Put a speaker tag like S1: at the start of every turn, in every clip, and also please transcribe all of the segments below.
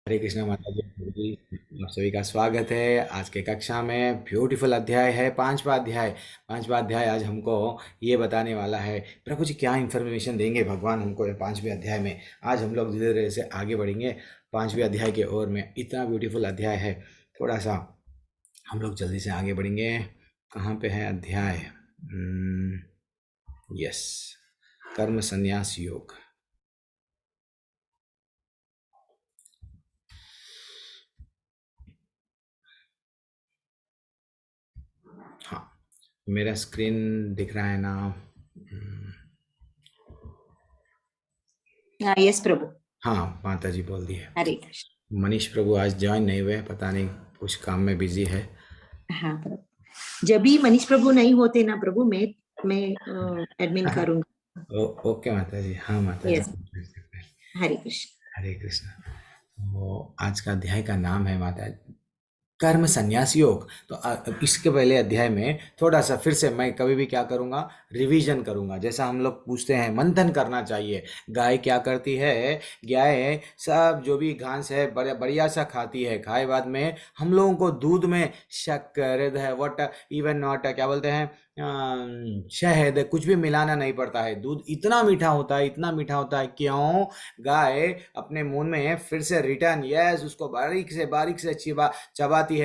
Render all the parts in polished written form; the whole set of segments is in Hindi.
S1: हरे कृष्णा माता जी, प्रभु जी, आप सभी का स्वागत है। आज के कक्षा में ब्यूटीफुल अध्याय है, पांचवा अध्याय। पांचवा अध्याय आज हमको ये बताने वाला है प्रभु जी क्या इन्फॉर्मेशन देंगे भगवान हमको ये पांचवें अध्याय में। आज हम लोग धीरे धीरे से आगे बढ़ेंगे पांचवें अध्याय के ओर में। इतना ब्यूटीफुल अध्याय है, थोड़ा सा हम लोग जल्दी से आगे बढ़ेंगे। कहाँ पे है अध्याय? यस, कर्म संन्यास योग। हाँ, मेरा स्क्रीन दिख रहा है ना?
S2: यस प्रभु।
S1: हाँ, माता जी बोल दी है।
S2: हरे कृष्ण।
S1: मनीष प्रभु आज ज्वाइन नहीं हुए, पता नहीं कुछ काम में बिजी है।
S2: हाँ प्रभु, जब भी मनीष प्रभु नहीं होते ना प्रभु, मैं एडमिन करूंगा।
S1: ओके माता जी। हाँ माता जी।
S2: यस। हरे कृष्ण।
S1: हरे कृष्ण। वो आज का अध्याय का नाम है माता जी कर्म संन्यास योग। तो इसके पहले अध्याय में थोड़ा सा फिर से मैं कभी भी क्या करूँगा, रिवीजन करूँगा। जैसा हम लोग पूछते हैं, मंथन करना चाहिए। गाय क्या करती है? गाय सब जो भी घास है बढ़िया सा खाती है। खाए बाद में हम लोगों को दूध में शक्कर है वट इवन नॉट क्या बोलते हैं, शहद कुछ भी मिलाना नहीं पड़ता है। दूध इतना मीठा होता है, इतना मीठा होता है। क्यों? गाय अपने मुंह में फिर से रिटर्न यस उसको बारीक से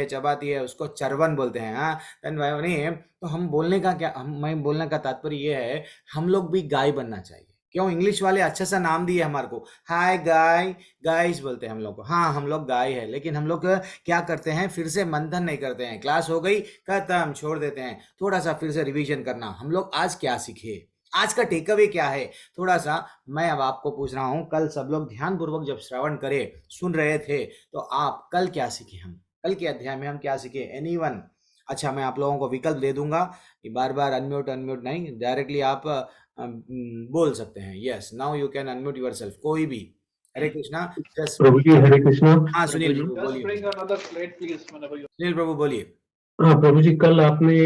S1: चबाती है, उसको चरवन बोलते हैं। हाँ, तन भाई नहीं। तो हम बोलने का क्या, मैं बोलने का तात्पर्य ये है, हम लोग भी गाय बनना चाहिए। क्यों? इंग्लिश वाले अच्छा सा नाम दिए हमारे को, हाय गाय, गाइस बोलते हैं हम लोग को। हाँ, हम लोग गाय है, लेकिन हम लोग क्या करते हैं, फिर से मंथन नहीं करते हैं। क्लास हो गई, खत्म, छोड़ देते हैं। थोड़ा सा फिर से रिवीजन करना। हम लोग आज क्या सीखे, आज का टेक अवे क्या है, थोड़ा सा मैं अब आपको पूछ रहा हूँ। कल सब लोग ध्यान पूर्वक जब श्रवण करे, सुन रहे थे, तो आप कल क्या सीखे? हम कल के अध्याय में हम क्या सीखे? एनीवन? अच्छा, मैं आप लोगों को विकल्प दे दूंगा कि बार बार अनम्यूट अनम्यूट नहीं, डायरेक्टली आप बोल सकते हैं। Yes, now you can unmute yourself, कोई भी। हरे कृष्णा। जस्ट
S3: प्रभु जी हरे कृष्णा।
S1: हाँ,
S3: प्रभु
S1: सुनील
S3: जी
S1: प्रभु बोलिए। सुनील प्रभु बोलिए।
S3: हाँ प्रभु जी, कल आपने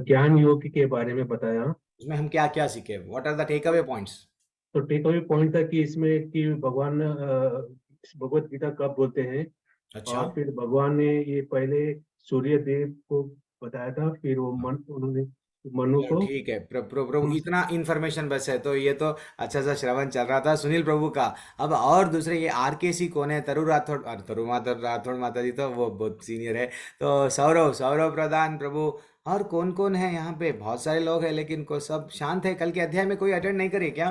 S3: ज्ञान योग के बारे में बताया।
S1: उसमें हम क्या क्या सीखे? What are the takeaway points?
S3: तो टेक अवे पॉइंट था कि इसमें कि भगवान भगवत गीता कब बोलते हैं,
S1: अच्छा,
S3: और फिर भगवान ने ये पहले सूर्य देव को बताया था, फिर वो उन्होंने मनु
S1: चलो
S3: को।
S1: ठीक है। प्रभु इतना इन्फॉर्मेशन बस है, तो ये तो अच्छा सा श्रवण चल रहा था सुनील प्रभु का। अब और दूसरे ये आरकेसी कौन है? तरु राठौड़, तरु माता राठौड़ माता जी तो वो बहुत सीनियर है। तो सौरव सौरव प्रधान प्रभु, और कौन कौन है यहाँ पे? बहुत सारे लोग हैं, लेकिन को सब शांत है। कल के अध्याय में कोई अटेंड नहीं करे क्या?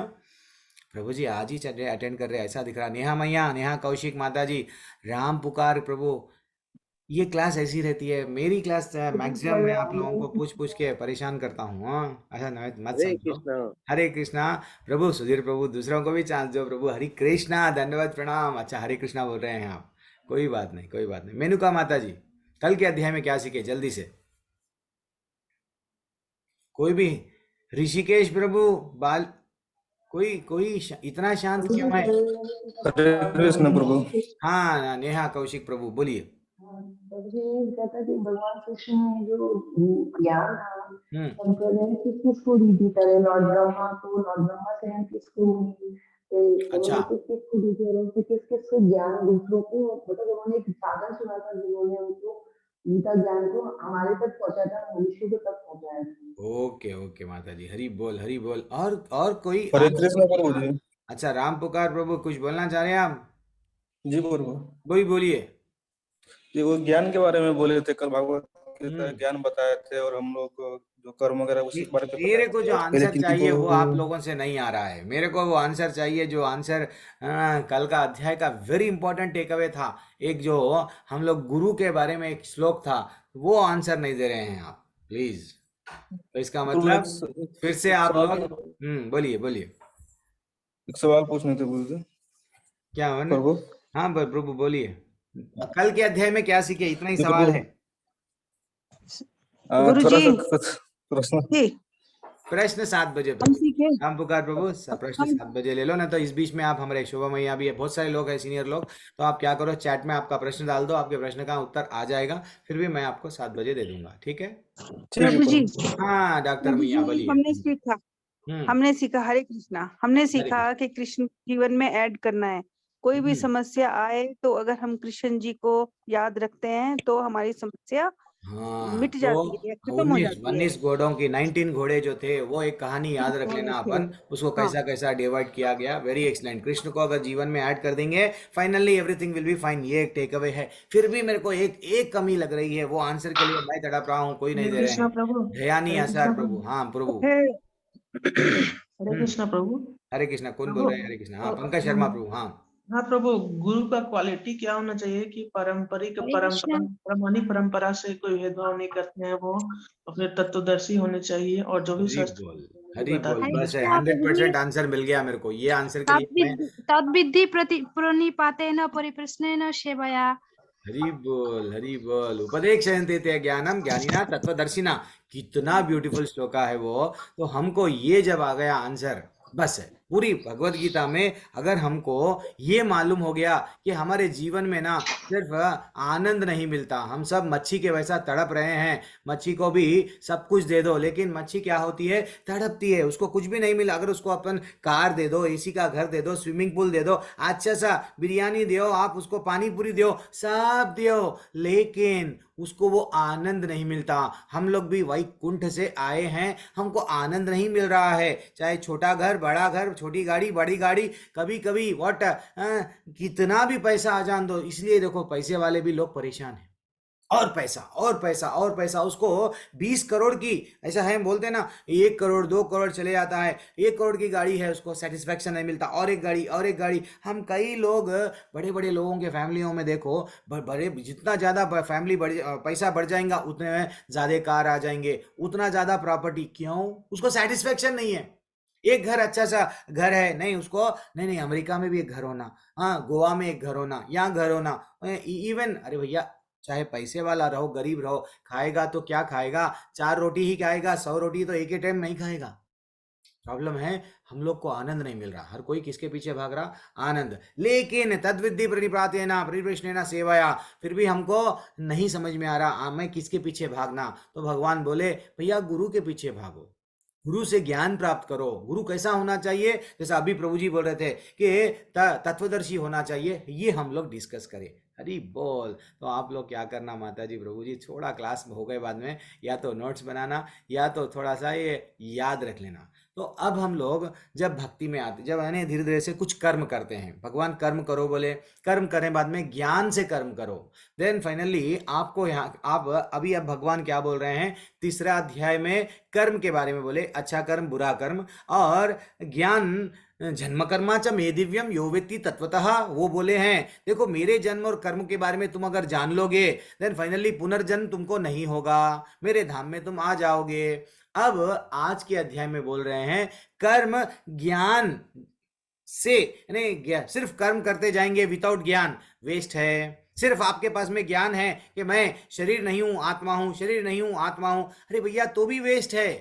S1: प्रभु जी आज ही चल रहे, अटेंड कर रहे ऐसा दिख रहा। नेहा मैया, नेहा कौशिक माता जी, राम पुकार प्रभु। ये क्लास ऐसी रहती है, मेरी क्लास मैक्सिमम मैं आप लोगों को पूछ पूछ के परेशान करता हूँ। हाँ, ऐसा मत
S4: हरे
S1: समझो।
S4: कृष्णा।
S1: हरे कृष्णा प्रभु। सुधीर प्रभु, दूसरों को भी चांस दो प्रभु। हरे कृष्णा, धन्यवाद, प्रणाम। अच्छा, हरे कृष्णा बोल रहे हैं आप, कोई बात नहीं, कोई बात नहीं। मेनू का माता जी, कल के अध्याय में क्या सीखे जल्दी से? कोई भी? ऋषिकेश प्रभु, बाल, कोई कोई इतना शांत क्यों है?
S4: हरे कृष्ण प्रभु।
S1: हाँ, नेहा कौशिक प्रभु बोलिए।
S5: कहता कि भगवान कृष्ण ने जो ज्ञान था
S1: हम्म,
S5: हमको किस किसको दी थी, तरह लॉर्ड ब्रह्मा को, लॉर्ड ब्रह्मा से हम किसको मिली,
S1: अच्छा,
S5: उन्होंने किस किसको दी थी, और उनसे किस किसको ज्ञान दूसरों को, मतलब उन्होंने एक साधन चुना था जिन्होंने उनको गीता ज्ञान को हमारे तक पहुंचा था, मनुष्य को तक पहुंचाया था।
S1: ओके ओके माता जी, हरी बोल हरी बोल। और कोई
S4: हरे
S1: आज?
S4: कृष्ण प्रभु जी।
S1: अच्छा, राम पुकार प्रभु, कुछ बोलना चाह रहे हैं आप?
S4: जी प्रभु,
S1: वही बोलिए।
S4: ये वो ज्ञान के बारे में बोले थे कल, भगवत गीता
S1: हम्म,
S4: ज्ञान बताए थे, और हम लोग को जो कर्म वगैरह उसी के बारे में बताए
S1: मेरे को
S4: थे।
S1: जो
S4: और पहले
S1: आंसर
S4: किसी
S1: चाहिए
S4: को
S1: वो आप लोगों से नहीं आ रहा है। मेरे को वो आंसर चाहिए जो आंसर कल का अध्याय का वेरी इंपॉर्टेंट टेक अवे था। एक जो हम लोग गुरु के बारे में एक श्लोक था, वो आंसर नहीं दे रहे हैं आप प्लीज। तो इसका
S4: प्रभु
S1: मतलब फिर से
S4: एक
S1: आप
S4: सवाल,
S1: लोग बोलिए बोलिए।
S4: एक सवाल पूछने थे प्रभु जी।
S1: क्या मैंने?
S4: प्रभु
S1: हाँ प्रभु बोलिए। कल के अध्याय में क्या सीखे, इतना ही
S4: जी
S1: सवाल
S4: प्रभु,
S1: है।
S2: गुरु
S4: थोड़ा
S2: जी
S4: सा कुछ प्रश्न।
S1: प्रश्न 7 बजे
S2: हम
S1: प्रभु।
S2: सीखे।
S1: राम पुकार प्रभु, प्रश्न
S2: हम
S1: 7 बजे ले लो ना। तो इस बीच में आप, हमारे शोभा मैया भी है, बहुत सारे लोग हैं सीनियर लोग। तो आप क्या करो, चैट में आपका प्रश्न डाल दो, आपके प्रश्न का उत्तर आ जाएगा। फिर भी मैं आपको 7 बजे दे दूंगा, ठीक है?
S4: ठीक है
S2: प्रभु जी,
S4: प्रभु।
S1: हाँ डॉक्टर
S2: प्रभु
S1: मैया
S2: जी
S1: बोलिए।
S2: हमने सीखा,
S1: हम्म,
S2: हमने सीखा हरे कृष्णा, हमने
S1: हरे
S2: सीखा
S1: कृष्ण।
S2: कि कृष्ण जीवन में ऐड करना है।
S6: कोई भी
S1: हम्म,
S6: समस्या आए तो अगर हम कृष्ण जी को याद रखते हैं तो हमारी समस्या
S1: हाँ
S6: मिट
S1: तो
S6: जाती है, खत्म हो
S1: 19
S6: जाती है।
S1: 19 घोड़ों की 19 घोड़े जो थे वो एक कहानी याद रख
S6: घोड़े
S1: लेना
S6: थे।
S1: अपन, उसको
S6: हाँ,
S1: कैसा कैसा डिवाइड किया गया। Very excellent. कृष्ण को अगर जीवन में ऐड कर देंगे finally everything will be fine, ये एक टेक अवे है। फिर भी मेरे को एक एक कमी लग रही है, वो आंसर के लिए मैं तड़प रहा हूँ, कोई नहीं
S3: हरे
S1: दे रहे
S3: कृष्णा
S1: हैं।
S3: प्रभु।
S1: दयानी
S3: हरे कृष्णा
S1: आचार प्रभु,
S3: प्रभु।
S1: हाँ प्रभु।
S6: है।
S3: हरे
S1: हम्म।
S3: कृष्णा प्रभु।
S1: हरे कृष्णा, कौन बोल
S3: प्रभु
S1: रहे हैं? हरे कृष्णा, हाँ पंकज शर्मा प्रभु, हाँ।
S3: हाँ प्रभु, गुरु का क्वालिटी क्या होना चाहिए कि पारंपरिक
S7: हरे
S3: परंपरा
S7: कृष्णा।
S3: प्रामाणिक परंपरा से कोई भेदभाव नहीं करते हैं, वो अपने तत्वदर्शी होने चाहिए और जो भी
S1: हरि
S3: शास्त्र
S1: बोल,
S3: वो
S1: हरि बोल,
S3: बताते
S7: हरे
S3: हैं।
S1: बस है।
S7: कृष्णा प्रभु जी।
S1: 100% आंसर मिल गया मेरे को, ये आंसर के लिए मैं
S7: तद्विद्धि प्रणिपातेन परिप्रश्नेन सेवया।
S1: हरि बोल, हरि बोल। उपदेक्षयन्ते ते ज्ञानम ज्ञानिना तत्वदर्शिना, कितना ब्यूटीफुल श्लोक है वो। तो हमको ये जब आ गया आंसर, बस है पूरी भगवत गीता में। अगर हमको ये मालूम हो गया कि हमारे जीवन में ना सिर्फ आनंद नहीं मिलता, हम सब मच्छी के वैसा तड़प रहे हैं। मच्छी को भी सब कुछ दे दो, लेकिन मच्छी क्या होती है? तड़पती है, उसको कुछ भी नहीं मिला। अगर उसको अपन कार दे दो, एसी का घर दे दो, स्विमिंग पूल दे दो, अच्छा सा बिरयानी दो, आप उसको पानी पूरी दो, सब दो, लेकिन उसको वो आनंद नहीं मिलता। हम लोग भी वैकुंठ से आए हैं, हमको आनंद नहीं मिल रहा है। चाहे छोटा घर, बड़ा घर, छोटी गाड़ी, बड़ी गाड़ी, कभी कभी व्हाट, कितना भी पैसा आ जान दो। इसलिए देखो पैसे वाले भी लोग परेशान हैं। और पैसा और पैसा और पैसा, उसको 20 करोड़ की, ऐसा है बोलते हैं ना, 1 करोड़ 2 करोड़ चले जाता है। 1 करोड़ की गाड़ी है, उसको सेटिस्फेक्शन नहीं मिलता, और एक गाड़ी और एक गाड़ी। हम कई लोग, बड़े बड़े लोगों के फैमिलियों में देखो, बड़े जितना ज़्यादा फैमिली बढ़, पैसा बढ़ जाएगा उतने में ज़्यादा कार आ जाएंगे, उतना ज़्यादा प्रॉपर्टी। क्यों? उसको सेटिस्फेक्शन नहीं है। एक घर, अच्छा सा घर है, नहीं उसको, नहीं नहीं अमेरिका में भी एक घर होना, हाँ गोवा में एक घर होना, यहाँ घर होना। इवन अरे भैया, चाहे पैसे वाला रहो गरीब रहो, खाएगा तो क्या खाएगा? 4 रोटी ही खाएगा, 100 रोटी तो एक ही टाइम नहीं खाएगा। प्रॉब्लम है हम लोग को आनंद नहीं मिल रहा। हर कोई किसके पीछे भाग रहा? आनंद। लेकिन तद्विद्धि प्रणिपातेन परिप्रश्नेन सेवया, फिर भी हमको नहीं समझ में आ रहा मैं किसके पीछे भागना। तो भगवान बोले भैया गुरु के पीछे भागो, गुरु से ज्ञान प्राप्त करो। गुरु कैसा होना चाहिए? जैसा अभी प्रभु जी बोल रहे थे कि तत्वदर्शी होना चाहिए, ये हम लोग डिस्कस करें। हरी बोल। तो आप लोग क्या करना माता जी, प्रभु जी थोड़ा क्लास में हो गए, बाद में या तो नोट्स बनाना या तो थोड़ा सा ये याद रख लेना। तो अब हम लोग जब भक्ति में आते, जब यानी धीरे धीरे से कुछ कर्म करते हैं, भगवान कर्म करो बोले, कर्म करें, बाद में ज्ञान से कर्म करो, देन फाइनली आपको यहाँ आप अभी अब भगवान क्या बोल रहे हैं? तीसरा अध्याय में कर्म के बारे में बोले, अच्छा कर्म, बुरा कर्म और ज्ञान। जन्म कर्मा च मे दिव्यम यो वेत्ति तत्वतः, वो बोले हैं देखो मेरे जन्म और कर्म के बारे में तुम अगर जान लोगे, देन फाइनली पुनर्जन्म तुमको नहीं होगा, मेरे धाम में तुम आ जाओगे। अब आज के अध्याय में बोल रहे हैं कर्म ज्ञान से, यानी सिर्फ कर्म करते जाएंगे विदाउट ज्ञान वेस्ट है। सिर्फ आपके पास में ज्ञान है कि मैं शरीर नहीं हूं आत्मा हूं, शरीर नहीं हूं आत्मा हूं, अरे भैया तो भी वेस्ट है।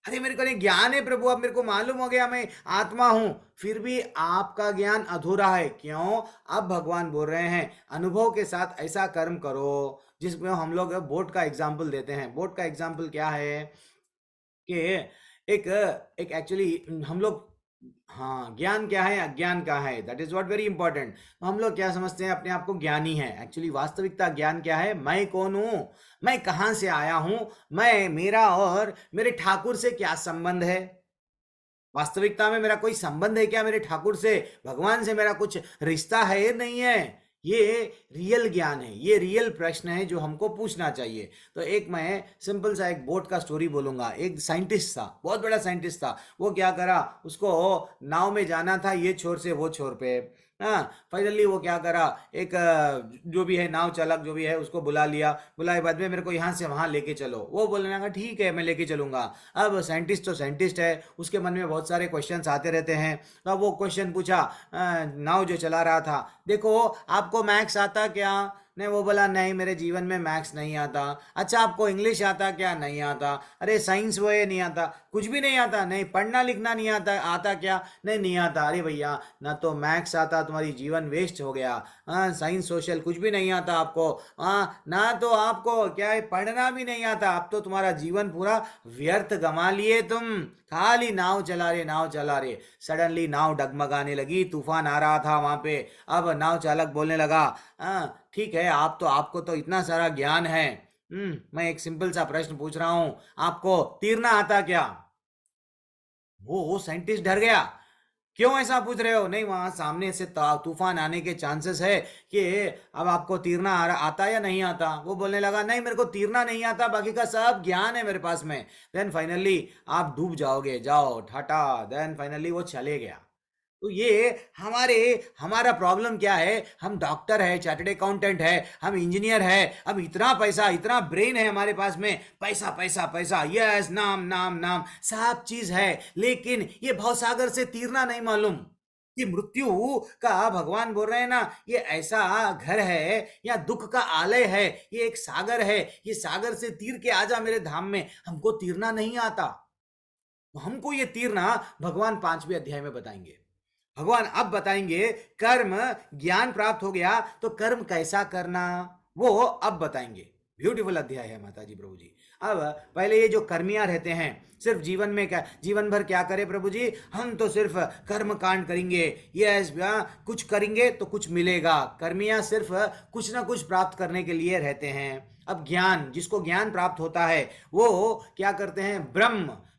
S1: अरे मेरे को नहीं ज्ञान है प्रभु, अब मेरे को मालूम हो गया मैं आत्मा हूं, फिर भी आपका ज्ञान अधूरा है। क्यों? अब भगवान बोल रहे हैं अनुभव के साथ ऐसा कर्म करो जिसमें हम लोग बोट का एग्जाम्पल देते हैं। बोट का एग्जाम्पल क्या है कि एक एक एक्चुअली हम लोग, हाँ ज्ञान क्या है अज्ञान क्या है, that is what very important. तो हम लोग क्या समझते हैं? अपने आप को ज्ञानी है। एक्चुअली वास्तविकता ज्ञान क्या है? मैं कौन हूं, मैं कहां से आया हूं, मैं, मेरा और मेरे ठाकुर से क्या संबंध है। वास्तविकता में मेरा कोई संबंध है क्या मेरे ठाकुर से? भगवान से मेरा कुछ रिश्ता है? नहीं है। ये रियल ज्ञान है, ये रियल प्रश्न है जो हमको पूछना चाहिए। तो एक मैं सिंपल सा एक बोट का स्टोरी बोलूंगा। एक साइंटिस्ट था, बहुत बड़ा साइंटिस्ट था। वो क्या करा, उसको नाव में जाना था ये छोर से वो छोर पे। हाँ, फाइनली वो क्या करा, एक जो भी है नाव चालक जो भी है उसको बुला लिया। बुलाए बाद में मेरे को यहाँ से वहाँ लेके चलो। वो बोलने लगा ठीक है मैं लेके चलूंगा। अब साइंटिस्ट तो साइंटिस्ट है, उसके मन में बहुत सारे क्वेश्चंस आते रहते हैं। तो अब वो क्वेश्चन पूछा नाव जो चला रहा था, देखो आपको मैथ्स आता क्या? ने वो बोला नहीं मेरे जीवन में मैथ्स नहीं आता। अच्छा आपको इंग्लिश आता क्या? नहीं आता। अरे साइंस वो ये नहीं आता। कुछ भी नहीं आता, नहीं पढ़ना लिखना नहीं आता, आता क्या, नहीं आता, अरे भैया ना तो मैथ्स आता, तुम्हारी जीवन वेस्ट हो गया। हाँ, साइंस सोशल कुछ भी नहीं आता आपको। हाँ, ना तो आपको क्या है, पढ़ना भी नहीं आता, अब तो तुम्हारा जीवन पूरा व्यर्थ गंवा लिए तुम, खाली नाव चला रहे। सडनली नाव डगमगाने लगी, तूफान आ रहा था वहां पे। अब नाव चालक बोलने लगा, हाँ ठीक है, आपको तो इतना सारा ज्ञान है, मैं एक सिंपल सा प्रश्न पूछ रहा हूं, आपको तीरना आता क्या? वो साइंटिस्ट डर गया, क्यों ऐसा पूछ रहे हो? नहीं, वहां सामने से तूफान आने के चांसेस है कि अब आपको तीरना आता या नहीं आता? वो बोलने लगा, नहीं मेरे को तीरना नहीं आता, बाकी का सब ज्ञान है मेरे पास में। देन फाइनली आप डूब जाओगे, जाओ टाटा। देन फाइनली वो चले गया। तो ये हमारा प्रॉब्लम क्या है, हम डॉक्टर है, चार्टर्ड अकाउंटेंट है, हम इंजीनियर है, अब इतना पैसा, इतना ब्रेन है हमारे पास में, पैसा पैसा पैसा, यस, नाम नाम नाम, सब चीज है, लेकिन ये भवसागर से तीरना नहीं मालूम कि मृत्यु का, भगवान बोल रहे हैं ना, ये ऐसा घर है या दुख का आलय है, ये एक सागर है, ये सागर से तीर के आजा मेरे धाम में। हमको तीरना नहीं आता, हमको ये तीरना भगवान 5वें अध्याय में बताएंगे। भगवान अब बताएंगे, कर्म ज्ञान प्राप्त हो गया तो कर्म कैसा करना, वो अब बताएंगे। ब्यूटीफुल अध्याय है माता जी, प्रभु जी। अब पहले ये जो कर्मियां रहते हैं, सिर्फ जीवन में क्या, जीवन भर क्या करे प्रभु जी, हम तो सिर्फ कर्म कांड करेंगे, यस, कुछ करेंगे तो कुछ मिलेगा। कर्मियां सिर्फ कुछ ना कुछ प्राप्त करने के लिए रहते हैं। अब ज्ञान, जिसको ज्ञान प्राप्त होता है वो क्या करते हैं,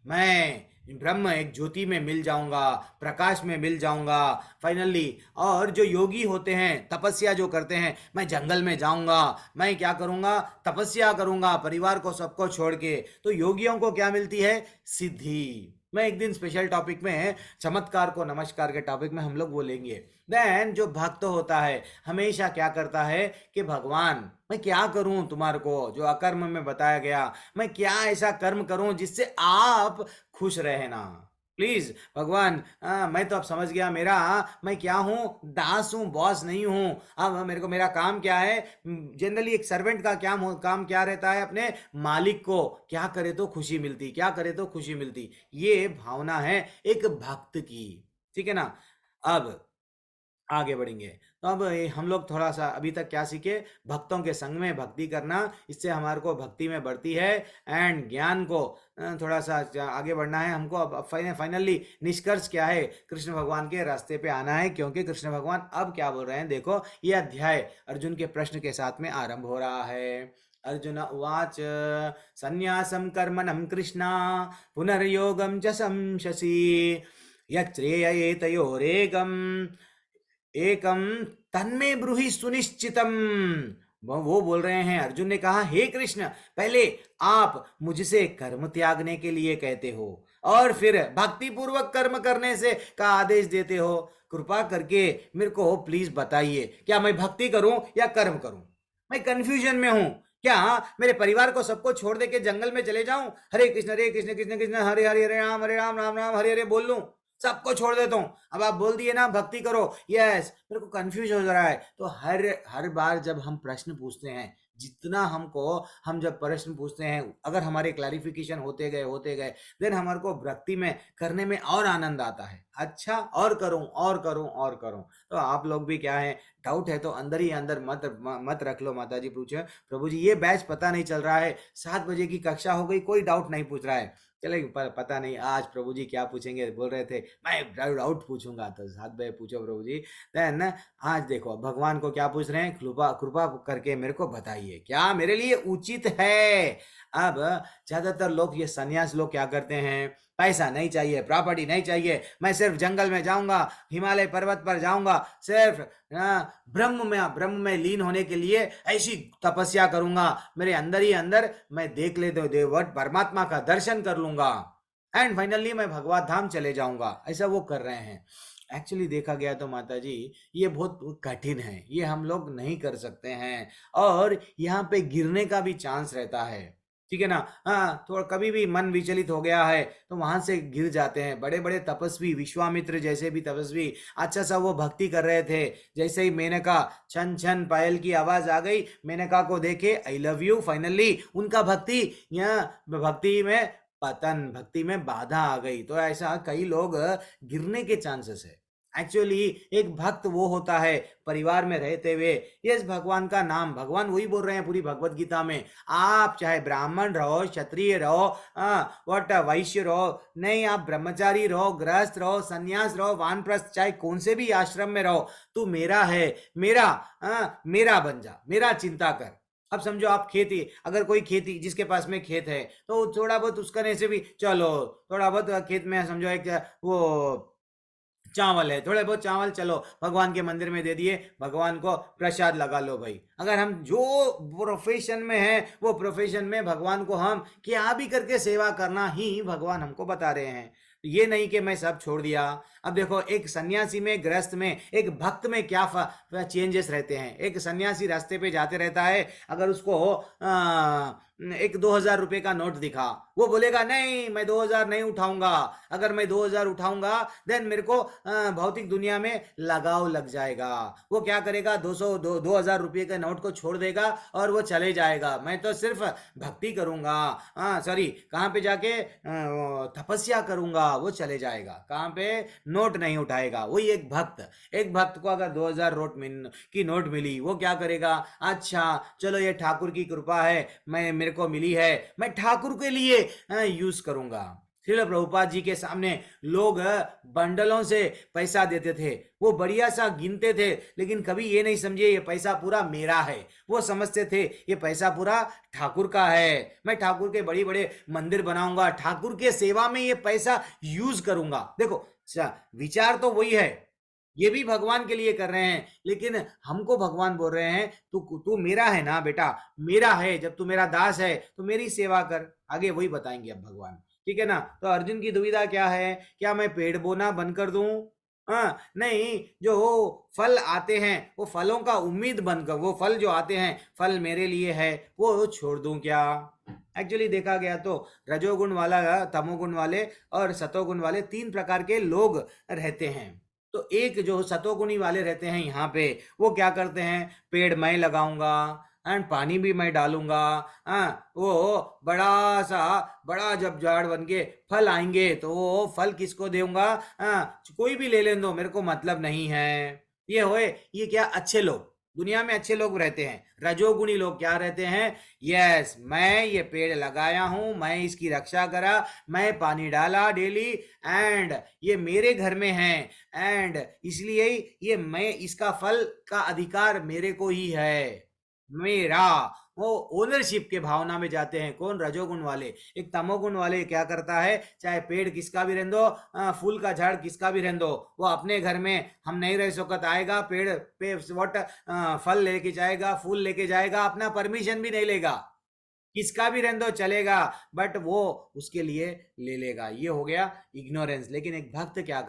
S1: मैं ब्रह्म एक ज्योति में मिल जाऊंगा, प्रकाश में मिल जाऊंगा फाइनली। और जो योगी होते हैं, तपस्या जो करते हैं, मैं जंगल में जाऊंगा, मैं क्या करूंगा, तपस्या करूंगा परिवार को सबको छोड़ के। तो योगियों को क्या मिलती है, सिद्धि। मैं एक दिन स्पेशल टॉपिक में, चमत्कार को नमस्कार के टॉपिक में हम लोग बोलेंगे। देन जो भक्त होता है हमेशा क्या करता है कि भगवान मैं क्या करूं, तुम्हारे को जो अकर्म में बताया गया, मैं क्या ऐसा कर्म करूं जिससे आप खुश रहना, प्लीज भगवान। मैं तो अब समझ गया, मैं क्या हूं, दास हूं, बॉस नहीं हूं। अब मेरे को मेरा काम क्या है, जनरली एक सर्वेंट का काम क्या रहता है, अपने मालिक को क्या करे तो खुशी मिलती, क्या करे तो खुशी मिलती, ये भावना है एक भक्त की, ठीक है ना। अब आगे बढ़ेंगे तो अब हम लोग थोड़ा सा अभी तक क्या सीखे, भक्तों के संग में भक्ति करना, इससे हमारे को भक्ति में बढ़ती है, एंड ज्ञान को थोड़ा सा आगे बढ़ना है हमको। अब फाइनली निष्कर्ष क्या है, कृष्ण भगवान के रास्ते पे आना है, क्योंकि कृष्ण भगवान अब क्या बोल रहे हैं, देखो ये अध्याय अर्जुन के प्रश्न के साथ में आरंभ हो रहा है। अर्जुन उवाच संन्यासं कर्मणं कृष्णा पुनर्योगं च संशसि यच्छ्रेययेतयोरेकम् एकम तन्मे ब्रूहि सुनिश्चितम। वो बोल रहे हैं, अर्जुन ने कहा, हे कृष्ण, पहले आप मुझसे कर्म त्यागने के लिए कहते हो और फिर भक्ति पूर्वक कर्म करने से का आदेश देते हो। कृपा करके मेरे को प्लीज बताइए, क्या मैं भक्ति करूं या कर्म करूं? मैं कंफ्यूजन में हूं। क्या मेरे परिवार को सबको छोड़ दे के जंगल में चले जाऊं, हरे कृष्ण कृष्ण कृष्ण हरे हरे, हरे राम राम राम हरे हरे बोल लूं, सबको छोड़ देता हूं? अब आप बोल दिए ना भक्ति करो, यस, मेरे को कंफ्यूज हो रहा है। तो हर बार जब हम प्रश्न पूछते हैं, जितना हम जब प्रश्न पूछते हैं, अगर हमारे क्लैरिफिकेशन होते गए देन हमारे को भक्ति में करने में और आनंद आता है। अच्छा, और करूं। तो आप लोग भी क्या है, डाउट है तो अंदर ही अंदर मत रख लो। माता जी पूछे, प्रभु जी ये बैच पता नहीं चल रहा है, 7 बजे की कक्षा हो गई, कोई डाउट नहीं पूछ रहा है। चले पता नहीं आज प्रभु जी क्या पूछेंगे, बोल रहे थे मैं डाउट पूछूंगा, तो 7 बजे पूछो प्रभु जी। देन आज देखो भगवान को क्या पूछ रहे हैं, कृपा करके मेरे को बताइए क्या मेरे लिए उचित है। अब ज्यादातर लोग, ये सन्यास लोग क्या करते हैं, पैसा नहीं चाहिए, प्रॉपर्टी नहीं चाहिए, मैं सिर्फ जंगल में जाऊंगा, हिमालय पर्वत पर जाऊंगा, सिर्फ ब्रह्म में लीन होने के लिए ऐसी तपस्या करूंगा, मेरे अंदर ही अंदर मैं देख लेते देववट परमात्मा का दर्शन कर लूंगा, एंड फाइनली मैं भगवत धाम चले जाऊंगा। ऐसा वो कर रहे हैं। एक्चुअली देखा गया तो माता जी ये बहुत कठिन है, ये हम लोग नहीं कर सकते हैं, और यहाँ पे गिरने का भी चांस रहता है, ठीक है ना। हाँ, थोड़ा कभी भी मन विचलित हो गया है तो वहां से गिर जाते हैं। बड़े बड़े तपस्वी, विश्वामित्र जैसे भी तपस्वी, अच्छा सा वो भक्ति कर रहे थे, जैसे ही मेनका छन छन पायल की आवाज आ गई, मेनका को देखे आई लव यू, फाइनली उनका भक्ति में पतन, भक्ति में बाधा आ गई। तो ऐसा कई लोग गिरने के चांसेस है। एक्चुअली एक भक्त वो होता है परिवार में रहते हुए, यस भगवान का नाम, भगवान वही बोल रहे हैं पूरी भगवत गीता में, आप चाहे ब्राह्मण रहो, क्षत्रिय रहो, वट वैश्य रहो, नहीं आप ब्रह्मचारी रहो, गृहस्थ रहो, सन्यास रहो, वानप्रस्थ, चाहे कौन से भी आश्रम में रहो, तू मेरा है, मेरा बन जा, मेरा चिंता कर। अब समझो आप खेती, अगर कोई खेती जिसके पास में खेत है तो थोड़ा बहुत उसका नहीं से भी चलो, थोड़ा बहुत खेत में समझो एक वो चावल है, थोड़े बहुत चावल चलो भगवान के मंदिर में दे दिए, भगवान को प्रसाद लगा लो भाई। अगर हम जो प्रोफेशन में है वो प्रोफेशन में भगवान को हम क्या भी करके सेवा करना ही भगवान हमको बता रहे हैं। ये नहीं कि मैं सब छोड़ दिया। अब देखो एक सन्यासी में, गृहस्थ में, एक भक्त में क्या चेंजेस रहते हैं। एक सन्यासी रास्ते पे जाते रहता है, अगर उसको एक 2000 रुपए का नोट दिखा, वो बोलेगा नहीं मैं 2000 नहीं उठाऊंगा, अगर मैं 2000 उठाऊंगा देन मेरे को भौतिक दुनिया में लगाव लग जाएगा। वो क्या करेगा, 2000 रुपये के नोट को छोड़ देगा और वो चले जाएगा। मैं तो सिर्फ भक्ति करूंगा, सॉरी कहाँ पे जाके तपस्या करूंगा, वो चले जाएगा। कहाँ पे, नोट नहीं उठाएगा। वही एक भक्त को अगर 2000 की नोट मिली, वो क्या करेगा, अच्छा चलो ये ठाकुर की कृपा है, मेरे को मिली है, मैं ठाकुर के लिए यूज करूंगा। श्रील प्रभुपाद जी के सामने लोग बंडलों से पैसा देते थे, वो बढ़िया सा गिनते थे, लेकिन कभी ये नहीं समझे ये पैसा पूरा मेरा है। वो समझते थे ये पैसा पूरा ठाकुर का है, मैं ठाकुर के बड़े बड़े मंदिर बनाऊंगा, ठाकुर के सेवा में ये पैसा यूज करूंगा। देखो विचार तो वही है, ये भी भगवान के लिए कर रहे हैं, लेकिन हमको भगवान बोल रहे हैं तू मेरा है ना बेटा, मेरा है, जब तू मेरा दास है तो मेरी सेवा कर। आगे वही बताएंगे अब भगवान, ठीक है ना। तो अर्जुन की दुविधा क्या है, क्या मैं पेड़ बोना बंद कर दूं, नहीं, जो फल आते हैं वो फलों का उम्मीद बनकर, वो फल जो आते हैं फल मेरे लिए है, वो छोड़ दूं क्या। एक्चुअली देखा गया तो रजोगुण वाला, तमोगुण वाले और सतोगुण वाले 3 प्रकार के लोग रहते हैं। तो एक जो सतोगुणी वाले रहते हैं यहाँ पे, वो क्या करते हैं, पेड़ मैं लगाऊंगा एंड पानी भी मैं डालूंगा, वो बड़ा जब झाड़ बन के फल आएंगे तो वो फल किसको दूंगा, कोई भी ले लें दो, मेरे को मतलब नहीं है। ये क्या अच्छे लोग, दुनिया में अच्छे लोग रहते हैं। रजोगुणी लोग क्या रहते हैं, यस मैं ये पेड़ लगाया हूं, मैं इसकी रक्षा करा, मैं पानी डाला डेली, एंड ये मेरे घर में है, एंड इसलिए ये मैं, इसका फल का अधिकार मेरे को ही है, मेरा। वो ओनरशिप के भावना में जाते हैं। कौन, रजोगुण वाले। एक तमोगुण वाले क्या करता है, चाहे पेड़ किसका भी रहने दो, फूल का झाड़ किसका भी रहने दो, वो अपने घर में हम नहीं रह सकत, आएगा पेड़ पे फल लेके जाएगा, फूल लेके जाएगा, अपना परमिशन भी नहीं लेगा, किसका भी रहने दो चलेगा, बट वो उसके लिए ले लेगा। ये हो गया इग्नोरेंस। लेकिन एक भक्त क्या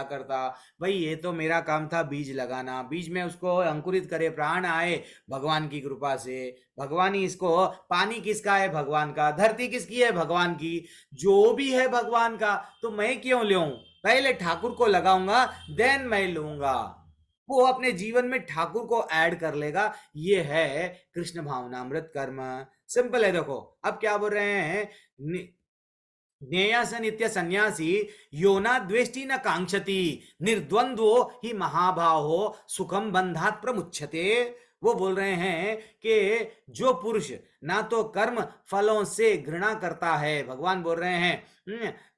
S1: करता, भाई ये तो मेरा काम था बीज लगाना, बीज में उसको अंकुरित करे, प्राण आए भगवान की कृपा से, भगवान ही इसको, पानी किसका है, भगवान का, धरती किसकी है, भगवान की, जो भी है भगवान का, तो मैं क्यों लूं, पहले ठाकुर को लगाऊंगा देन मैं लूंगा। वो अपने जीवन में ठाकुर को ऐड कर लेगा। ये है कृष्ण भावनामृत कर्म। सिंपल है। देखो अब क्या बोल रहे हैं, ज्ञेयस नित्य सन्यासी योना द्वेष्टि न कांक्षति निर्द्वंद्वो ही महाभावो सुखम बंधात प्रमुच्यते। वो बोल रहे हैं कि जो पुरुष ना तो कर्म फलों से घृणा करता है, भगवान बोल रहे हैं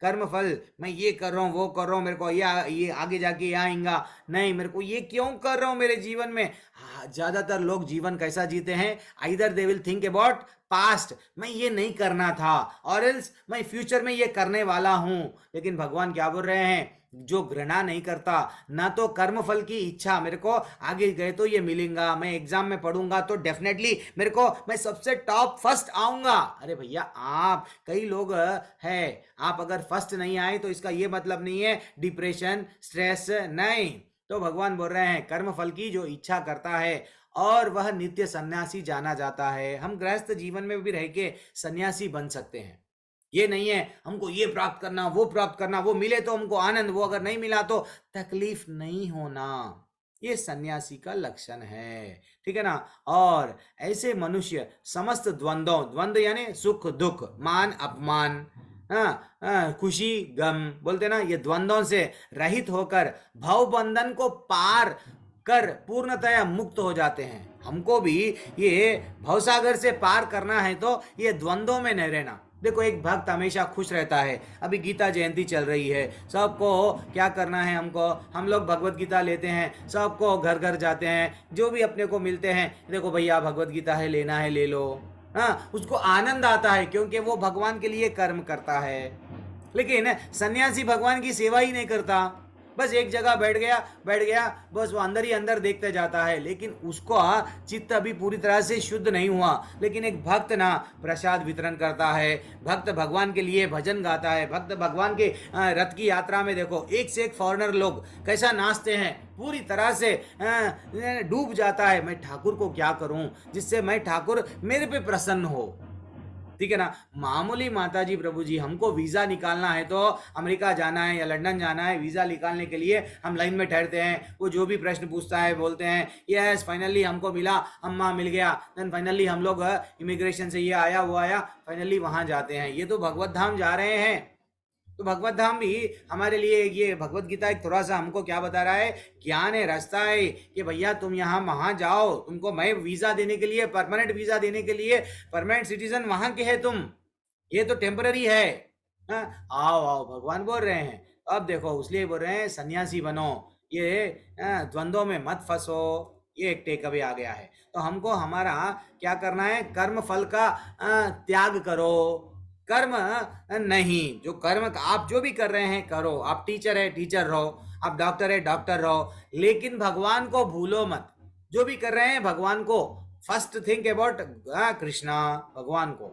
S1: कर्म फल, मैं ये कर रहा हूँ, वो कर रहा हूँ, मेरे को ये आगे जाके ये आएगा, नहीं मेरे को ये क्यों कर रहा हूँ मेरे जीवन में। ज्यादातर लोग जीवन कैसा जीते हैं, either they will think about past, मैं ये नहीं करना था, और एल्स मैं फ्यूचर में ये करने वाला हूं। लेकिन भगवान क्या बोल रहे हैं, जो घृणा नहीं करता, ना तो कर्म फल की इच्छा, मेरे को आगे गए तो ये मिलेगा, मैं एग्जाम में पढ़ूंगा तो डेफिनेटली मेरे को, मैं सबसे टॉप फर्स्ट आऊंगा। अरे भैया, आप कई लोग हैं, आप अगर फर्स्ट नहीं आए तो इसका ये मतलब नहीं है डिप्रेशन, स्ट्रेस, नहीं। तो भगवान बोल रहे हैं कर्म फल की जो इच्छा करता है और वह नित्य सन्यासी जाना जाता है। हम गृहस्थ जीवन में भी रह के सन्यासी बन सकते हैं। ये नहीं है हमको ये प्राप्त करना, वो प्राप्त करना, वो मिले तो हमको आनंद, वो अगर नहीं मिला तो तकलीफ नहीं होना। ये सन्यासी का लक्षण है, ठीक है ना। और ऐसे मनुष्य समस्त द्वंद्वों, द्वंद्व यानी सुख दुख, मान अपमान, खुशी गम, बोलते ना, ये द्वंद्वों से रहित होकर भव बंधन को पार कर पूर्णतया मुक्त हो जाते हैं। हमको भी ये भवसागर से पार करना है तो ये द्वंद्वों में नहीं रहना। देखो, एक भक्त हमेशा खुश रहता है। अभी गीता जयंती चल रही है, सबको क्या करना है, हमको, हम लोग भगवत गीता लेते हैं, सबको घर घर जाते हैं, जो भी अपने को मिलते हैं, देखो भैया भगवत गीता है, लेना है ले लो। हाँ, उसको आनंद आता है क्योंकि वो भगवान के लिए कर्म करता है। लेकिन सन्यासी भगवान की सेवा ही नहीं करता, बस एक जगह बैठ गया, बस वो अंदर ही अंदर देखते जाता है, लेकिन उसको चित्त अभी पूरी तरह से शुद्ध नहीं हुआ। लेकिन एक भक्त ना प्रसाद वितरण करता है, भक्त भगवान के लिए भजन गाता है, भक्त भगवान के रथ की यात्रा में देखो एक से एक फॉरेनर लोग कैसा नाचते हैं, पूरी तरह से डूब जाता है। मैं ठाकुर को क्या करूं जिससे मैं ठाकुर मेरे पे प्रसन्न हो, ठीक है ना। मामूली माताजी प्रभु जी, हमको वीजा निकालना है तो अमेरिका जाना है या लंदन जाना है, वीजा निकालने के लिए हम लाइन में ठहरते हैं, वो जो भी प्रश्न पूछता है बोलते हैं यस, फाइनली हमको मिला, अम्मा मिल गया, देन फाइनली हम लोग इमिग्रेशन से ये आया वो आया, फाइनली वहां जाते हैं। ये तो भगवत धाम जा रहे हैं। तो भगवत धाम भी हमारे लिए, ये भगवत गीता एक थोड़ा सा हमको क्या बता रहा है, ज्ञान है, रास्ता है कि भैया तुम यहाँ वहां जाओ, तुमको मैं वीजा देने के लिए, परमानेंट वीजा देने के लिए, परमानेंट सिटीजन वहां के है तुम, ये तो टेम्पररी है। आओ आओ भगवान बोल रहे हैं। अब देखो, इसलिए बोल रहे हैं सन्यासी बनो, ये द्वंद्वों में मत फंसो, ये एक टेक अवे आ गया है। तो हमको हमारा क्या करना है, कर्म फल का त्याग करो, कर्म नहीं, जो कर्म आप जो भी कर रहे हैं करो, आप टीचर है टीचर रहो, आप डॉक्टर है डॉक्टर रहो, लेकिन भगवान को भूलो मत। जो भी कर रहे हैं भगवान को, फर्स्ट थिंक अबाउट कृष्णा, भगवान को।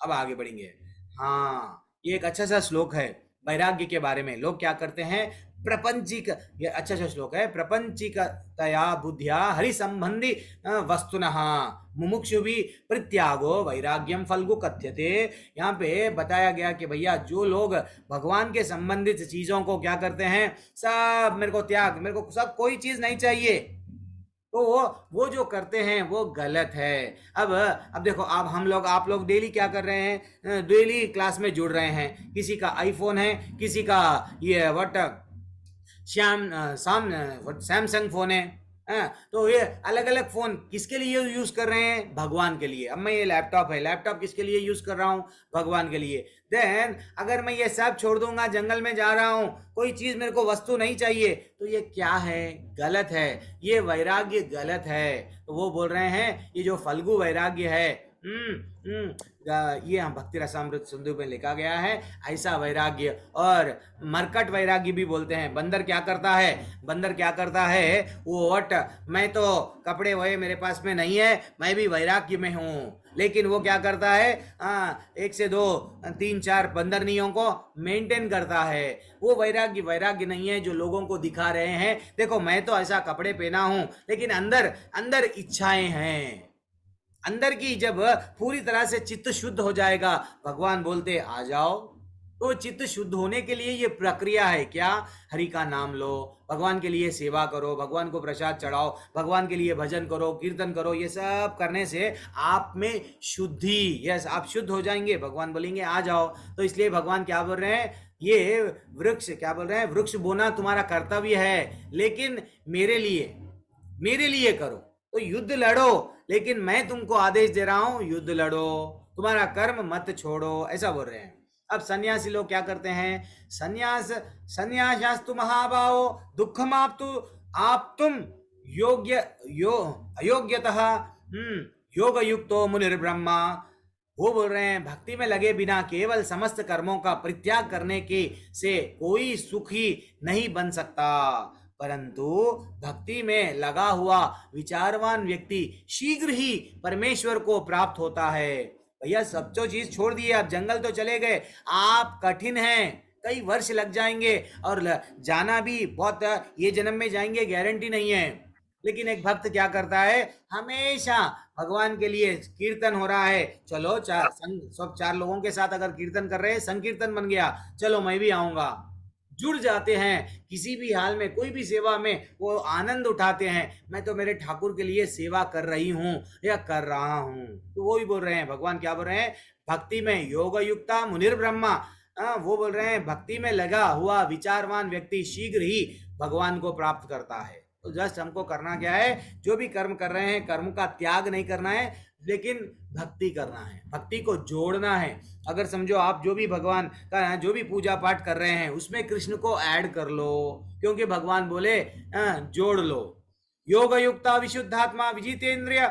S1: अब आगे बढ़ेंगे। हाँ, ये एक अच्छा सा श्लोक है वैराग्य के बारे में। लोग क्या करते हैं, प्रपंचिक, ये अच्छा सा श्लोक है, प्रपंचिकतया बुद्धिया हरि संबंधी वस्तुनः मुमुक्षु भी परित्यागो वैराग्यम फल्गु कथ्यते। यहाँ पे बताया गया कि भैया जो लोग भगवान के संबंधित चीजों को क्या करते हैं, सब मेरे को त्याग, मेरे को सब कोई चीज नहीं चाहिए, तो वो जो करते हैं वो गलत है। अब देखो, अब हम लोग, आप लोग डेली क्या कर रहे हैं, डेली क्लास में जुड़ रहे हैं, किसी का आईफोन है, किसी का ये सैमसंग फोन है, तो ये अलग अलग फोन किसके लिए यूज कर रहे हैं, भगवान के लिए। अब मैं ये लैपटॉप है, लैपटॉप किसके लिए यूज कर रहा हूँ, भगवान के लिए। देन अगर मैं ये सब छोड़ दूंगा, जंगल में जा रहा हूँ, कोई चीज मेरे को वस्तु नहीं चाहिए, तो ये क्या है, गलत है, ये वैराग्य गलत है। तो वो बोल रहे हैं ये जो फल्गु वैराग्य है, ये हम भक्ति रसामृत सिंधु में लिखा गया है, ऐसा वैराग्य। और मरकट वैराग्य भी बोलते हैं। बंदर क्या करता है, वो वट, मैं तो कपड़े वही मेरे पास में नहीं है, मैं भी वैराग्य में हूँ, लेकिन वो क्या करता है, 1 से 2 3 4 बंदरनियों को मेंटेन करता है। वो वैराग्य नहीं है जो लोगों को दिखा रहे हैं, देखो मैं तो ऐसा कपड़े पहना हूँ, लेकिन अंदर इच्छाएं हैं। अंदर की जब पूरी तरह से चित्त शुद्ध हो जाएगा, भगवान बोलते आ जाओ। तो चित्त शुद्ध होने के लिए ये प्रक्रिया है, क्या, हरि का नाम लो, भगवान के लिए सेवा करो, भगवान को प्रसाद चढ़ाओ, भगवान के लिए भजन करो, कीर्तन करो। ये सब करने से आप में शुद्धि, यस, आप शुद्ध हो जाएंगे, भगवान बोलेंगे आ जाओ। तो इसलिए भगवान क्या बोल रहे हैं, ये वृक्ष क्या बोल रहे हैं, वृक्ष बोना तुम्हारा कर्तव्य है, लेकिन मेरे लिए करो। तो युद्ध लड़ो, लेकिन मैं तुमको आदेश दे रहा हूं, युद्ध लड़ो, तुम्हारा कर्म मत छोड़ो, ऐसा बोल रहे हैं। अब सन्यासी लोग क्या करते हैं, संन्यासास्तु महाभावो दुःखमाप्तु आप्तुम अयोग्यतः योग युक्तो मुनिर्ब्रह्मा। वो बोल रहे हैं भक्ति में लगे बिना केवल समस्त कर्मों का परित्याग करने के से कोई सुखी नहीं बन सकता, परंतु भक्ति में लगा हुआ विचारवान व्यक्ति शीघ्र ही परमेश्वर को प्राप्त होता है। भैया सब जो चीज छोड़ दिए, आप जंगल तो चले गए, आप कठिन हैं, कई वर्ष लग जाएंगे, और जाना भी बहुत, ये जन्म में जाएंगे गारंटी नहीं है। लेकिन एक भक्त क्या करता है, हमेशा भगवान के लिए कीर्तन हो रहा है, चलो सब 4 लोगों के साथ अगर कीर्तन कर रहे हैं, संकीर्तन बन गया, चलो मैं भी आऊंगा। जुड़ जाते हैं, किसी भी हाल में कोई भी सेवा में वो आनंद उठाते हैं, मैं तो मेरे ठाकुर के लिए सेवा कर रही हूँ या कर रहा हूँ। तो वो भी बोल रहे हैं, भगवान क्या बोल रहे हैं, भक्ति में योग युक्ता मुनिर ब्रह्मा। वो बोल रहे हैं भक्ति में लगा हुआ विचारवान व्यक्ति शीघ्र ही भगवान को प्राप्त करता है। तो जस्ट हमको करना क्या है, जो भी कर्म कर रहे हैं कर्म का त्याग नहीं करना है, लेकिन भक्ति करना है, भक्ति को जोड़ना है। अगर समझो आप जो भी भगवान का जो भी पूजा पाठ कर रहे हैं उसमें कृष्ण को ऐड कर लो, क्योंकि भगवान बोले जोड़ लो। योग युक्ता विशुद्धात्मा विजितेंद्रिय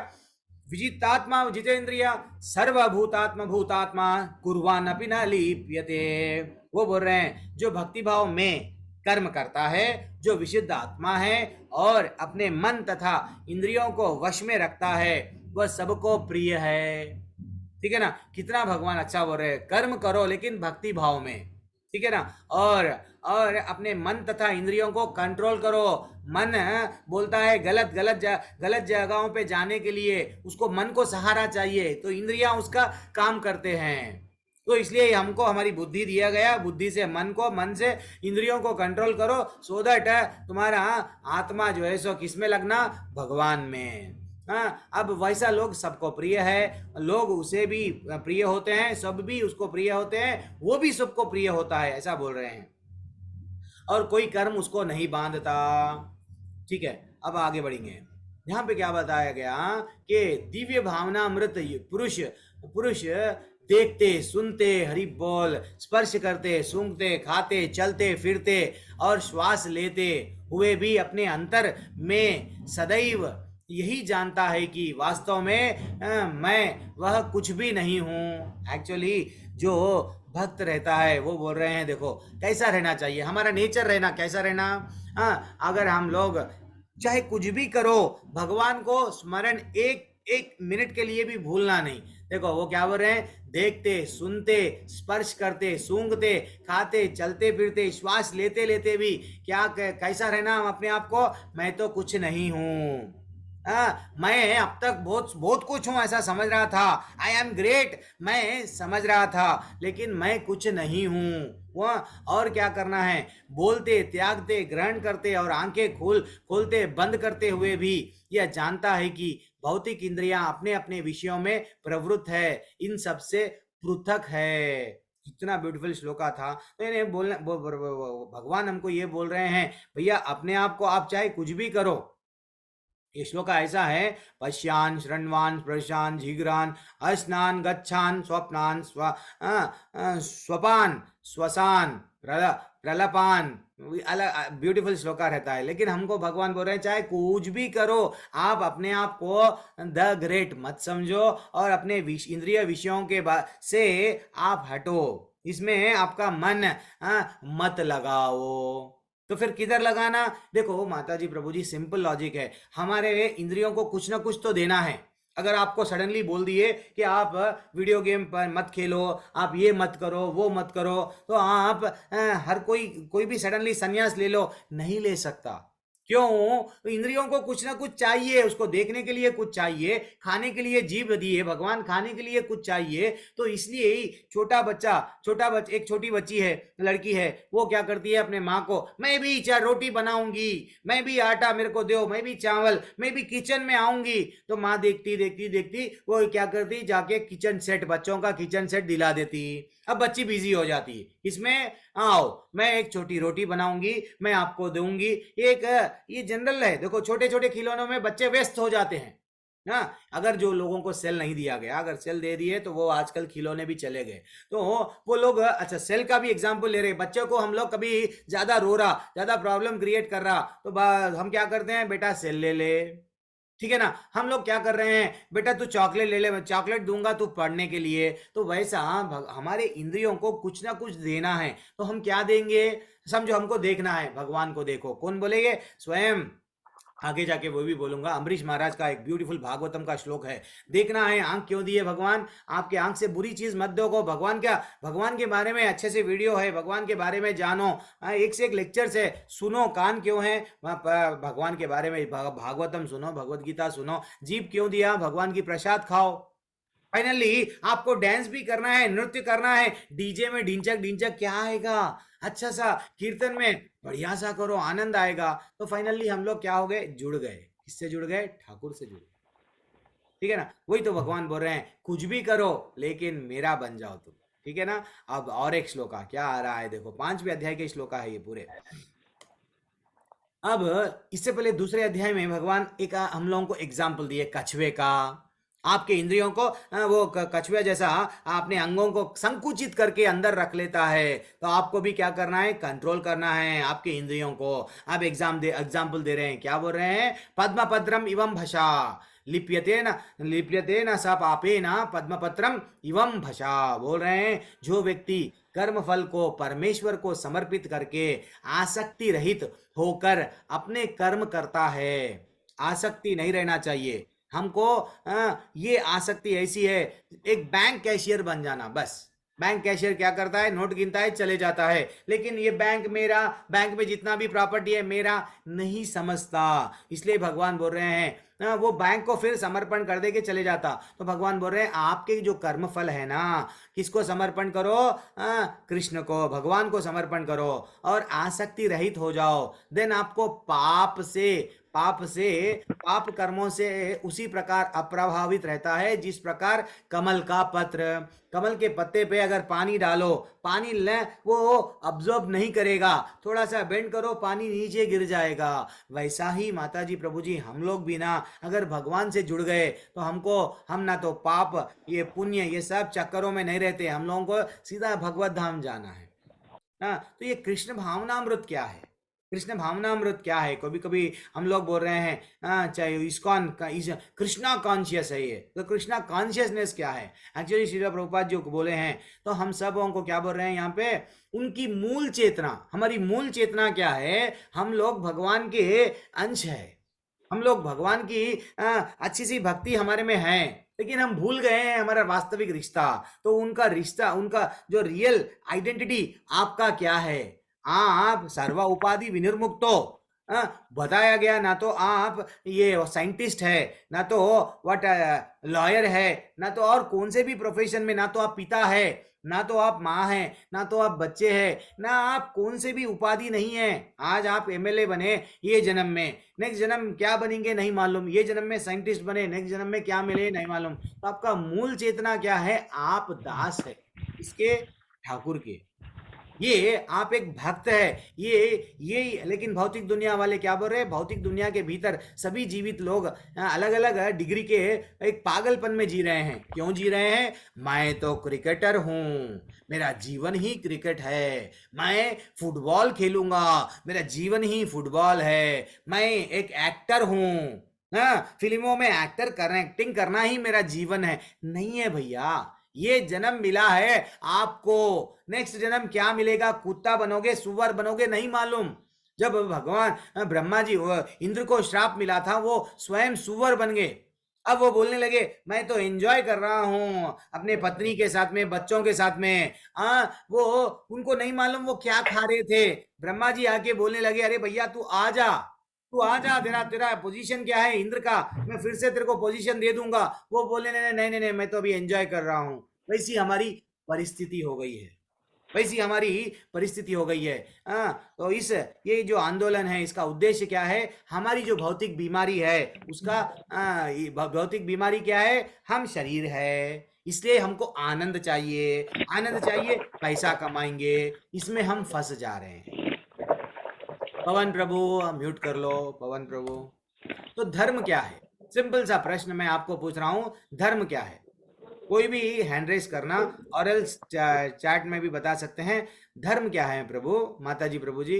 S1: विजितात्मा विजितेंद्रिय सर्वभूतात्म भूतात्मा कुर्वान अपि न लिप्यते। वो बोल रहे हैं जो भक्ति भाव में कर्म करता है, जो विशुद्ध आत्मा है और अपने मन तथा इंद्रियों को वश में रखता है, वह सबको प्रिय है। ठीक है ना, कितना भगवान अच्छा बोल रहे हैं, कर्म करो लेकिन भक्ति भाव में, ठीक है ना। और अपने मन तथा इंद्रियों को कंट्रोल करो। मन बोलता है गलत जगहों पे जाने के लिए, उसको मन को सहारा चाहिए, तो इंद्रियां उसका काम करते हैं। तो इसलिए हमको हमारी बुद्धि दिया गया, बुद्धि से मन से इंद्रियों को कंट्रोल करो, सो दैट तुम्हारा आत्मा जो है सो किसमें लगना, भगवान में। हाँ, अब वैसा लोग सबको प्रिय है, लोग उसे भी प्रिय होते हैं, सब भी उसको प्रिय होते हैं, वो भी सबको प्रिय होता है, ऐसा बोल रहे हैं। और कोई कर्म उसको नहीं बांधता। ठीक है, अब आगे बढ़ेंगे। यहाँ पे क्या बताया गया कि दिव्य भावना अमृत पुरुष देखते सुनते हरि बोल, स्पर्श करते सूंघते खाते चलते फिरते और श्वास लेते हुए भी अपने अंतर में सदैव यही जानता है कि वास्तव में मैं वह कुछ भी नहीं हूँ। एक्चुअली जो भक्त रहता है वो बोल रहे हैं देखो कैसा रहना चाहिए, हमारा नेचर रहना, कैसा रहना। अगर हम लोग चाहे कुछ भी करो, भगवान को स्मरण एक मिनट के लिए भी भूलना नहीं। देखो वो क्या बोल रहे हैं, देखते सुनते स्पर्श करते सूंघते खाते चलते फिरते श्वास लेते लेते भी क्या कैसा रहना हम अपने आप को, मैं तो कुछ नहीं हूँ। मैं अब तक बहुत कुछ हूं ऐसा समझ रहा था, आई एम ग्रेट मैं समझ रहा था, लेकिन मैं कुछ नहीं हूँ। वह और क्या करना है, बोलते त्यागते ग्रहण करते और आंखें खोलते बंद करते हुए भी यह जानता है कि भौतिक इंद्रियां अपने अपने विषयों में प्रवृत्त है, इन सब से पृथक है। कितना ब्यूटीफुल श्लोका था। तो बोलना भगवान हमको ये बोल रहे हैं, भैया अपने आप को आप चाहे कुछ भी करो। ये श्लोक ऐसा है, पश्यान शृण्वान स्पर्शान जिघ्रान अस्नान गच्छान स्वप्नान स्वपान स्वसान प्रलपान, अलग ब्यूटीफुल श्लोका रहता है। लेकिन हमको भगवान बोल रहे हैं चाहे कुछ भी करो, आप अपने आप को द ग्रेट मत समझो और अपने इंद्रिय विषयों के से आप हटो, इसमें आपका मन मत लगाओ। तो फिर किधर लगाना, देखो माता जी प्रभु जी सिंपल लॉजिक है, हमारे इंद्रियों को कुछ ना कुछ तो देना है। अगर आपको सडनली बोल दिए कि आप वीडियो गेम पर मत खेलो, आप ये मत करो वो मत करो, तो आप हर कोई भी सडनली संन्यास ले लो, नहीं ले सकता। क्यों, तो इंद्रियों को कुछ ना कुछ चाहिए, उसको देखने के लिए कुछ चाहिए, खाने के लिए जीभ दिए भगवान, खाने के लिए कुछ चाहिए। तो इसलिए ही एक छोटी बच्ची है, लड़की है, वो क्या करती है अपने माँ को, मैं भी रोटी बनाऊंगी, मैं भी आटा मेरे को दो, मैं भी चावल, मैं भी किचन में आऊंगी। तो माँ देखती वो क्या करती, जाके किचन सेट, बच्चों का किचन सेट दिला देती। अब बच्ची बिजी हो जाती है, इसमें आओ मैं एक छोटी रोटी बनाऊंगी, मैं आपको दूंगी। ये जनरल है, देखो छोटे छोटे खिलौनों में बच्चे व्यस्त हो जाते हैं ना। अगर जो लोगों को सेल नहीं दिया गया, अगर सेल दे दिए तो वो आजकल खिलौने भी चले गए, तो वो लोग अच्छा सेल का भी एग्जांपल ले रहे। बच्चों को हम लोग कभी ज्यादा रो रहा, ज्यादा प्रॉब्लम क्रिएट कर रहा, तो हम क्या करते हैं, बेटा सेल ले ले, ठीक है ना। हम लोग क्या कर रहे हैं, बेटा तू चॉकलेट ले ले, मैं चॉकलेट दूंगा तू पढ़ने के लिए। तो वैसा हमारे इंद्रियों को कुछ ना कुछ देना है, तो हम क्या देंगे, समझो हमको देखना है, भगवान को देखो, कौन बोलेंगे, स्वयं। आगे जाके वो भी बोलूंगा, अम्बरीश महाराज का एक ब्यूटीफुल भागवतम का श्लोक है, देखना है आंख क्यों दिए भगवान, आपके आंख से बुरी चीज मत देखो। भगवान के बारे में अच्छे से वीडियो है, भगवान के बारे में जानो, एक से एक लेक्चर से सुनो, कान क्यों है भगवान के बारे में, भागवतम सुनो, भगवत गीता सुनो, जीभ क्यों दिया, भगवान की प्रसाद खाओ। फाइनली आपको डांस भी करना है, नृत्य करना है, डीजे में ढिंचक क्या आएगा, अच्छा सा कीर्तन में बढ़िया सा करो, आनंद आएगा। तो फाइनली हम लोग क्या हो गए, जुड़ गए। किससे जुड़ गए? ठाकुर से जुड़ गए। ठीक है ना? वही तो भगवान बोल रहे हैं, कुछ भी करो लेकिन मेरा बन जाओ तुम। ठीक है ना? अब और एक श्लोका क्या आ रहा है, देखो 5वें अध्याय के श्लोका है ये पूरे। अब इससे पहले दूसरे अध्याय में भगवान एक हम लोगों को एग्जाम्पल दिए कछुए का। आपके इंद्रियों को वो कछुआ जैसा अपने अंगों को संकुचित करके अंदर रख लेता है, तो आपको भी क्या करना है, कंट्रोल करना है आपके इंद्रियों को। अब एग्जाम्पल दे रहे हैं, क्या बोल रहे हैं, पद्मपत्रम इवं भषा लिप्यते न स पापेन पद्मपत्रम इवं भषा। बोल रहे हैं जो व्यक्ति कर्म फल को परमेश्वर को समर्पित करके आसक्ति रहित होकर अपने कर्म करता है, आसक्ति नहीं रहना चाहिए हमको। ये आसक्ति ऐसी है, एक बैंक कैशियर बन जाना बस। बैंक कैशियर क्या करता है, नोट गिनता है, चले जाता है, लेकिन ये बैंक मेरा, बैंक में जितना भी प्रॉपर्टी है मेरा नहीं समझता। इसलिए भगवान बोल रहे हैं वो बैंक को फिर समर्पण कर दे के चले जाता। तो भगवान बोल रहे हैं आपके जो कर्म फल है ना, किसको समर्पण करो, कृष्ण को, भगवान को समर्पण करो और आसक्ति रहित हो जाओ। देन आपको पाप कर्मों से उसी प्रकार अप्रभावित रहता है जिस प्रकार कमल का पत्र, कमल के पत्ते पे अगर पानी डालो, पानी ले वो अब्जॉर्ब नहीं करेगा, थोड़ा सा बेंड करो पानी नीचे गिर जाएगा। वैसा ही माता जी प्रभु जी हम लोग भी ना अगर भगवान से जुड़ गए तो हम ना तो पाप ये पुण्य ये सब चक्करों में नहीं रहते, हम लोगों को सीधा भगवत धाम जाना है। तो ये कृष्ण भावनामृत क्या है, कृष्ण भावनामृत क्या है? कभी कभी हम लोग बोल रहे हैं चाहे इस्कॉन का कृष्णा कॉन्शियस है ये, तो कृष्णा कॉन्शियसनेस क्या है? एक्चुअली श्रील प्रभुपाद जी को बोले हैं, तो हम सबों को क्या बोल रहे हैं यहाँ पे, उनकी मूल चेतना, हमारी मूल चेतना क्या है, हम लोग भगवान के अंश है, हम लोग भगवान की अच्छी सी भक्ति हमारे में है, लेकिन हम भूल गए हैं हमारा वास्तविक रिश्ता। तो उनका रिश्ता, उनका जो रियल आइडेंटिटी आपका क्या है, आप सर्व उपाधि विनिर्मुक्तो, बताया गया ना तो आप ये साइंटिस्ट है, ना तो व्हाट लॉयर है, ना तो और कौन से भी प्रोफेशन में, ना तो आप पिता है, ना तो आप माँ हैं, ना तो आप बच्चे हैं, ना आप कौन से भी उपाधि नहीं है। आज आप एमएलए बने ये जन्म में, नेक्स्ट जन्म क्या बनेंगे नहीं मालूम, ये जन्म में साइंटिस्ट बने, नेक्स्ट जन्म में क्या मिले नहीं मालूम। तो आपका मूल चेतना क्या है, आप दास है इसके, ठाकुर के, ये आप एक भक्त है ये। लेकिन भौतिक दुनिया वाले क्या बोल रहे हैं, भौतिक दुनिया के भीतर सभी जीवित लोग अलग अलग डिग्री के एक पागलपन में जी रहे हैं। क्यों जी रहे हैं, मैं तो क्रिकेटर हूँ, मेरा जीवन ही क्रिकेट है, मैं फुटबॉल खेलूंगा, मेरा जीवन ही फुटबॉल है, मैं एक एक्टर हूँ, फिल्मों में एक्टिंग करना ही मेरा जीवन है। नहीं है भैया, ये जन्म मिला है आपको, नेक्स्ट जन्म क्या मिलेगा, कुत्ता बनोगे, सुअर बनोगे नहीं मालूम। जब भगवान ब्रह्मा जी इंद्र को श्राप मिला था, वो स्वयं सुअर बन गए। अब वो बोलने लगे मैं तो एंजॉय कर रहा हूँ अपने पत्नी के साथ में, बच्चों के साथ में। वो उनको नहीं मालूम वो क्या खा रहे थे। ब्रह्मा जी आके बोलने लगे अरे भैया तू आ जा, तेरा पोजीशन क्या है इंद्र का, मैं फिर से तेरे को पोजीशन दे दूंगा। वो बोले नहीं, मैं तो अभी एंजॉय कर रहा हूँ। वैसी हमारी परिस्थिति हो गई है, वैसी हमारी परिस्थिति हो गई है। तो ये जो आंदोलन है इसका उद्देश्य क्या है, हमारी जो भौतिक बीमारी है उसका भौतिक बीमारी क्या है, हम शरीर है, इसलिए हमको आनंद चाहिए, पैसा कमाएंगे, इसमें हम फंस जा रहे हैं। पवन प्रभु म्यूट कर लो, पवन प्रभु। तो धर्म क्या है, सिंपल सा प्रश्न मैं आपको पूछ रहा हूं, धर्म क्या है? कोई भी हैंड रेस करना और एल्स चैट में भी बता सकते हैं, धर्म क्या है प्रभु, माता जी प्रभु जी।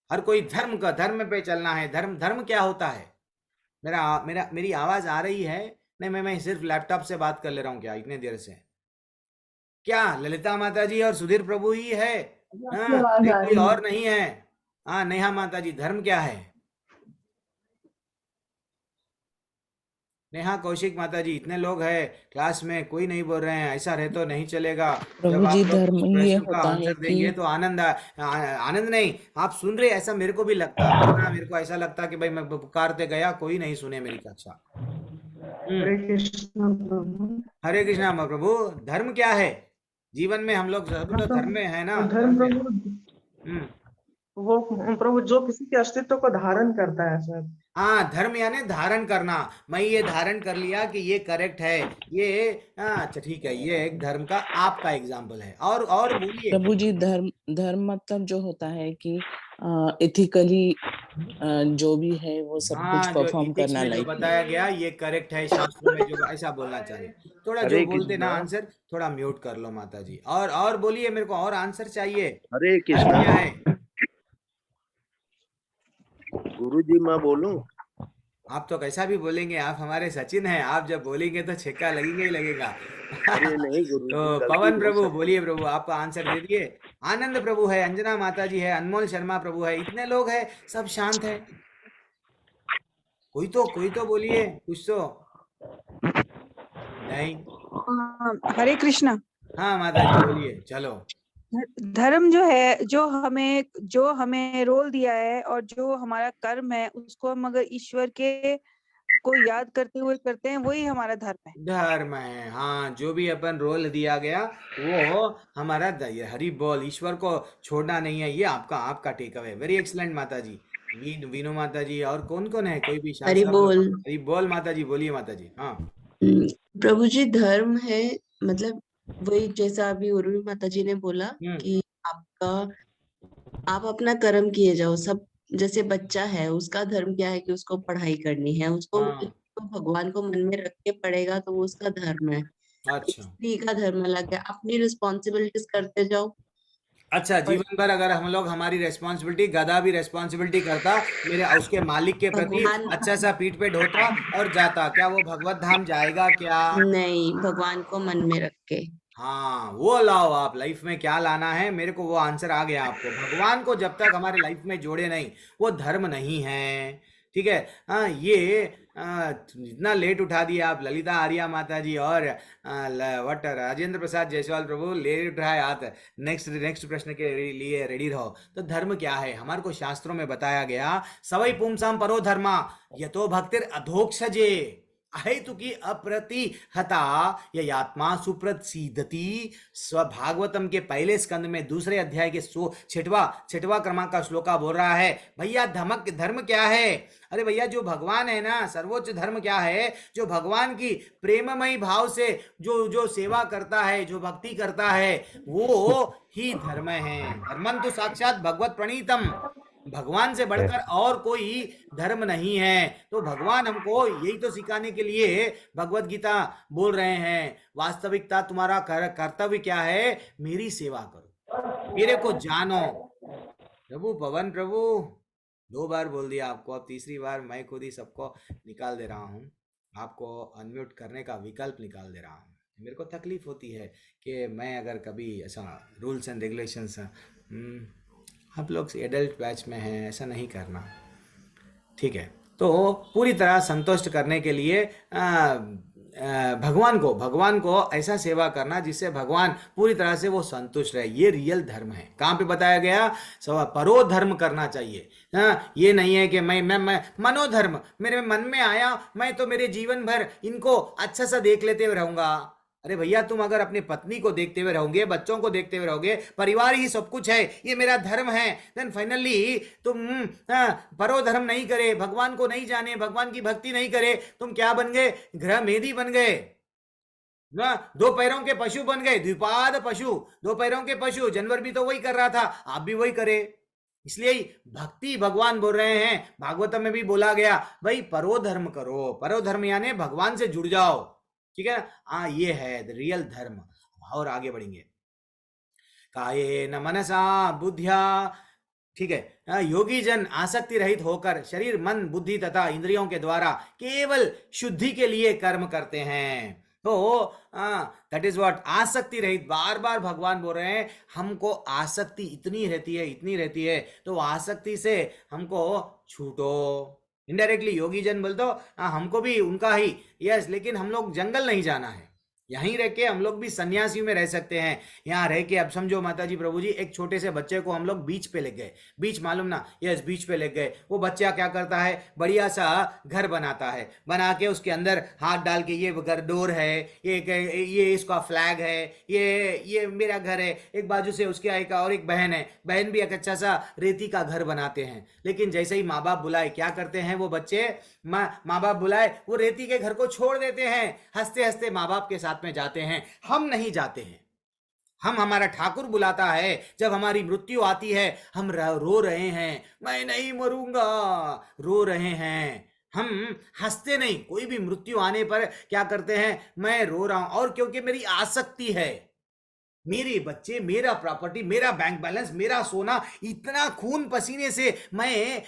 S1: हर कोई धर्म पे चलना है। धर्म क्या होता है? मेरी आवाज आ रही है? नहीं, मैं सिर्फ लैपटॉप से बात कर ले रहा हूँ क्या इतने देर से? क्या ललिता माता जी और सुधीर प्रभु ही है? कोई और नहीं है? नेहा माता जी, धर्म क्या है? नेहा कौशिक माता जी, इतने लोग हैं क्लास में, कोई नहीं बोल रहे हैं, ऐसा रहे तो नहीं चलेगा। जब आप लोग प्रश्न का आंसर देंगे तो आनंद नहीं, आप सुन रहे, ऐसा मेरे को भी लगता है। मेरे को ऐसा लगता कि भाई मैं पुकारते गया, कोई नहीं सुने मेरी कक्षा।
S5: हरे कृष्ण प्रभु।
S1: हरे कृष्णा प्रभु। धर्म क्या है जीवन में? हम लोग सब तो धर्म में है ना।
S5: धर्म प्रभु
S3: वो प्रभु जो किसी के अस्तित्व को धारण करता है सर।
S1: हाँ, धर्म यानी धारण करना। मैं ये धारण कर लिया कि ये करेक्ट है, ये अच्छा ठीक है, ये एक धर्म का आपका एग्जाम्पल है। और बोलिए।
S8: प्रभु जी, धर्म धर्म मतलब जो होता है कि एथिकली जो भी है वो सब कुछ
S1: हाँ, जो
S8: परफॉर्म
S1: इथिक्स
S8: करना,
S1: में जो
S8: लाइक
S1: बताया गया ये करेक्ट है, शास्त्रों में जो ऐसा बोलना चाहिए। थोड़ा जो
S9: हरे
S1: बोलते ना
S9: कृष्णा।
S1: आंसर थोड़ा म्यूट कर लो माता जी। और बोलिए, मेरे को और आंसर चाहिए।
S9: हरे
S1: धर्म
S9: कृष्णा।
S1: क्या है?
S9: गुरुजी मैं बोलूं?
S1: आप तो कैसा भी बोलेंगे, आप हमारे सचिन हैं, आप जब बोलेंगे तो छक्का लगेगा ही लगेगा।
S9: अरे नहीं गुरुजी,
S1: तो
S9: गलती
S1: पवन
S9: हो
S1: प्रभु
S9: सकती
S1: बोलिए, प्रभु आपका आंसर दे दिए। आनंद प्रभु है, अंजना माता जी है, अनमोल शर्मा प्रभु है, इतने लोग हैं, सब शांत है। कोई तो बोलिए कुछ तो। नहीं।
S6: हरे कृष्णा।
S1: हाँ माता जी बोलिए, चलो।
S6: धर्म जो है, जो हमें रोल दिया है और जो हमारा कर्म है, उसको हम अगर ईश्वर के को याद करते हुए करते हैं, वही हमारा धर्म है।
S1: धर्म है, हाँ, जो भी अपन रोल दिया गया वो हमारा हरि बोल, ईश्वर को छोड़ना नहीं है, ये आपका टेक अवे। वेरी एक्सलेंट माता जी। वीनू माता जी, और कौन है? कोई भी
S5: हरि
S1: शास्त्र
S5: बोल।
S1: हरि बोल माता जी, बोलिए माता जी। हाँ
S5: प्रभु जी, धर्म है मतलब वही जैसा अभी उर्वी माता जी ने बोला कि आप अपना कर्म किए जाओ। सब जैसे बच्चा है, उसका धर्म क्या है कि उसको पढ़ाई करनी है, उसको
S1: हाँ,
S5: भगवान को मन में रख के पढ़ेगा तो वो उसका धर्म है।
S1: अच्छा
S5: स्त्री का धर्म अलग है, अपनी रिस्पॉन्सिबिलिटीज करते जाओ।
S1: अच्छा।
S5: और
S1: जीवन भर अगर हम लोग हमारी रेस्पॉन्सिबिलिटी, गधा भी रेस्पॉन्सिबिलिटी करता, मेरे उसके मालिक के प्रति
S5: भगवान
S1: अच्छा सा पीठ पे ढोता और जाता, क्या वो भगवत धाम जाएगा क्या?
S5: नहीं, भगवान को मन में रख के।
S1: हाँ, वो लाओ आप लाइफ में, क्या लाना है मेरे को, वो आंसर आ गया आपको। भगवान को जब तक हमारे लाइफ में जोड़े नहीं, वो धर्म नहीं है। ठीक है। हाँ, ये इतना लेट उठा दिया आप, ललिता आर्या माता जी और वट राजेंद्र प्रसाद जायसवाल प्रभु, लेट उठाए हाथ। नेक्स्ट प्रश्न के लिए रेडी रहो। तो धर्म क्या है? हमारे को शास्त्रों में बताया गया, सवै पुंसाम परो धर्मा यतो भक्तिर अधोक्षजे अहेतुकी अप्रतिहता ययात्मा सुप्रसिद्धति। स्वभागवतम के पहले स्कंद में दूसरे अध्याय के छठवा क्रमांक का श्लोका बोल रहा है, भैया धर्म क्या है? अरे भैया, जो भगवान है ना, सर्वोच्च धर्म क्या है? जो भगवान की प्रेममयी भाव से जो सेवा करता है, जो भक्ति करता है, वो ही धर्म है। धर्मं तो साक्षात भगवत प्रणीतम। भगवान से बढ़कर और कोई धर्म नहीं है। तो भगवान हमको यही तो सिखाने के लिए भगवत गीता बोल रहे हैं। वास्तविकता तुम्हारा कर्तव्य क्या है? मेरी सेवा करो, मेरे को जानो। प्रभु पवन प्रभु 2 बार बोल दिया आपको, अब तीसरी बार मैं खुद ही सबको निकाल दे रहा हूँ, आपको अनम्यूट करने का विकल्प निकाल दे रहा हूँ। मेरे को तकलीफ होती है कि मैं अगर कभी ऐसा रूल्स एंड रेगुलेशंस, आप लोग एडल्ट बैच में हैं, ऐसा नहीं करना, ठीक है? तो पूरी तरह संतुष्ट करने के लिए भगवान को ऐसा सेवा करना जिससे भगवान पूरी तरह से वो संतुष्ट रहे, ये रियल धर्म है। कहाँ पे बताया गया? परो धर्म करना चाहिए। हाँ, ये नहीं है कि मैं मनोधर्म मेरे मन में आया, मैं तो मेरे जीवन भर इनको अच्छा सा देख लेते हुए रहूंगा। अरे भैया, तुम अगर अपनी पत्नी को देखते हुए रहोगे, बच्चों को देखते हुए रहोगे, परिवार ही सब कुछ है, ये मेरा धर्म है, देन फाइनली तुम परो धर्म नहीं करे, भगवान को नहीं जाने, भगवान की भक्ति नहीं करे, तुम क्या बन गए? ग्रह मेदी बन गए ना, 2 पैरों के पशु बन गए, द्विपाद पशु, 2 पैरों के पशु। जानवर भी तो वही कर रहा था, आप भी वही करे। इसलिए भक्ति भगवान बोल रहे हैं, भागवतम में भी बोला गया, भाई परो धर्म करो। परो धर्म यानी भगवान से जुड़ जाओ, ठीक है? हाँ, ये है द रियल धर्म। और आगे बढ़ेंगे। कायेन मनसा बुद्धिया, ठीक है, योगी जन आसक्ति रहित होकर शरीर, मन, बुद्धि तथा इंद्रियों के द्वारा केवल शुद्धि के लिए कर्म करते हैं। तो दैट इज व्हाट, आसक्ति रहित। बार बार भगवान बोल रहे हैं, हमको आसक्ति इतनी रहती है, तो आसक्ति से हमको छूटो। इनडायरेक्टली योगी जन बोल दो, हमको भी उनका ही, यस, लेकिन हम लोग जंगल नहीं जाना है, यहीं रह के हम लोग भी सन्यासी में रह सकते हैं। यहाँ रह के अब समझो माता जी प्रभु जी, एक छोटे से बच्चे को हम लोग बीच पे ले गए, बीच मालूम ना, यस बीच पे ले गए। वो बच्चा क्या करता है, बढ़िया सा घर बनाता है, बना के उसके अंदर हाथ डाल के ये घर डोर है, ये इसका फ्लैग है, ये मेरा घर है। एक बाजू से उसके एक और एक बहन है, बहन भी एक अच्छा सा रेती का घर बनाते हैं। लेकिन जैसे ही माँ बाप बुलाए क्या करते हैं वो बच्चे, माँ बाप बुलाए वो रेती के घर को छोड़ देते हैं, हंसते हंसते माँ बाप के साथ में जाते हैं। हम नहीं जाते हैं, हमारा ठाकुर बुलाता है। जब हमारी मृत्यु आती है हम रो रहे हैं, मैं नहीं मरूंगा, रो रहे हैं, हम हंसते नहीं। कोई भी मृत्यु आने पर क्या करते हैं, मैं रो रहा हूं, और क्योंकि मेरी आसक्ति है, मेरे बच्चे, मेरा प्रॉपर्टी, मेरा बैंक बैलेंस, मेरा सोना, इतना खून पसीने से मैं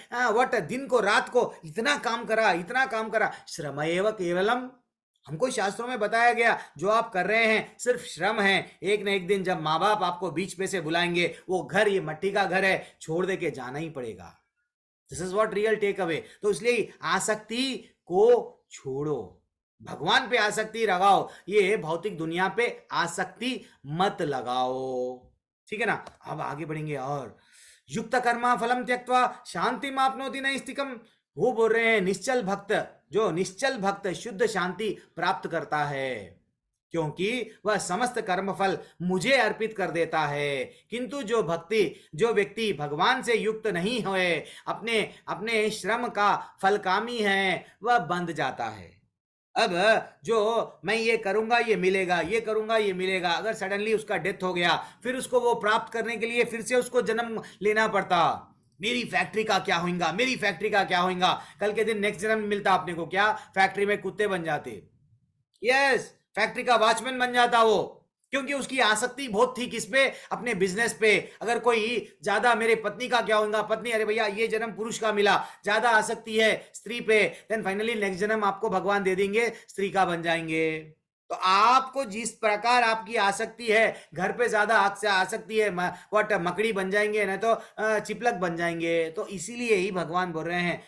S1: दिन को रात को इतना काम करा, श्रमेव केवलम। हमको शास्त्रों में बताया गया जो आप कर रहे हैं सिर्फ श्रम है। एक न एक दिन जब माँ बाप आपको बीच पे से बुलाएंगे, वो घर ये मट्टी का घर है, छोड़ दे के जाना ही पड़ेगा। This is what real takeaway. तो इसलिए आसक्ति को छोड़ो, भगवान पे आसक्ति लगाओ, ये भौतिक दुनिया पे आसक्ति मत लगाओ, ठीक है ना। अब आगे बढ़ेंगे। और युक्त कर्मा फलम त्यक्त्वा शांति मापनोति नैष्टिकम। वो बोल रहे हैं निश्चल भक्त, जो निश्चल भक्त शुद्ध शांति प्राप्त करता है, क्योंकि वह समस्त कर्मफल मुझे अर्पित कर देता है। किंतु जो व्यक्ति भगवान से युक्त नहीं हुए, अपने श्रम का फलकामी है, वह बंध जाता है। अब जो मैं ये करूंगा ये मिलेगा, ये करूंगा ये मिलेगा, अगर सडनली उसका डेथ हो गया, फिर उसको वो प्राप्त करने के लिए फिर से उसको जन्म लेना पड़ता। मेरी फैक्ट्री का क्या होगा, मेरी फैक्ट्री का क्या होगा। कल के दिन नेक्स्ट जन्म मिलता अपने को क्या, फैक्ट्री में कुत्ते बन जाते, यस फैक्ट्री का वॉचमैन बन जाता वो, क्योंकि उसकी आसक्ति बहुत थी किस पे, अपने बिजनेस पे। अगर कोई ज्यादा मेरे पत्नी का क्या होगा, पत्नी, अरे भैया ये जन्म पुरुष का मिला, ज्यादा आसक्ति है स्त्री पे, देन फाइनली नेक्स्ट जन्म आपको भगवान दे देंगे, स्त्री का बन जाएंगे। तो आपको जिस प्रकार आपकी आसक्ति है, घर पे ज्यादा आसक्ति है, मकड़ी बन जाएंगे, ना तो चिपलक बन जाएंगे। तो इसीलिए ही भगवान बोल रहे हैं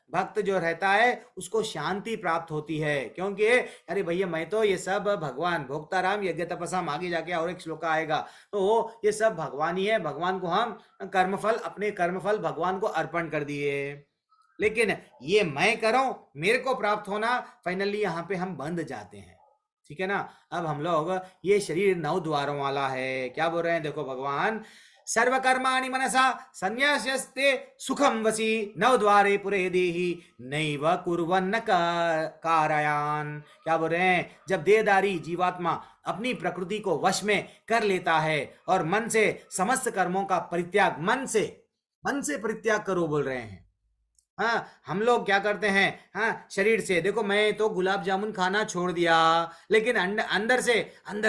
S1: भक्त जो रहता है उसको शांति प्राप्त होती है। क्योंकि अरे भैया मैं तो ये सब भगवान भोक्ताराम यज्ञ तपसाम, आगे जाके और एक श्लोक आएगा, तो ये सब भगवान ही है। भगवान को हम अपने कर्मफल भगवान को अर्पण कर दिए, लेकिन ये मैं करूं मेरे को प्राप्त होना, फाइनली यहाँ पे हम बंध जाते हैं, ठीक है ना। अब हम लोग, ये शरीर 9 द्वारों वाला है, क्या बोल रहे हैं देखो भगवान, सर्वकर्माणि मनसा संन्यास्यस्ते सुखम वसी 9 द्वारे पुरे देहि नैव कुर्वन्न कारयान। क्या बोल रहे हैं, जब देहधारी जीवात्मा अपनी प्रकृति को वश में कर लेता है और मन से समस्त कर्मों का परित्याग, मन से परित्याग करो बोल रहे हैं। हाँ, हम लोग क्या करते हैं, हाँ शरीर से देखो, मैं तो गुलाब जामुन खाना छोड़ दिया, लेकिन अंदर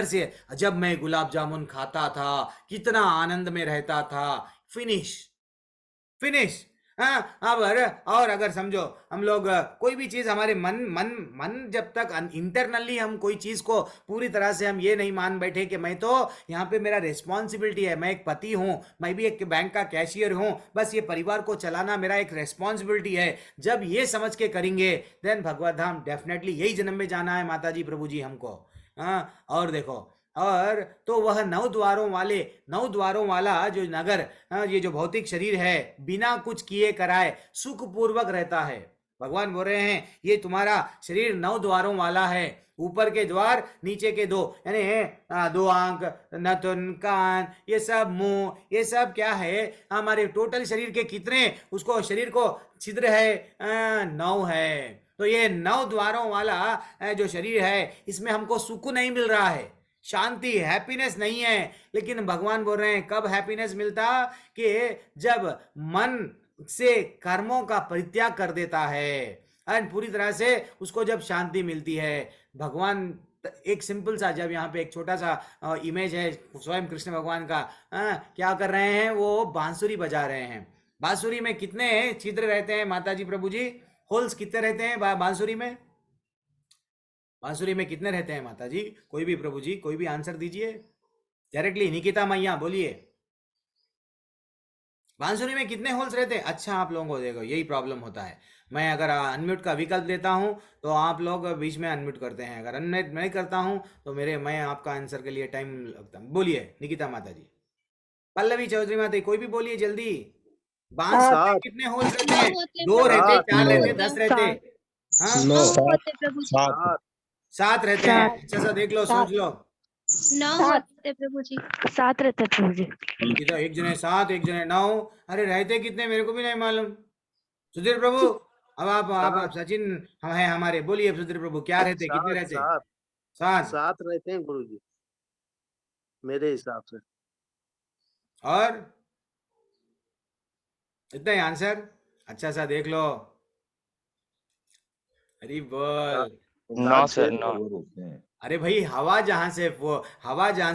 S1: से जब मैं गुलाब जामुन खाता था कितना आनंद में रहता था। फिनिश। हाँ, अब और अगर समझो हम लोग कोई भी चीज, हमारे मन जब तक इंटरनली हम कोई चीज को पूरी तरह से हम ये नहीं मान बैठे कि मैं तो यहाँ पे मेरा रिस्पॉन्सिबिलिटी है, मैं एक पति हूँ, मैं भी एक बैंक का कैशियर हूँ, बस ये परिवार को चलाना मेरा एक रिस्पॉन्सिबिलिटी है, जब ये समझ के करेंगे देन भगवत धाम डेफिनेटली यही जन्म में जाना है माता जी प्रभु जी हमको। हाँ, और देखो, और तो वह 9 द्वारों वाला जो नगर, ये जो भौतिक शरीर है, बिना कुछ किए कराए सुख पूर्वक रहता है। भगवान बोल रहे हैं ये तुम्हारा शरीर 9 द्वारों वाला है, ऊपर के द्वार, नीचे के 2, यानी 2 आंख, नथुन, कान, ये सब मुंह, ये सब क्या है, हमारे टोटल शरीर के कितने, उसको शरीर को छिद्र है 9 है। तो ये 9 द्वारों वाला जो शरीर है, इसमें हमको सुख नहीं मिल रहा है, शांति, हैप्पीनेस नहीं है। लेकिन भगवान बोल रहे हैं कब हैप्पीनेस मिलता, कि जब मन से कर्मों का परित्याग कर देता है एंड पूरी तरह से उसको जब शांति मिलती है। भगवान एक सिंपल सा, जब यहाँ पे एक छोटा सा इमेज है स्वयं कृष्ण भगवान का, क्या कर रहे हैं, वो बांसुरी बजा रहे हैं। बांसुरी में कितने छिद्र रहते हैं माता जी प्रभु जी, होल्स कितने रहते हैं बांसुरी में? बांसुरी में कितने रहते हैं माता जी? कोई भी प्रभु जी, कोई भी आंसर दीजिए डायरेक्टली। निकिता मैया बोलिए, बांसुरी में कितने होल्स रहते हैं? अच्छा, आप लोगों को देखो यही प्रॉब्लम होता है, मैं अगर अनम्यूट का विकल्प देता हूं तो आप लोग बीच में अनम्यूट करते हैं, अगर अनम्यूट नहीं करता हूं तो मैं आपका आंसर के लिए टाइम लगता है। बोलिए निकिता माता जी, पल्लवी चौधरी माता जी, कोई भी बोलिए जल्दी। बांस में
S9: सात
S1: कितने होल्स रहते
S7: 9
S1: हैं?
S7: होते
S1: 2
S7: प्रभु
S1: रहते,
S7: जी,
S9: 7
S1: 4
S7: 9
S1: रहते,
S7: होते
S1: 10 रहते? हाँ,
S7: 9 होते प्रभु जी,
S9: 7
S1: 7 रहते हैं। अच्छा सा देख लो, सोच लो।
S7: 9 होते प्रभु जी।
S6: 7 रहते हैं प्रभु जी।
S1: निकिता, एक जने 7, एक जने 9। अरे रहते कितने मेरे को भी नहीं मालूम। सुधीर प्रभु, अब आप सचिन हम है हमारे, बोलिए सुधीर प्रभु, क्या रहते, कितने
S9: 7
S1: रहते?
S9: 7
S1: 7।
S9: 7 रहते हैं गुरुजी, मेरे हिसाब से।
S1: और इतना ही आंसर? अच्छा सा देख लो। अरे बोल।
S4: 9 सर 9।
S1: अरे भाई, हवा जहां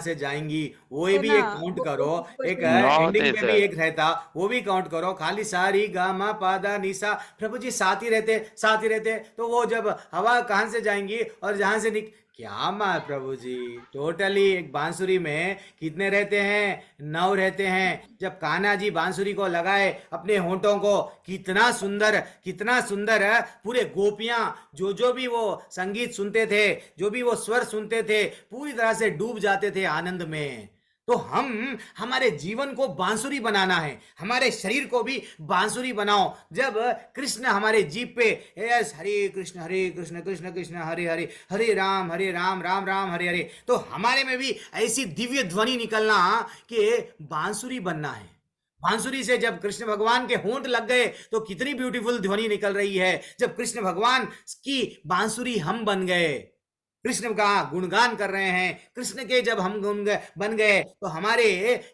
S1: से जाएंगी वो
S6: तो
S1: भी
S6: ना
S1: एक काउंट करो। एक
S4: 9
S1: एंडिंग
S4: होते
S1: में भी
S4: सर।
S1: एक रहता, वो भी काउंट करो। खाली सा री गा मा पा दा नी सा, प्रभु जी 7 ही रहते, 7 ही रहते। तो वो जब हवा कहां से जाएंगी और जहां से क्या माँ प्रभु जी, टोटली एक बांसुरी में कितने रहते हैं? 9 रहते हैं। जब कान्हा जी बांसुरी को लगाए अपने होंठों को, कितना सुंदर है। पूरे गोपियां जो भी वो संगीत सुनते थे, जो भी वो स्वर सुनते थे, पूरी तरह से डूब जाते थे आनंद में। तो हमारे जीवन को बांसुरी बनाना है, हमारे शरीर को भी बांसुरी बनाओ। जब कृष्ण हमारे जीभ पे, यस, हरे कृष्ण कृष्ण कृष्ण हरे हरे, हरे राम राम राम हरे हरे, तो हमारे में भी ऐसी दिव्य ध्वनि निकलना कि बांसुरी बनना है। बांसुरी से जब कृष्ण भगवान के होंठ लग गए तो कितनी ब्यूटीफुल ध्वनि निकल रही है। जब कृष्ण भगवान की बांसुरी हम बन गए, कृष्ण का गुणगान कर रहे हैं, कृष्ण के जब हम गुण बन गए, तो हमारे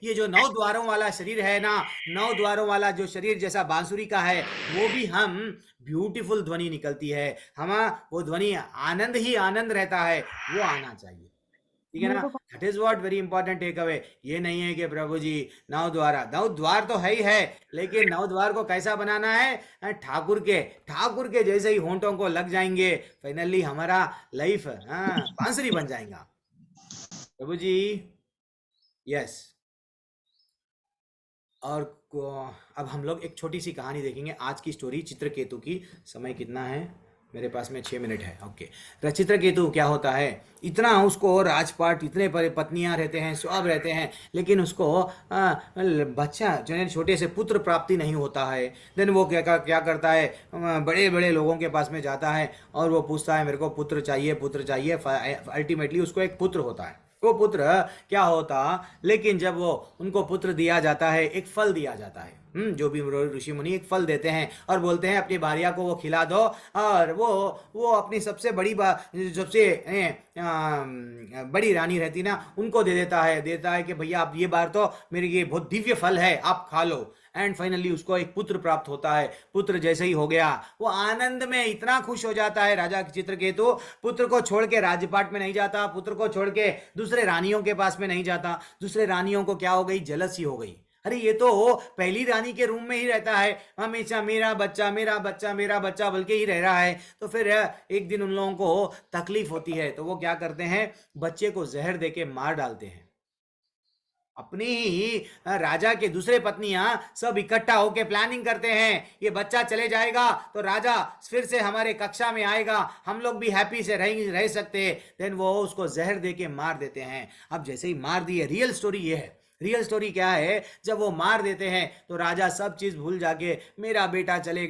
S1: ये जो 9 द्वारों वाला शरीर है ना, 9 द्वारों वाला जो शरीर जैसा बांसुरी का है, वो भी हम ब्यूटीफुल ध्वनि निकलती है। हम वो ध्वनि आनंद ही आनंद रहता है, वो आना चाहिए। ठीक है ना? That is what very important takeaway. ये नहीं है कि प्रभु जी 9 द्वार तो है ही है, लेकिन 9 द्वार को कैसा बनाना है? ठाकुर के जैसे ही होंठों को लग जाएंगे, फाइनली हमारा लाइफ बांसुरी बन जाएगा प्रभु जी। यस। और अब हम लोग एक छोटी सी कहानी देखेंगे, आज की स्टोरी चित्रकेतु की। समय कितना है मेरे पास में? 6 मिनट है। ओके। चित्रकेतु क्या होता है, इतना उसको राजपाट, इतने पत्नियां रहते हैं, सब रहते हैं, लेकिन उसको बच्चा जो छोटे से पुत्र प्राप्ति नहीं होता है। देन वो क्या करता है, बड़े बड़े लोगों के पास में जाता है और वो पूछता है मेरे को पुत्र चाहिए। अल्टीमेटली उसको एक पुत्र होता है। वो पुत्र क्या होता, लेकिन जब वो उनको पुत्र दिया जाता है, एक फल दिया जाता है। जो भी ऋषि मुनि एक फल देते हैं और बोलते हैं अपनी भार्या को वो खिला दो, और वो अपनी सबसे बड़ी बड़ी रानी रहती ना, उनको दे देता है कि भैया आप ये बार तो मेरे ये बहुत दिव्य फल है, आप खा लो। एंड फाइनली उसको एक पुत्र प्राप्त होता है। पुत्र जैसे ही हो गया, वो आनंद में इतना खुश हो जाता है राजा चित्रकेतु। पुत्र को छोड़ के राजपाट में नहीं जाता, पुत्र को छोड़ के दूसरे रानियों के पास में नहीं जाता। दूसरे रानियों को क्या हो गई, जलसी हो गई। अरे ये तो पहली रानी के रूम में ही रहता है, हमेशा मेरा बच्चा बल्कि ही रह रहा है। तो फिर एक दिन उन लोगों को तकलीफ होती है, तो वो क्या करते हैं, बच्चे को जहर देके मार डालते हैं। अपनी ही राजा के दूसरे पत्नियां सब इकट्ठा होके प्लानिंग करते हैं, ये बच्चा चले जाएगा तो राजा फिर से हमारे कक्षा में आएगा, हम लोग भी हैप्पी से रह सकते हैं। देन वो उसको जहर देके मार देते हैं। अब जैसे ही मार दिए, रियल स्टोरी ये है। रियल स्टोरी क्या है, जब वो मार देते हैं तो राजा सब चीज भूल जाके मेरा बेटा चले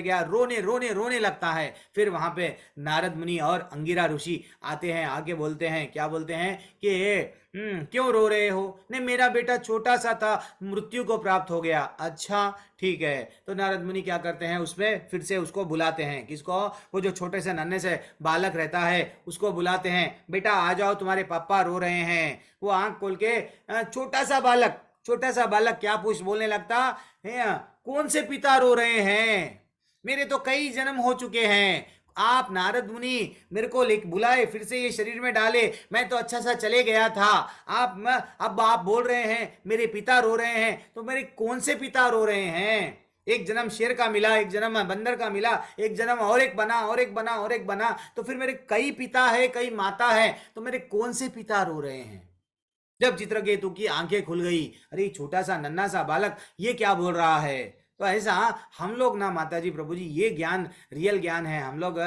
S1: गया रोने लगता है। फिर वहां पे नारद मुनि और अंगिरा ऋषि आते हैं, आके बोलते हैं, क्या बोलते हैं कि क्यों रो रहे हो? नहीं, मेरा बेटा छोटा सा था, मृत्यु को प्राप्त हो गया। अच्छा ठीक है। तो नारद मुनि क्या करते हैं, उसमें फिर से उसको बुलाते हैं। किसको? वो जो छोटे से नन्हे से बालक रहता है उसको बुलाते हैं, बेटा आ जाओ, तुम्हारे पापा रो रहे हैं। वो आंख खोल के छोटा सा बालक क्या बोलने लगता है, कौन से पिता रो रहे हैं? मेरे तो कई जन्म हो चुके हैं, आप नारद मुनि मेरे को बुलाए, फिर से ये शरीर में डाले, मैं तो अच्छा सा चले गया था। अब आप बोल रहे हैं मेरे पिता रो रहे हैं, तो मेरे कौन से पिता रो रहे हैं? एक जन्म शेर का मिला, एक जन्म बंदर का मिला, एक जन्म और एक बना, तो फिर मेरे कई पिता है, कई माता है, तो मेरे कौन से पिता रो रहे हैं? जब चित्रकेतु की आंखें खुल गई, अरे छोटा सा नन्हा सा बालक ये क्या बोल रहा है, तो ऐसा हम लोग ना माताजी प्रभु जी, ये ज्ञान रियल ज्ञान है। हम लोग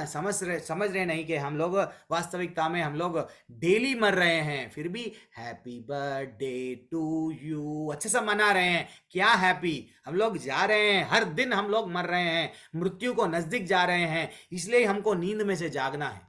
S1: समझ रहे नहीं कि हम लोग वास्तविकता में हम लोग डेली मर रहे हैं, फिर भी हैप्पी बर्थडे टू यू अच्छे से मना रहे हैं। क्या हैप्पी, हम लोग जा रहे हैं, हर दिन हम लोग मर रहे हैं, मृत्यु को नजदीक जा रहे हैं, इसलिए हमको नींद में से जागना है।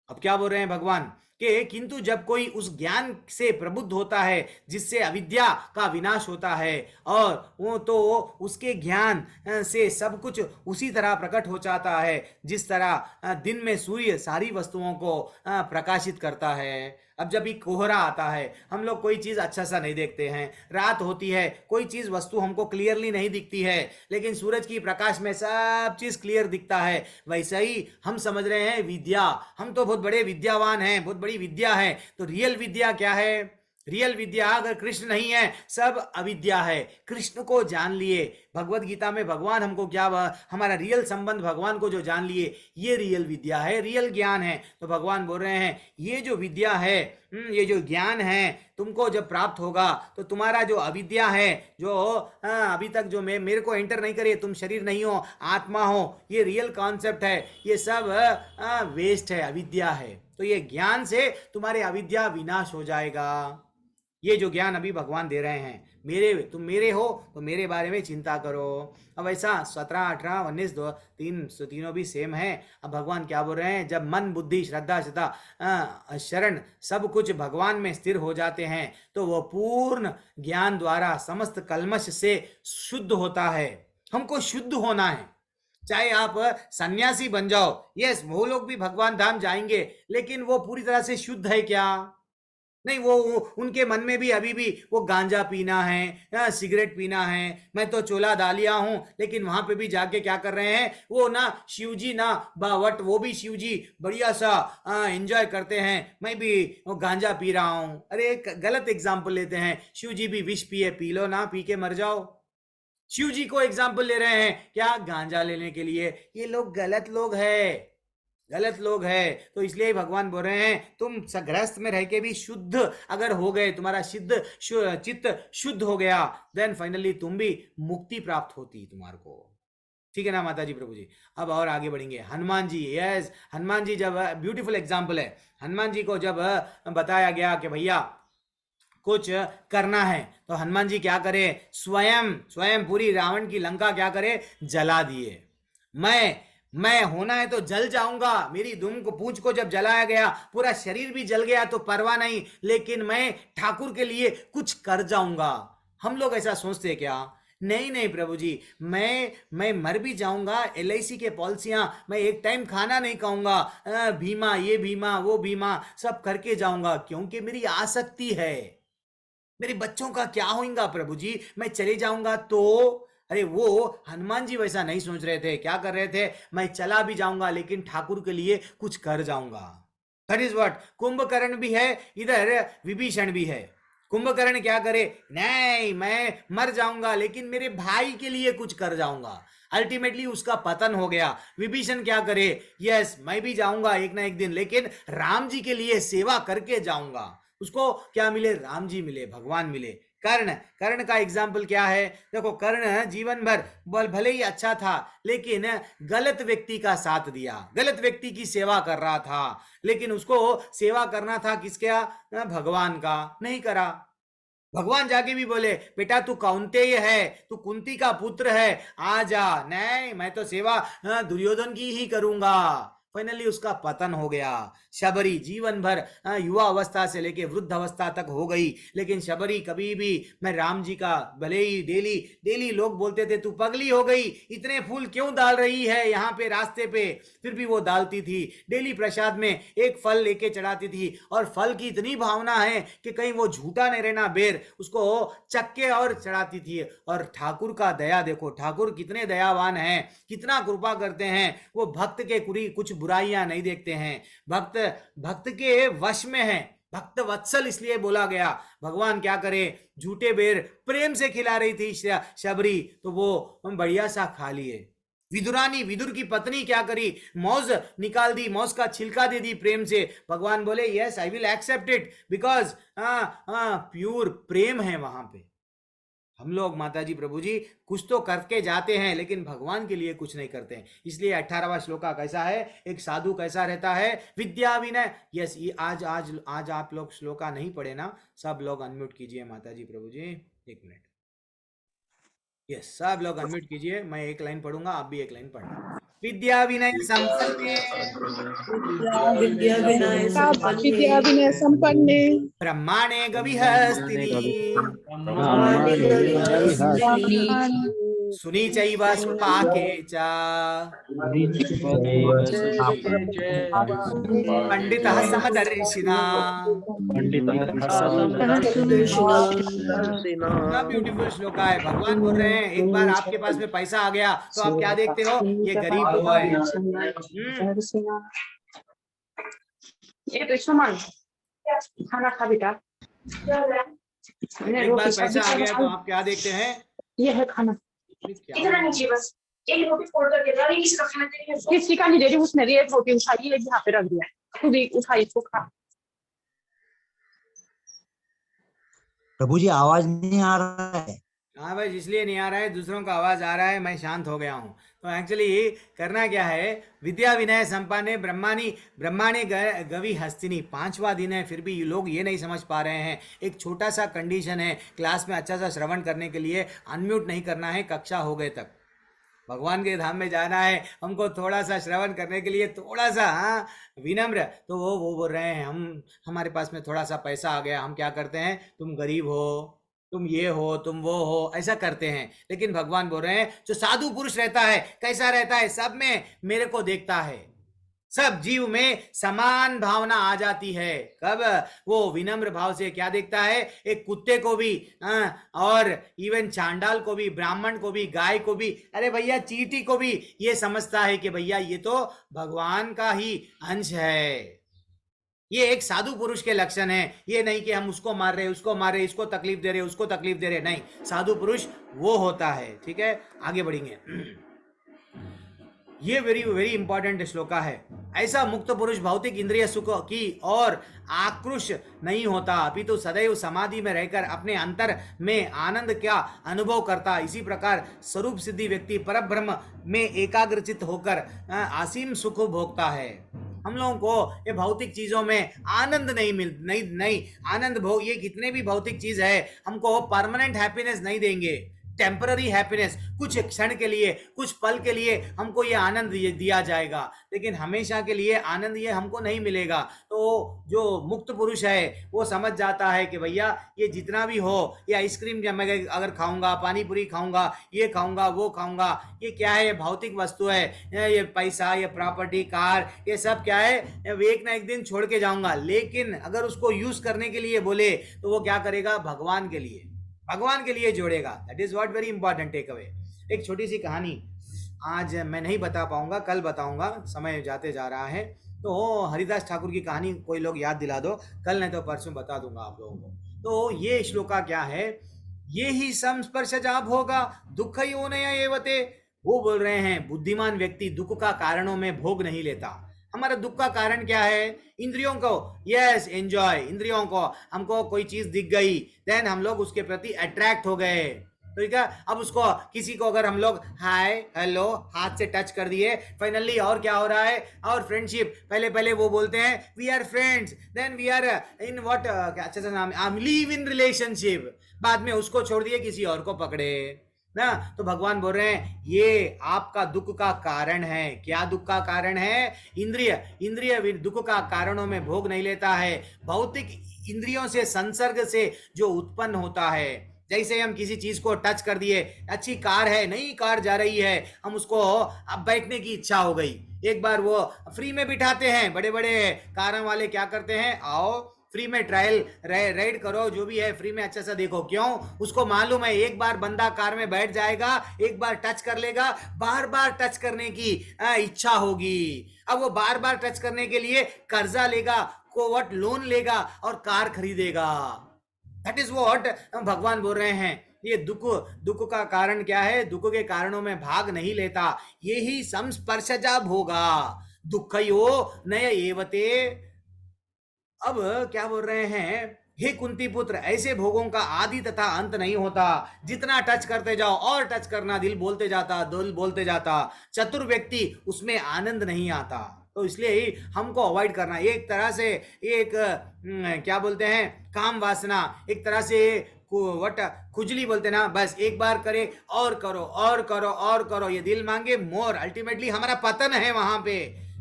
S1: अब क्या बोल रहे हैं भगवान कि किंतु जब कोई उस ज्ञान से प्रबुद्ध होता है जिससे अविद्या का विनाश होता है, और वो तो उसके ज्ञान से सब कुछ उसी तरह प्रकट हो जाता है जिस तरह दिन में सूर्य सारी वस्तुओं को प्रकाशित करता है। अब जब भी कोहरा आता है, हम लोग कोई चीज अच्छा सा नहीं देखते हैं, रात होती है, कोई चीज वस्तु हमको क्लियरली नहीं दिखती है, लेकिन सूरज की प्रकाश में सब चीज क्लियर दिखता है। वैसे ही हम समझ रहे हैं विद्या, हम तो बहुत बड़े विद्यावान हैं, बहुत बड़ी विद्या है। तो रियल विद्या क्या है? रियल विद्या अगर कृष्ण नहीं है, सब अविद्या है। कृष्ण को जान लिए, भगवत गीता में भगवान हमको क्या, हमारा रियल संबंध भगवान को जो जान लिए, ये रियल विद्या है, रियल ज्ञान है। तो भगवान बोल रहे हैं ये जो विद्या है, ये जो ज्ञान है, तुमको जब प्राप्त होगा तो तुम्हारा जो अविद्या है, जो अभी तक जो मेरे को एंटर नहीं करे, तुम शरीर नहीं हो, आत्मा हो, ये रियल कॉन्सेप्ट है, ये सब वेस्ट है, अविद्या है। तो ये ज्ञान से तुम्हारे अविद्या विनाश हो जाएगा। ये जो ज्ञान अभी भगवान दे रहे हैं, तुम मेरे हो तो मेरे बारे में चिंता करो। अब ऐसा 17, 18, 19, तीनों भी सेम है। अब भगवान क्या बोल रहे हैं? जब मन, बुद्धि, श्रद्धा, शरण सब कुछ भगवान में स्थिर हो जाते हैं तो वो पूर्ण ज्ञान द्वारा समस्त कल्मश से शुद्ध होता है। हमको शुद्ध होना है, चाहे आप सन्यासी बन जाओ, यस वो लोग भी भगवान धाम जाएंगे, लेकिन वो पूरी तरह से शुद्ध है क्या? नहीं, वो उनके मन में भी अभी भी वो गांजा पीना है, सिगरेट पीना है। मैं तो चोला डालिया हूं, लेकिन वहां पे भी जाके क्या कर रहे हैं, वो ना शिवजी ना बावट, वो भी शिवजी बढ़िया सा एंजॉय करते हैं, मैं भी वो गांजा पी रहा हूं। अरे एक गलत एग्जाम्पल लेते हैं, शिवजी भी विष पिए, पी लो ना, पी के मर जाओ। शिवजी को एग्जाम्पल ले रहे हैं क्या? गांजा लेने के लिए। ये लोग गलत लोग है, गलत लोग है। तो इसलिए भगवान बोल रहे हैं तुम गृहस्थ में रह के भी शुद्ध अगर हो गए, तुम्हारा चित्त शुद्ध हो गया, देन फाइनली तुम भी मुक्ति प्राप्त होती तुम्हारे को। ठीक है ना माता जी प्रभु जी। अब और आगे बढ़ेंगे। हनुमान जी, यस हनुमान जी, जब ब्यूटीफुल एग्जाम्पल है। हनुमान जी को जब बताया गया कि भैया कुछ करना है, तो हनुमान जी क्या करे? स्वयं पूरी रावण की लंका क्या करे? जला दिए। मैं होना है तो जल जाऊंगा, मेरी दुम को पूंछ को जब जलाया गया, पूरा शरीर भी जल गया तो परवाह नहीं, लेकिन मैं ठाकुर के लिए कुछ कर जाऊंगा। हम लोग ऐसा सोचते हैं क्या? नहीं प्रभु जी, मैं मर भी जाऊंगा, LIC के पॉलिसियां, मैं एक टाइम खाना नहीं खाऊंगा, बीमा, ये बीमा, वो बीमा सब करके जाऊंगा, क्योंकि मेरी आसक्ति है। मेरे बच्चों का क्या होगा प्रभु जी, मैं चले जाऊंगा तो? अरे वो हनुमान जी वैसा नहीं सोच रहे थे। क्या कर रहे थे? मैं चला भी जाऊंगा लेकिन ठाकुर के लिए कुछ कर जाऊंगा। That is what. कुंभकर्ण भी है इधर, विभीषण भी है। कुंभकर्ण क्या करे? नहीं, मैं मर जाऊंगा लेकिन मेरे भाई के लिए कुछ कर जाऊंगा। अल्टीमेटली उसका पतन हो गया। विभीषण क्या करे? यस, मैं भी जाऊंगा एक ना एक दिन, लेकिन राम जी के लिए सेवा करके जाऊंगा। उसको क्या मिले? राम जी मिले, भगवान मिले। कर्ण का एग्जाम्पल क्या है? देखो, कर्ण जीवन भर भले ही अच्छा था, लेकिन गलत व्यक्ति का साथ दिया, गलत व्यक्ति की सेवा कर रहा था, लेकिन उसको सेवा करना था किसका? भगवान का। नहीं करा। भगवान जाके भी बोले बेटा तू कौन्तेय है, तू कुंती का पुत्र है, आ जा। नहीं, मैं तो सेवा दुर्योधन की ही करूंगा। फाइनली उसका पतन हो गया। शबरी जीवन भर युवा अवस्था से लेके वृद्ध अवस्था तक हो गई, लेकिन शबरी कभी भी, मैं राम जी का भले ही डेली लोग बोलते थे तू पगली हो गई, इतने फूल क्यों डाल रही है यहाँ पे रास्ते पे, फिर भी वो डालती थी। डेली प्रसाद में एक फल लेके चढ़ाती थी, और फल की इतनी भावना है कि कहीं वो झूठा नहीं रहना बेर, उसको चक्के और चढ़ाती थी। और ठाकुर का दया देखो, ठाकुर कितने दयावान हैं, कितना कृपा करते हैं। वो भक्त के कुछ बुराइयां नहीं देखते हैं, भक्त के वश में है। भक्त वत्सल इसलिए बोला गया। भगवान क्या करे? झूठे बेर प्रेम से खिला रही थी शबरी, तो वो बढ़िया सा खा लिए। विदुर की पत्नी क्या करी? मौज निकाल दी, मौज का छिलका दे दी प्रेम से। भगवान बोले yes I will accept it, because pure प्रेम है वहां पे। हम लोग माताजी प्रभु जी कुछ तो करके जाते हैं लेकिन भगवान के लिए कुछ नहीं करते हैं। इसलिए 18वां श्लोका कैसा है, एक साधु कैसा रहता है, विद्या विनय। यस, ये आज आप लोग श्लोका नहीं पढ़े ना, सब लोग अनम्यूट कीजिए माताजी प्रभु जी, 1 मिनट। यस, सब लोग अनम्यूट कीजिए, मैं एक लाइन पढ़ूंगा, आप भी एक लाइन पढ़ना। विद्या विनय संपन्ने
S5: विद्या विनय
S8: विद्या विनय संपन्ने
S1: ब्रह्माणे गविहस्तिनि सुनी चैव सुपाके च पंडितः समदर्शिना। कितना ब्यूटीफुल श्लोका है। भगवान बोल रहे हैं एक बार आपके पास में पैसा आ गया तो आप क्या देखते हो, ये गरीब हुआ है।
S10: खाना खा बेटा।
S1: एक बार पैसा आ गया तो आप क्या देखते हैं,
S10: ये है खाना, इतना नीचे बस एक रोटी फोड़ करके दे, किसी का खाना दे, किसी का नहीं दे रही, उसने भी एक रोटी उठाई है यहाँ पे रख दिया, तू भी उठा इसको खा।
S11: प्रभु जी आवाज नहीं आ रहा है।
S1: हाँ भाई, इसलिए नहीं आ रहा है, दूसरों का आवाज आ रहा है, मैं शांत हो गया हूँ। तो एक्चुअली करना क्या है, विद्या विनय संपन्ने ब्रह्माणी गवि हस्तिनी, 5वां दिन है, फिर भी ये लोग ये नहीं समझ पा रहे हैं। एक छोटा सा कंडीशन है, क्लास में अच्छा सा श्रवण करने के लिए अनम्यूट नहीं करना है कक्षा हो गए तक। भगवान के धाम में जाना है, हमको थोड़ा सा श्रवण करने के लिए थोड़ा सा विनम्र। तो वो बोल रहे हैं हमारे पास में थोड़ा सा पैसा आ गया, हम क्या करते हैं, तुम गरीब हो, तुम ये हो, तुम वो हो, ऐसा करते हैं। लेकिन भगवान बोल रहे हैं जो साधु पुरुष रहता है कैसा रहता है, सब में मेरे को देखता है, सब जीव में समान भावना आ जाती है। कब, वो विनम्र भाव से क्या देखता है, एक कुत्ते को भी और इवन चांडाल को भी, ब्राह्मण को भी, गाय को भी, अरे भैया चींटी को भी ये समझता है कि भैया ये तो भगवान का ही अंश है। ये एक साधु पुरुष के लक्षण है। ये नहीं कि हम उसको मार रहे, उसको मार रहे, इसको तकलीफ दे रहे, उसको तकलीफ दे रहे, नहीं, साधु पुरुष वो होता है। ठीक है, आगे बढ़ेंगे। ये वेरी वेरी इंपॉर्टेंट श्लोका है। ऐसा मुक्त पुरुष भौतिक इंद्रिय सुख की और आक्रोश नहीं होता, अभी तो सदैव समाधि में रहकर अपने अंतर में आनंद क्या अनुभव करता। इसी प्रकार स्वरूप सिद्धि व्यक्ति परब्रह्म में एकाग्रचित होकर असीम सुख भोगता है। हम लोगों को ये भौतिक चीजों में आनंद नहीं आनंद भोग, ये कितने भी भौतिक चीज है हमको परमानेंट हैप्पीनेस नहीं देंगे। टेम्पररी हैप्पीनेस, कुछ क्षण के लिए, कुछ पल के लिए हमको ये आनंद दिया जाएगा, लेकिन हमेशा के लिए आनंद ये हमको नहीं मिलेगा। तो जो मुक्त पुरुष है वो समझ जाता है कि भैया ये जितना भी हो, ये आइसक्रीम जब मैं अगर खाऊंगा, पानी पूरी खाऊंगा, ये खाऊंगा, वो खाऊंगा, ये क्या है, ये भौतिक वस्तु है, ये पैसा, ये प्रॉपर्टी, कार, ये सब क्या है, एक ना एक दिन छोड़ के जाऊंगा। लेकिन अगर उसको यूज करने के लिए बोले तो वो क्या करेगा, भगवान के लिए जोड़ेगा। That is what very important takeaway. एक छोटी सी कहानी आज मैं नहीं बता पाऊंगा, कल बताऊंगा, समय जाते जा रहा है। तो हरिदास ठाकुर की कहानी कोई लोग याद दिला दो, कल नहीं तो परसों बता दूंगा आप लोगों को। तो ये श्लोका क्या है, ये ही संस्पर्शजा भोगा दुख योनय एवते। वो बोल रहे हैं बुद्धिमान व्यक्ति दुख का कारणों में भोग नहीं लेता। हमारा दुख का कारण क्या है, इंद्रियों को, यस एंजॉय, इंद्रियों को, हमको कोई चीज दिख गई, देन हम लोग उसके प्रति अट्रैक्ट हो गए। ठीक है, अब उसको किसी को अगर हम लोग हाय हेलो हाथ से टच कर दिए, फाइनली और क्या हो रहा है, और फ्रेंडशिप, पहले वो बोलते हैं we are friends, then we are in what, क्या अच्छा सा नाम, लिव इन रिलेशनशिप, बाद में उसको छोड़ दिए, किसी और को पकड़े ना। तो भगवान बोल रहे हैं ये आपका दुख का कारण है। क्या दुख का कारण है, इंद्रिय दुख का कारणों में भोग नहीं लेता है। भौतिक इंद्रियों से, संसर्ग से जो उत्पन्न होता है, जैसे हम किसी चीज को टच कर दिए, अच्छी कार है, नई कार जा रही है, हम उसको अब बैठने की इच्छा हो गई, एक बार वो फ्री में बिठाते हैं, बड़े बड़े कारों वाले क्या करते हैं, आओ फ्री में ट्रायल राइड करो, जो भी है फ्री में अच्छा सा देखो। क्यों, उसको मालूम है एक बार बंदा कार में बैठ जाएगा, एक बार टच कर लेगा, बार बार टच करने की इच्छा होगी। अब वो बार बार टच करने के लिए कर्जा लेगा, कोवट लोन लेगा और कार खरीदेगा। दैट इज व्हाट भगवान बोल रहे हैं। ये दुख का कारण क्या है, दुख के कारणों में भाग नहीं लेता, ये ही संस्पर्शजा भोगा दुखयो नय एवते। अब क्या बोल रहे हैं, हे कुंती पुत्र, ऐसे भोगों का आदि तथा अंत नहीं होता। जितना टच करते जाओ और टच करना, दिल बोलते जाता, चतुर व्यक्ति उसमें आनंद नहीं आता। तो इसलिए ही हमको अवॉइड करना। एक तरह से एक क्या बोलते हैं, काम वासना, एक तरह से खुजली बोलते ना, बस एक बार करे और करो और करो और करो, ये दिल मांगे मोर, अल्टीमेटली हमारा पतन है वहां पे,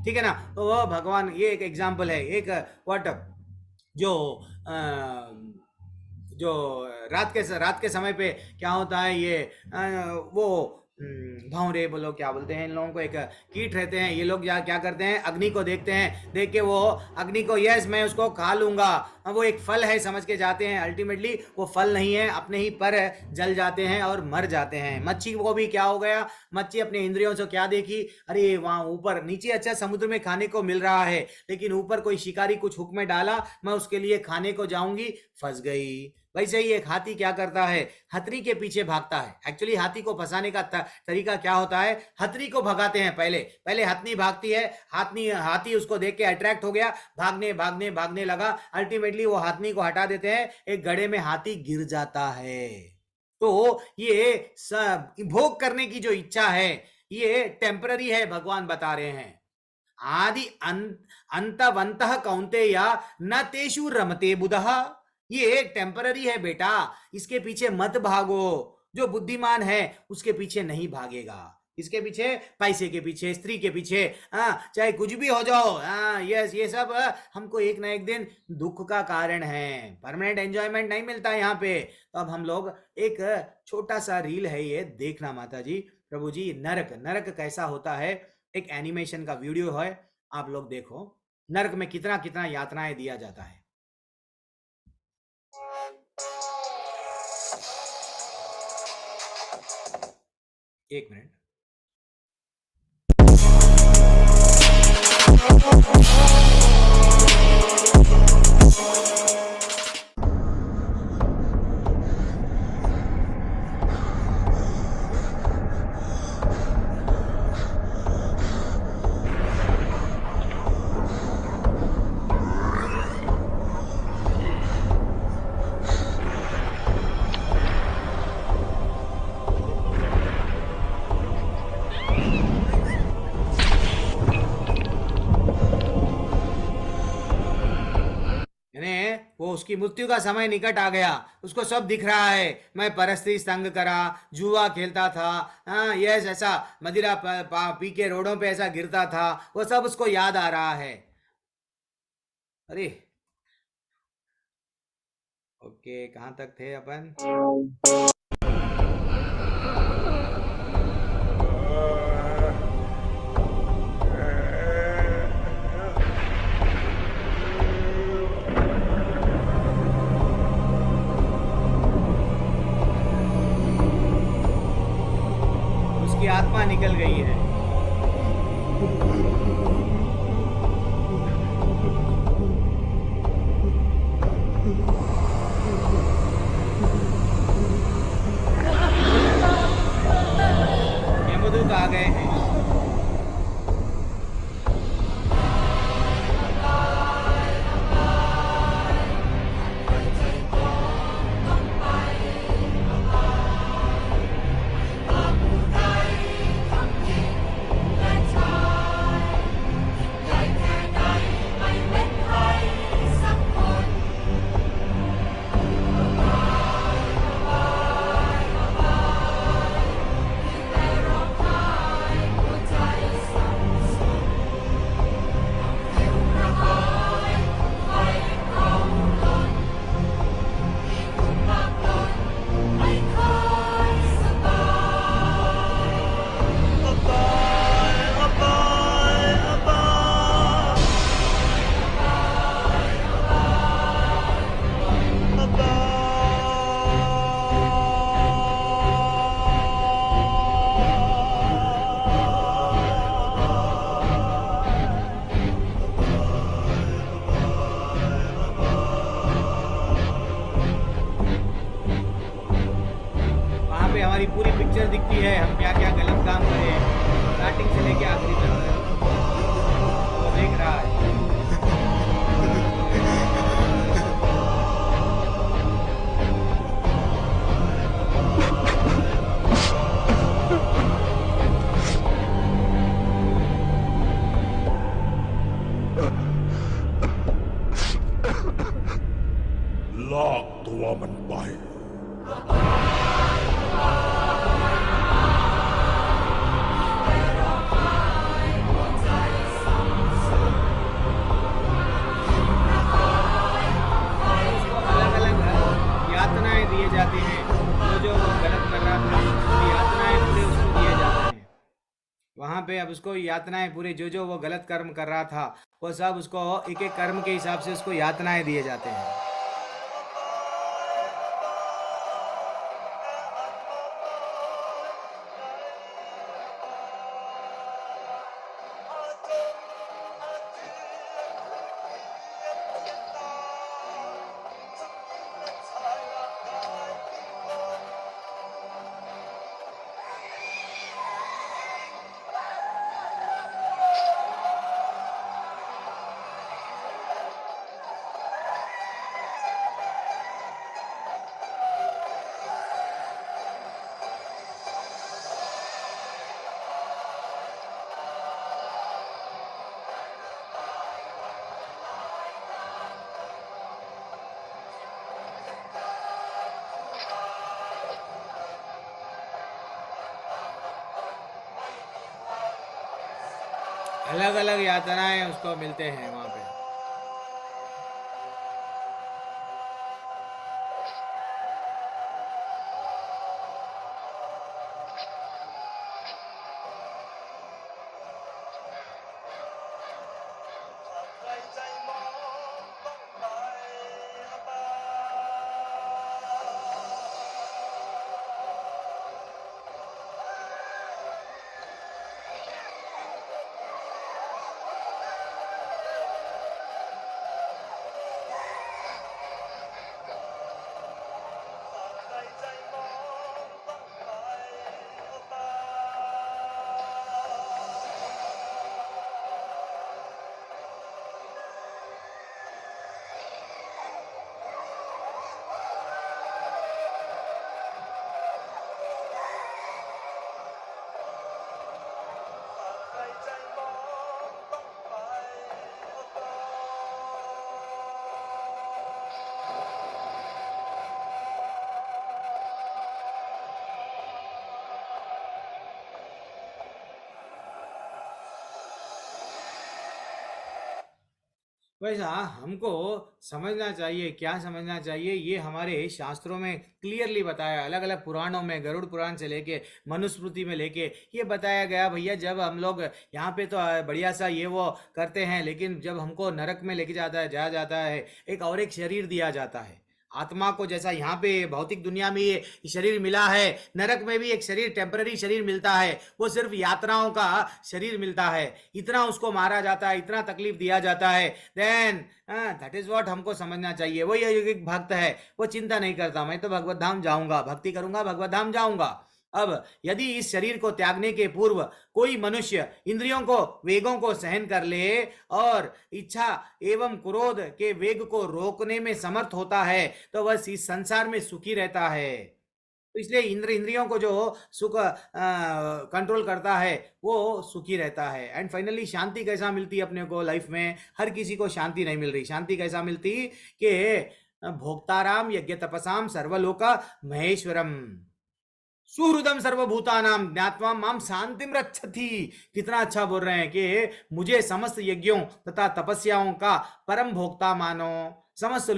S1: ठीक है ना। तो वो भगवान, ये एक एग्जाम्पल है। एक जो रात के समय पे क्या होता है, ये वो भौरे बोलो क्या बोलते हैं इन लोगों को, एक कीट रहते हैं, ये लोग क्या करते हैं, अग्नि को देखते हैं, देख के वो अग्नि को, यस मैं उसको खा लूंगा, वो एक फल है समझ के जाते हैं, अल्टीमेटली वो फल नहीं है, अपने ही पर जल जाते हैं और मर जाते हैं। मच्छी को भी क्या हो गया, मच्छी अपने इंद्रियों से क्या देखी, अरे वहां ऊपर नीचे अच्छा समुद्र में खाने को मिल रहा है, लेकिन ऊपर कोई शिकारी कुछ हुक्म में डाला, मैं उसके लिए खाने को जाऊंगी, फंस गई। वैसे ही एक हाथी क्या करता है, हथनी के पीछे भागता है। एक्चुअली हाथी को फंसाने का तरीका क्या होता है, हथनी को भगाते हैं, पहले हथनी भागती है, हाथी उसको देख के अट्रैक्ट हो गया, भागने लगा, अल्टीमेटली वो हथनी को हटा देते हैं, एक गड्ढे में हाथी गिर जाता है। तो ये सब भोग करने की जो इच्छा है, ये टेम्पररी है, भगवान बता रहे हैं। आदि अंतवंतः कौन्तेय न तेषु रमते बुधः, ये टेम्पररी है बेटा, इसके पीछे मत भागो। जो बुद्धिमान है उसके पीछे नहीं भागेगा, इसके पीछे, पैसे के पीछे, स्त्री के पीछे, चाहे कुछ भी हो जाओ, यस, ये सब हमको एक ना एक दिन दुख का कारण है, परमानेंट एंजॉयमेंट नहीं मिलता यहाँ पे। तो अब हम लोग एक छोटा सा रील है, ये देखना माता जी, प्रभु जी, नरक कैसा होता है, एक एनिमेशन का वीडियो है, आप लोग देखो, नरक में कितना कितना यातनाएं दिया जाता है। एक मिनट। वो उसकी मृत्यु का समय निकट आ गया, उसको सब दिख रहा है, मैं परस्त्री संग करा, जुआ खेलता था, यस, ऐसा मदिरा पी के रोडों पे ऐसा गिरता था, वो सब उसको याद आ रहा है। अरे ओके, कहाँ तक थे अपन? आत्मा निकल गई है। यमदूत आ गए हैं।
S12: ว่ามันไป
S1: अलग अलग यातनाएं दिए जाते हैं। जो वो गलत कर रहा था, तो यातनाएं पूरे उसको दिए जाते हैं। वहां पे अब उसको यातनाएं पूरे जो वो गलत कर्म कर रहा था, वो सब उसको एक एक कर्म के हिसाब से उसको यातनाएं दिए जाते हैं। अलग अलग यातनाएं उसको मिलते हैं वहां पे। वैसा हमको समझना चाहिए, क्या समझना चाहिए, ये हमारे शास्त्रों में क्लियरली बताया। अलग अलग पुराणों में, गरुड़ पुराण से लेके मनुस्मृति में लेके ये बताया गया भैया, जब हम लोग यहाँ पे तो बढ़िया सा ये वो करते हैं, लेकिन जब हमको नरक में लेके जाया जाता है, एक और एक शरीर दिया जाता है। आत्मा को जैसा यहाँ पे भौतिक दुनिया में ये शरीर मिला है, नरक में भी एक शरीर, टेम्पररी शरीर मिलता है। वो सिर्फ यात्राओं का शरीर मिलता है। इतना उसको मारा जाता है, इतना तकलीफ दिया जाता है। देन दैट इज व्हाट हमको समझना चाहिए। वो एक भक्त है, वो चिंता नहीं करता, मैं तो भगवत धाम जाऊंगा, भक्ति करूंगा, भगवत धाम जाऊंगा। अब यदि इस शरीर को त्यागने के पूर्व कोई मनुष्य इंद्रियों को, वेगों को सहन कर ले और इच्छा एवं क्रोध के वेग को रोकने में समर्थ होता है, तो वह इस संसार में सुखी रहता है। तो इसलिए इंद्रियों को जो सुख कंट्रोल करता है वो सुखी रहता है। एंड फाइनली शांति कैसा मिलती है अपने को लाइफ में? हर किसी को शांति नहीं मिल रही। शांति कैसा मिलती कि भोक्ताराम यज्ञ तपसाम सर्वलोका महेश्वरम सुहृदम सर्वभूतानाम ज्ञात्वा माम शांतिम रक्षति। कितना अच्छा बोल रहे हैं कि मुझे समस्त यज्ञों तथा तपस्याओं का परम भोक्ता मानो, समस्त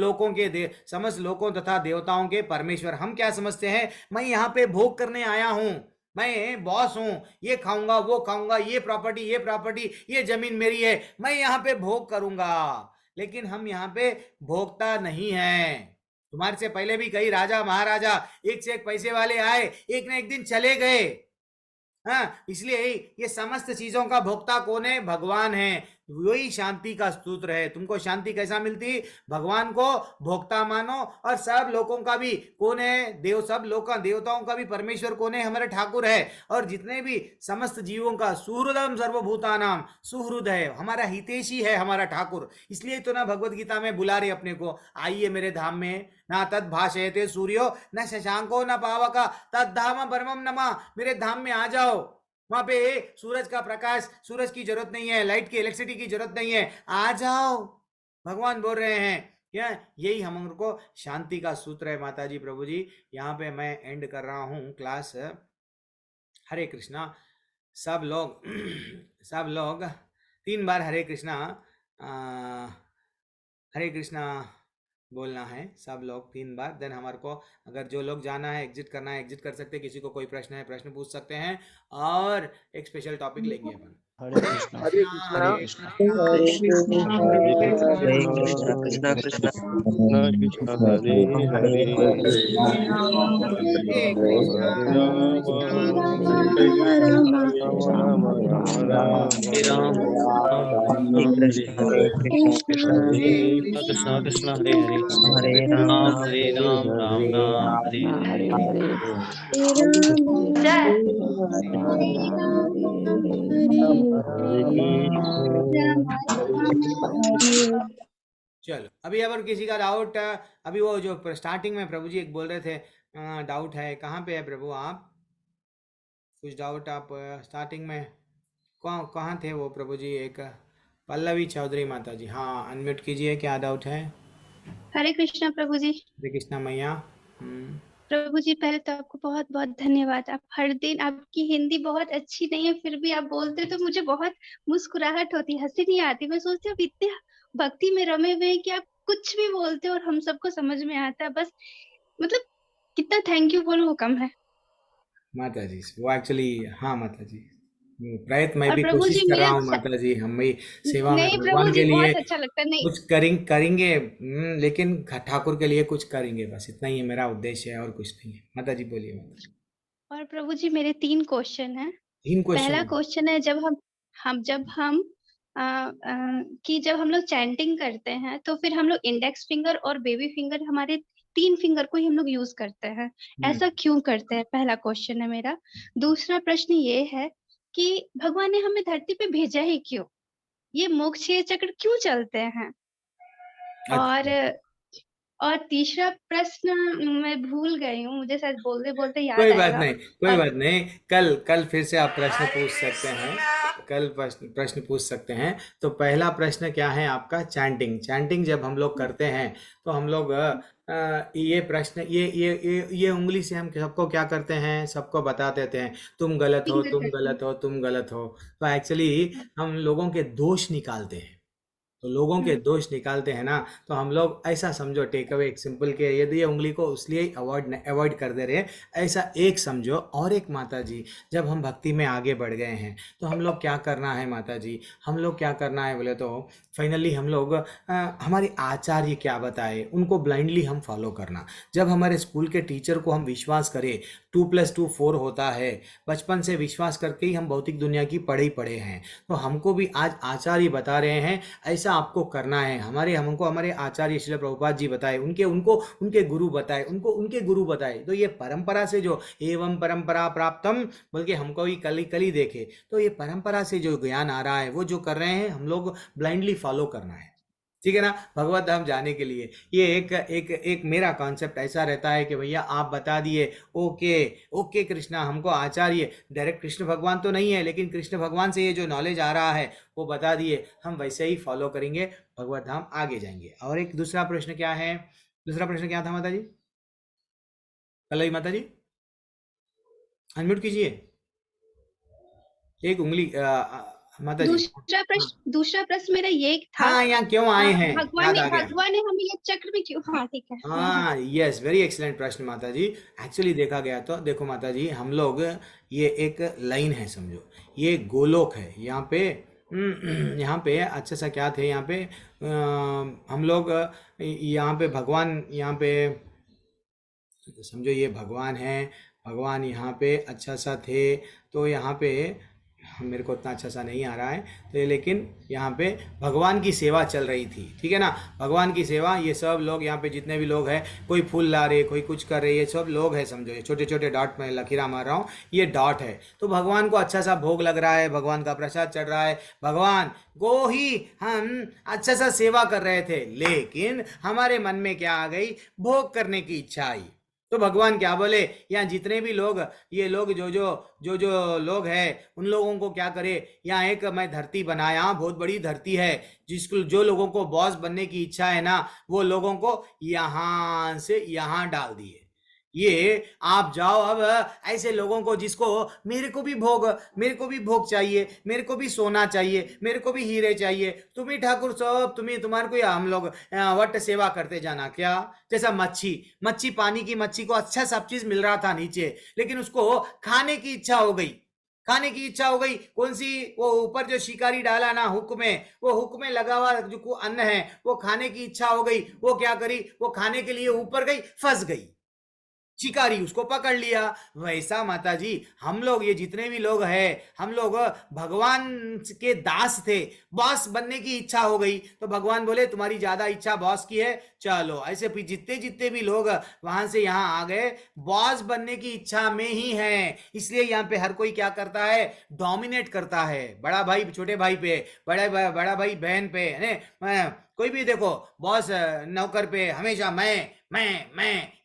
S1: लोकों तथा देवताओं के परमेश्वर। हम क्या समझते हैं? मैं यहाँ पे भोग करने आया हूँ, मैं बॉस हूँ, ये खाऊंगा, वो खाऊंगा, ये प्रॉपर्टी, ये जमीन मेरी है, मैं यहाँ पे भोग करूंगा। लेकिन हम यहाँ पे भोगता नहीं हैं। तुम्हारे से पहले भी कई राजा महाराजा एक से एक पैसे वाले आए, एक न एक दिन चले गए। हाँ, इसलिए ये समस्त चीजों का भोक्ता कौन है? भगवान है। वही शांति का सूत्र है। तुमको शांति कैसा मिलती? भगवान को भोक्ता मानो, और सब लोगों का भी कौन है? सब देवताओं का भी परमेश्वर कौन है? हमारे ठाकुर है। और जितने भी समस्त जीवों का सुहृदम सर्वभूतानाम, सुहृद है, हमारा हितैषी है हमारा ठाकुर। इसलिए तो ना भगवत गीता में बुला रहे अपने को, आइए मेरे धाम में, ना तद भाषयते सूर्यो न शशांको न पावका तद धाम परमम नमा। मेरे धाम में आ जाओ, वहां पे सूरज का प्रकाश, सूरज की जरूरत नहीं है, लाइट की, इलेक्ट्रिसिटी की जरूरत नहीं है, आ जाओ। भगवान बोल रहे हैं यही हमको शांति का सूत्र है माता जी। प्रभु जी यहाँ पे मैं एंड कर रहा हूँ क्लास। हरे कृष्णा। सब लोग 3 बार हरे कृष्णा बोलना है सब लोग 3 बार। देन हमारे को अगर जो लोग जाना है एग्जिट करना है एग्जिट कर सकते हैं। किसी को कोई प्रश्न है प्रश्न पूछ सकते हैं और एक स्पेशल टॉपिक लेंगे अपन।
S12: हरे कृष्णा
S9: हरे कृष्णा
S1: हरे
S12: कृष्णा
S11: हरे कृष्णा कृष्णा कृष्णा
S13: कृष्ण हरे हरे
S1: हरे
S13: कृष्ण राम राम
S11: हरे राम
S13: हरे
S11: कृष्ण कृष्ण
S13: हरे
S11: कृष्ण कृष्ण हरे हरे
S12: हरे
S11: हरे राम राम राम हरे हरे
S8: हरे हरे
S1: चलो अभी अगर किसी का डाउट, अभी वो जो स्टार्टिंग में प्रभु जी एक बोल रहे थे डाउट है, कहाँ पे है प्रभु आप? कुछ डाउट आप स्टार्टिंग में कहाँ थे वो प्रभु जी? एक पल्लवी चौधरी माता जी, हाँ अनम्यूट कीजिए, क्या डाउट है?
S7: हरे कृष्णा प्रभु जी।
S1: हरे कृष्णा मैया।
S7: प्रभु जी पहले तो आपको बहुत बहुत धन्यवाद। आप हर दिन, आपकी हिंदी बहुत अच्छी नहीं है फिर भी आप बोलते तो मुझे बहुत मुस्कुराहट होती, हंसी नहीं आती। मैं सोचती हूँ इतने भक्ति में रमे हुए हैं कि आप कुछ भी बोलते हो और हम सबको समझ में आता है। बस मतलब कितना थैंक यू बोलो वो कम है।
S1: माता जी वो एक्चुअली, हाँ माता जी प्रयत्न मैं
S7: और
S1: भी
S7: प्रभु
S1: कोशिश
S7: जी
S1: कर रहा
S7: मेरा
S1: हूँ माता जी। हम भी सेवा में
S7: नहीं प्रभु
S1: भगवान
S7: जी
S1: के लिए
S7: बहुत अच्छा लगता है। नहीं
S1: कुछ करेंगे लेकिन ठाकुर के लिए कुछ करेंगे, बस इतना ही मेरा उद्देश्य है और कुछ नहीं है। माता जी बोलिए माता जी।
S7: और प्रभु जी मेरे 3 क्वेश्चन हैं।
S1: 3
S7: पहला
S1: क्वेश्चन।
S7: क्वेश्चन है जब हम लोग चैंटिंग करते हैं तो फिर हम लोग इंडेक्स फिंगर और बेबी फिंगर, हमारे 3 फिंगर को ही हम लोग यूज करते हैं, ऐसा क्यों करते हैं? पहला क्वेश्चन है मेरा। दूसरा प्रश्न ये है कि भगवान ने हमें धरती पे भेजा ही क्यों? ये मोक्ष चक्र क्यों चलते हैं? और तीसरा प्रश्न मैं भूल गई हूँ, मुझे शायद बोलते बोलते याद
S1: कोई बात
S7: आएगा।
S1: नहीं, कोई
S7: और
S1: बात नहीं, कल फिर से आप प्रश्न पूछ सकते हैं। कल प्रश्न पूछ सकते हैं। तो पहला प्रश्न क्या है आपका? चैंटिंग जब हम लोग करते हैं तो हम लोग ये प्रश्न ये उंगली से हम सबको क्या करते हैं? सबको बता देते हैं तुम गलत हो,
S7: फिंगर
S1: तुम
S7: करते हैं।
S1: गलत हो, तुम गलत हो। तो एक्चुअली हम लोगों के दोष निकालते हैं। तो लोगों के दोष निकालते हैं ना, तो हम लोग ऐसा समझो, टेक अवे एक सिंपल के, यदि ये उंगली को इसलिए अवॉइड कर दे रहे हैं, ऐसा एक समझो। और एक माता जी, जब हम भक्ति में आगे बढ़ गए हैं तो हम लोग क्या करना है माता जी? हम लोग क्या करना है बोले तो फाइनली हम लोग हमारे आचार्य क्या बताए उनको ब्लाइंडली हम फॉलो करना। जब हमारे स्कूल के टीचर को हम विश्वास करें 2+2 4 होता है, बचपन से विश्वास करके ही हम भौतिक दुनिया की पढ़े हैं, तो हमको भी आज आचार्य बता रहे हैं ऐसा आपको करना है। हमको हमारे आचार्य श्रील प्रभुपाद जी बताए, उनके गुरु बताए, उनके गुरु बताए। तो ये परंपरा से जो एवं परंपरा प्राप्तम, बल्कि हमको भी कली देखे, तो ये परंपरा से जो ज्ञान आ रहा है वो जो कर रहे हैं हम लोग ब्लाइंडली फॉलो करना है, ठीक है ना? भगवत धाम जाने के लिए ये एक मेरा कॉन्सेप्ट ऐसा रहता है कि भैया आप बता दिए, ओके कृष्णा, हमको आचार्य डायरेक्ट कृष्ण भगवान तो नहीं है, लेकिन कृष्ण भगवान से ये जो नॉलेज आ रहा है वो बता दिए, हम वैसे ही फॉलो करेंगे, भगवत धाम आगे जाएंगे। और एक दूसरा प्रश्न क्या है? दूसरा प्रश्न क्या था माता जी? पल्लवी माता जी अनम्यूट कीजिए, एक उंगली माता जी।
S7: दूसरा प्रश्न मेरा ये था,
S1: हाँ, यहाँ क्यों आए हैं?
S7: भगवान ने हमें ये चक्र में क्यों, हाँ ठीक है।
S1: हाँ यस, वेरी एक्सीलेंट प्रश्न माता जी। एक्चुअली देखा गया तो देखो माता जी, हम लोग ये एक लाइन है समझो, ये गोलोक है। यहाँ पे अच्छा सा क्या थे, यहाँ पे हम लोग यहाँ पे भगवान, यहाँ पे समझो ये भगवान है, भगवान यहाँ पे अच्छा सा थे। तो यहाँ पे मेरे को उतना अच्छा सा नहीं आ रहा है, तो लेकिन यहाँ पे भगवान की सेवा चल रही थी, ठीक है ना? भगवान की सेवा, ये सब लोग यहाँ पे जितने भी लोग हैं, कोई फूल ला रहे, कोई कुछ कर रहे, ये सब लोग हैं समझो। ये छोटे छोटे डॉट में लकीरा मार रहा हूँ, ये डॉट है। तो भगवान को अच्छा सा भोग लग रहा है, भगवान का प्रसाद चढ़ रहा है, भगवान को ही हम अच्छा सा सेवा कर रहे थे, लेकिन हमारे मन में क्या आ गई? भोग करने की इच्छा आई। तो भगवान क्या बोले, यहाँ जितने भी लोग, ये लोग जो लोग हैं, उन लोगों को क्या करे, यहाँ एक मैं धरती बनाया, बहुत बड़ी धरती है, जिसको जो लोगों को बॉस बनने की इच्छा है ना, वो लोगों को यहाँ से यहाँ डाल दिए। ये आप जाओ अब ऐसे लोगों को जिसको मेरे को भी भोग चाहिए, मेरे को भी सोना चाहिए, मेरे को भी हीरे चाहिए, तुम्ही ठाकुर सब तुम्हारे को हम लोग वट सेवा करते जाना क्या। जैसा मच्छी पानी की मच्छी को अच्छा सब चीज मिल रहा था नीचे, लेकिन उसको खाने की इच्छा हो गई। कौन सी, वो ऊपर जो शिकारी डाला ना हुक में, वो हुक में लगा हुआ जो अन्न है, वो खाने की इच्छा हो गई। वो क्या करी, वो खाने के लिए ऊपर गई, फंस गई, शिकारी उसको पकड़ लिया। वैसा माता जी हम लोग, ये जितने भी लोग हैं, हम लोग भगवान के दास थे, बॉस बनने की इच्छा हो गई, तो भगवान बोले तुम्हारी ज्यादा इच्छा बॉस की है, चलो। ऐसे जितने भी लोग वहां से यहाँ आ गए, बॉस बनने की इच्छा में ही है। इसलिए यहाँ पे हर कोई क्या करता है, डोमिनेट करता है, बड़ा भाई छोटे भाई पे, बड़ा भाई बहन पे, है कोई भी देखो, बॉस नौकर पे हमेशा मैं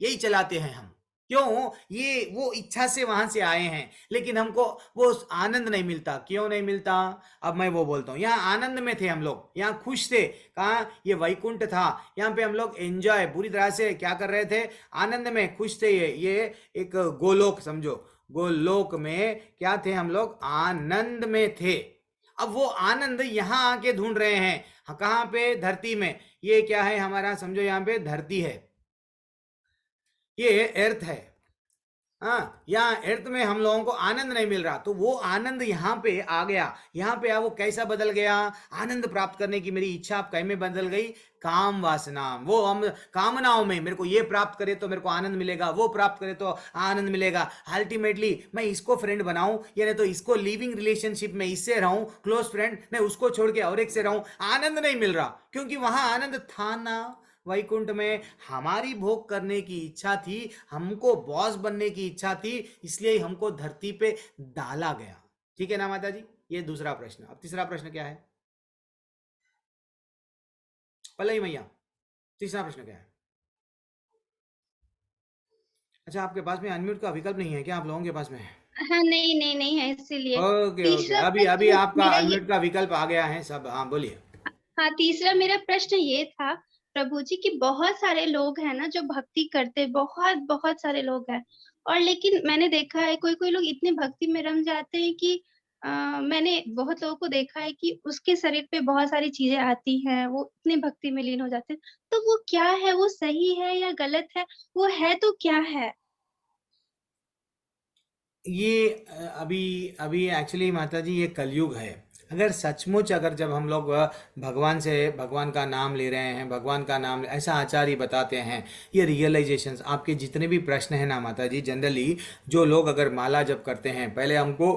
S1: यही चलाते हैं हम। क्यों, ये वो इच्छा से वहां से आए हैं, लेकिन हमको वो आनंद नहीं मिलता। क्यों नहीं मिलता, अब मैं वो बोलता हूँ। यहाँ आनंद में थे हम लोग, यहाँ खुश थे, कहाँ, ये वैकुंठ था, यहाँ पे हम लोग एंजॉय पूरी तरह से क्या कर रहे थे, आनंद में खुश थे। ये एक गोलोक समझो, गोलोक में क्या थे हम लोग, आनंद में थे। अब वो आनंद यहाँ आके ढूंढ रहे हैं, कहाँ पे, धरती में। ये क्या है हमारा, समझो यहाँ पे धरती है, ये अर्थ है, हाँ, यहाँ अर्थ में हम लोगों को आनंद नहीं मिल रहा, तो वो आनंद यहाँ पे आ गया। यहाँ पे वो कैसा बदल गया, आनंद प्राप्त करने की मेरी इच्छा अब में बदल गई, काम वासना। वो हम कामनाओं में, मेरे को ये प्राप्त करे तो मेरे को आनंद मिलेगा, वो प्राप्त करे तो आनंद मिलेगा, अल्टीमेटली मैं इसको फ्रेंड बनाऊं, या नहीं तो इसको लिविंग रिलेशनशिप में इससे रहूं, क्लोज फ्रेंड, मैं उसको छोड़ के और एक से रहूं, आनंद नहीं मिल रहा, क्योंकि वहां आनंद था ना। वैकुंठ में हमारी भोग करने की इच्छा थी, हमको बॉस बनने की इच्छा थी, इसलिए हमको धरती पे डाला गया। ठीक है ना माता जी, ये दूसरा प्रश्न। अब तीसरा प्रश्न क्या है, पल्लवी मैया, तीसरा प्रश्न क्या है? अच्छा, आपके पास में अनम्यूट का विकल्प नहीं है क्या, आप लोगों के पास में?
S7: हाँ, नहीं है, इसीलिए।
S1: ओके, अभी आपका अनम्यूट का विकल्प आ गया है सब। हाँ बोलिए।
S7: हाँ, तीसरा मेरा प्रश्न ये था प्रभु जी कि बहुत सारे लोग हैं ना जो भक्ति करते, बहुत सारे लोग हैं, और लेकिन मैंने देखा है कोई लोग इतने भक्ति में रम जाते हैं कि मैंने बहुत लोगों को देखा है कि उसके शरीर पे बहुत सारी चीजें आती हैं, वो इतने भक्ति में लीन हो जाते हैं। तो वो क्या है, वो सही है या गलत है, वो है तो क्या है?
S1: ये अभी एक्चुअली माता जी ये कलयुग है। अगर सचमुच अगर जब हम लोग भगवान का नाम ले रहे हैं, भगवान का नाम ऐसा आचार्य बताते हैं, ये रियलाइजेशंस आपके जितने भी प्रश्न हैं ना माता जी, जनरली जो लोग अगर माला जब करते हैं, पहले हमको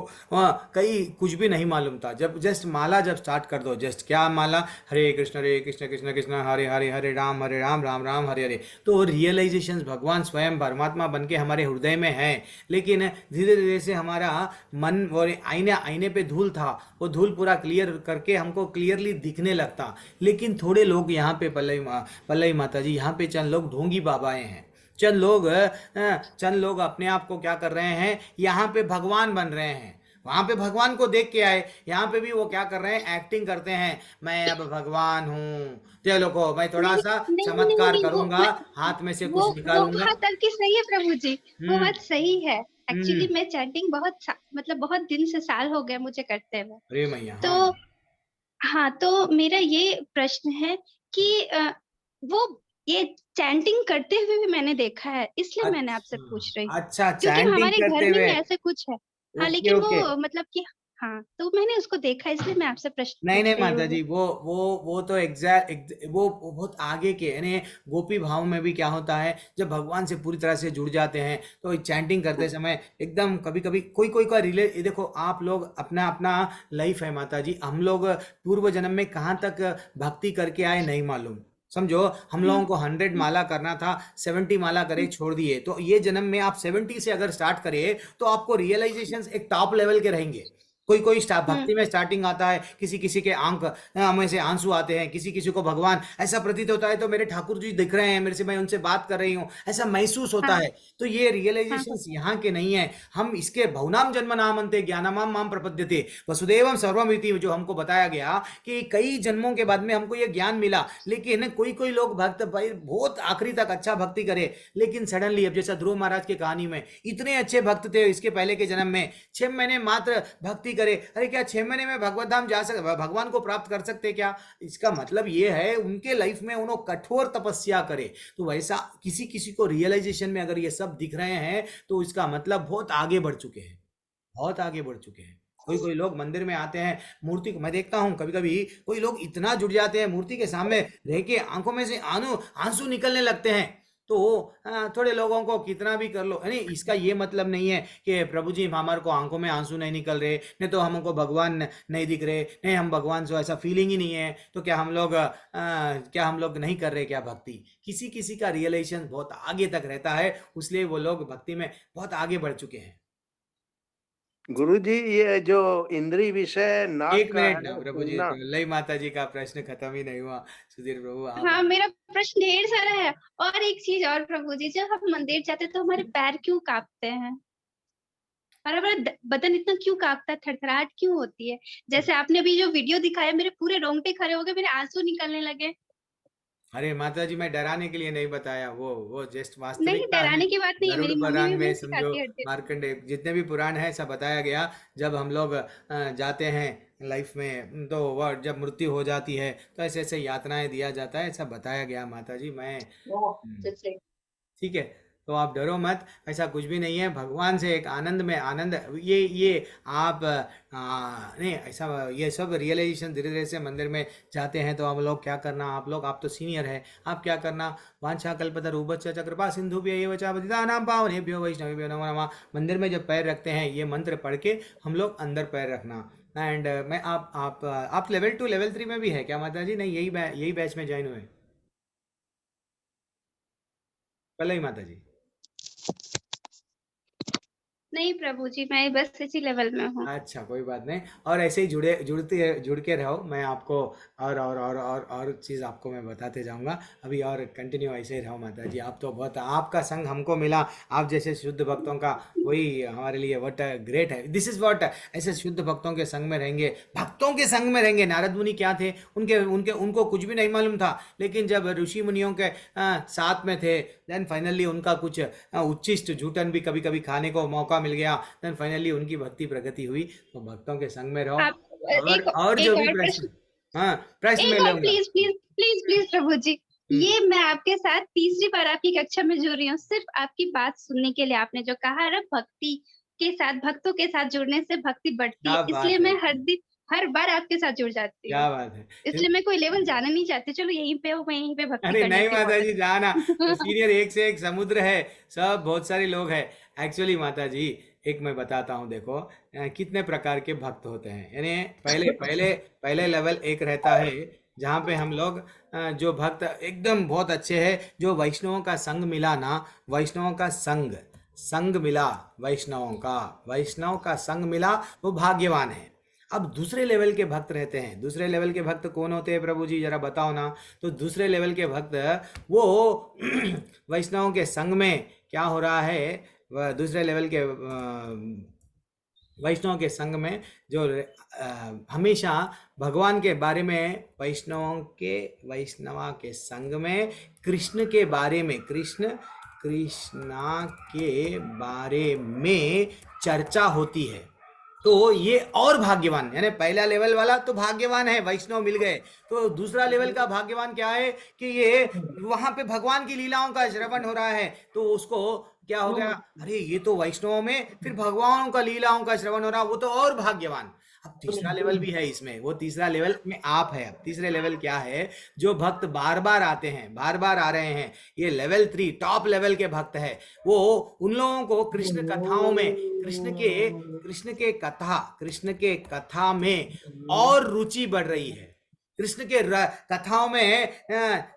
S1: कई कुछ भी नहीं मालूम था, जब जस्ट माला जब स्टार्ट कर दो, जस्ट क्या माला, हरे कृष्ण कृष्ण कृष्ण हरे हरे, हरे राम राम राम हरे हरे, तो रियलाइजेशंस भगवान स्वयं परमात्मा बन के हमारे हृदय में है। लेकिन धीरे धीरे से हमारा मन और आईने पे धूल था, वो धूल पूरा क्लियर करके हमको क्लियरली दिखने लगता। लेकिन थोड़े लोग यहाँ पे पल्लवी माता जी, यहाँ पे चंद लोग ढोंगी बाबाएं हैं, चंद लोग अपने आप को क्या कर रहे हैं, यहाँ पे भगवान बन रहे हैं, वहां पे भगवान को देख के आए, यहाँ पे भी वो क्या कर रहे हैं, एक्टिंग करते हैं, मैं अब भगवान हूँ, चलो को मैं थोड़ा सा चमत्कार करूंगा, हाथ में से कुछ निकालूंगा।
S7: वो बात आपकी सही है प्रभु जी, वो बात सही है। एक्चुअली मैं चैंटिंग बहुत दिन से, साल हो गए मुझे करते हुए।
S1: अरे मैया,
S7: तो हाँ, तो मेरा ये प्रश्न है कि वो ये चैंटिंग करते हुए भी मैंने देखा है, इसलिए मैंने आपसे पूछ रही हूँ।
S1: अच्छा,
S7: क्योंकि हमारे घर में भी ऐसे कुछ है। हाँ, लेकिन
S1: ओके।
S7: वो मतलब कि हाँ, तो मैंने उसको देखा, इसलिए मैं आपसे प्रश्न
S1: नहीं माता जी, वो तो एग्जैक्ट वो बहुत आगे के, यानी गोपी भाव में भी क्या होता है, जब भगवान से पूरी तरह से जुड़ जाते हैं तो चैंटिंग करते समय एकदम कभी कोई का देखो आप लोग अपना लाइफ है माता जी, हम लोग पूर्व जन्म में कहाँ तक भक्ति करके आए नहीं मालूम। समझो हम लोगों को 100 माला करना था, 70 माला करे छोड़ दिए, तो ये जन्म में आप 70 से अगर स्टार्ट करिए तो आपको रियलाइजेशंस एक टॉप लेवल के रहेंगे। कोई भक्ति में स्टार्टिंग आता है, किसी किसी के आंख में से आंसू आते हैं, किसी किसी को भगवान ऐसा प्रतीत होता है तो मेरे ठाकुर जी दिख रहे हैं मेरे से, मैं उनसे बात कर रही हूँ, ऐसा महसूस होता है। तो ये रियलाइजेशंस यहाँ के नहीं है। हम इसके बहुनाम जन्म नामन्ते ज्ञानमाम माम प्रपद्यते वसुदेवम सर्वमिति जो हमको बताया गया कि कई जन्मों के बाद में हमको ये ज्ञान मिला। लेकिन कोई लोग भक्त भाई बहुत आखिरी तक अच्छा भक्ति करे, लेकिन सडनली अब जैसा ध्रुव महाराज की कहानी में इतने अच्छे भक्त थे इसके पहले के जन्म में, 6 महीने मात्र भक्ति करे। अरे क्या 6 महीने में भगवत धाम जा सकते, भगवान को प्राप्त कर सकते क्या? इसका मतलब ये है उनके लाइफ में उन्होंने कठोर तपस्या करे। तो वैसा किसी को रियलाइजेशन में अगर ये सब दिख रहे हैं तो इसका मतलब बहुत आगे बढ़ चुके हैं, बहुत आगे बढ़ चुके हैं। कोई लोग मंदिर में आते हैं, मूर्ति को मैं देखता हूँ कभी कभी कोई लोग इतना जुड़ जाते हैं मूर्ति के सामने रह के आंखों में से आंसू निकलने लगते हैं। तो थोड़े लोगों को कितना भी कर लो, नहीं इसका ये मतलब नहीं है कि प्रभु जी हमारे को आंखों में आंसू नहीं निकल रहे, नहीं तो हमको भगवान नहीं दिख रहे, नहीं हम भगवान से ऐसा फीलिंग ही नहीं है, तो क्या हम लोग नहीं कर रहे क्या भक्ति? किसी का रियलाइजेशन बहुत आगे तक रहता है, इसलिए वो लोग भक्ति में बहुत आगे बढ़ चुके हैं।
S9: गुरुजी ये जो इंद्रिय विषय नाक
S1: एक
S9: का
S1: मिनट
S9: है
S1: ना
S9: ना,
S1: प्रभु जी,
S9: सुनना।
S1: लई माता जी का प्रश्न खत्म ही नहीं हुआ। सुधीर प्रभु आप
S7: हाँ, मेरा प्रश्न ढेर सारा है। और एक चीज और प्रभु जी, जब हम मंदिर जाते हैं तो हमारे पैर क्यों कांपते हैं? और हमारा बदन इतना क्यों कांपता है, थरथराहट क्यों होती है? जैसे आपने अभी जो वीडियो दिखाया, मेरे पूरे रोंगटे खड़े हो गए, मेरे आंसू निकलने लगे।
S1: अरे माता जी मैं डराने के लिए नहीं बताया, वो जस्ट
S7: नहीं,
S1: वास्तविकता है।
S7: डराने की बात नहीं है,
S1: गरुड़
S7: मेरी मम्मी
S1: पुराण
S7: भी
S1: में
S7: मुझे
S1: समझो,
S7: सिखाती है हर दिन।
S1: मार्कंडे जितने भी पुराण है सब बताया गया। जब हम लोग जाते हैं लाइफ में तो वह जब मृत्यु हो जाती है तो ऐसे ऐसे यातनाएं दिया जाता है, ऐसा बताया गया माता जी। मैं ठीक है, तो आप डरो मत, ऐसा कुछ भी नहीं है। भगवान से एक आनंद में आनंद, ये आप नहीं ऐसा, ये सब रियलाइजेशन धीरे धीरे से मंदिर में जाते हैं तो हम लोग क्या करना, आप तो सीनियर है, आप क्या करना, वांछा कल्पतरुभ्यश्च च कृपा सिंधुभ्यैव च पतितानां पावनेभ्यो वैष्णवेभ्यो नमो नमः। मंदिर में जब पैर रखते हैं ये मंत्र पढ़ के हम लोग अंदर पैर रखना। एंड मैं आप लेवल 2 लेवल 3 में भी है क्या माता जी? नहीं यही बैच में ज्वाइन हुए पहले ही माता जी?
S7: नहीं प्रभु जी, मैं बस इसी लेवल में हूँ।
S1: अच्छा कोई बात नहीं, और ऐसे ही जुड़ के रहो। मैं आपको और चीज़ आपको मैं बताते जाऊंगा अभी, और कंटिन्यू ऐसे ही रहो माता जी। आप तो बहुत, आपका संग हमको मिला, आप जैसे शुद्ध भक्तों का वही हमारे लिए व्हाट ग्रेट है। दिस इज व्हाट, ऐसे शुद्ध भक्तों के संग में रहेंगे, भक्तों के संग में रहेंगे। नारद मुनि क्या थे, उनको कुछ भी नहीं मालूम था, लेकिन जब ऋषि मुनियों के साथ में थे, देन फाइनली उनका कुछ उच्छिष्ट झूठन भी कभी कभी खाने को मौका मिल गया, देन फाइनली उनकी भक्ति प्रगति हुई। तो भक्तों के संग में रहो। और जो भी प्रश्न, हाँ प्रश्न में लूंगा।
S7: प्लीज प्लीज प्लीज प्लीज प्रभु जी, ये मैं आपके साथ तीसरी बार आपकी कक्षा में जुड़ रही हूँ, सिर्फ आपकी बात सुनने के लिए। आपने जो कहा ना, भक्ति के साथ, भक्तों के साथ जुड़ने से भक्ति बढ़ती है, इसलिए मैं हर बार आपके साथ जुड़ जाती हूँ।
S1: क्या बात है,
S7: इसलिए मैं कोई लेवल जाना नहीं चाहती। चलो यहीं पे हो, मैं यहीं पे भक्ति
S1: अरे
S7: करने
S1: नहीं
S7: से
S1: माता
S7: बहुत
S1: जी जाना, तो सीनियर एक से एक समुद्र है, सब बहुत सारे लोग हैं। एक्चुअली माता जी एक मैं बताता हूँ, देखो कितने प्रकार के भक्त होते हैं। यानी पहले लेवल एक रहता है जहाँ पे हम लोग जो भक्त एकदम बहुत अच्छे हैं, जो वैष्णवों का संग मिला ना, वैष्णवों का संग मिला, वैष्णव का संग मिला, वो भाग्यवान है। अब दूसरे लेवल के भक्त रहते हैं। दूसरे लेवल के भक्त कौन होते हैं प्रभु जी, जरा बताओ ना। तो दूसरे लेवल के भक्त वो वैष्णवों के संग में क्या हो रहा है, वह दूसरे लेवल के वैष्णव के संग में जो हमेशा भगवान के बारे में, वैष्णवा के संग में कृष्णा के बारे में चर्चा होती है, तो ये और भाग्यवान। यानी पहला लेवल वाला तो भाग्यवान है, वैष्णव मिल गए। तो दूसरा लेवल का भाग्यवान क्या है कि ये वहां पे भगवान की लीलाओं का श्रवण हो रहा है, तो उसको क्या हो गया, अरे ये तो वैष्णव में फिर भगवान का लीलाओं का श्रवण हो रहा, वो तो और भाग्यवान। अब तीसरा लेवल भी है इसमें, वो तीसरा लेवल में आप है। अब तीसरे लेवल क्या है, जो भक्त बार बार आते हैं, बार बार आ रहे हैं, ये लेवल 3 टॉप लेवल के भक्त है। वो उन लोगों को कृष्ण कथाओं में, कृष्ण के कथा में और रुचि बढ़ रही है, कृष्ण के कथाओं में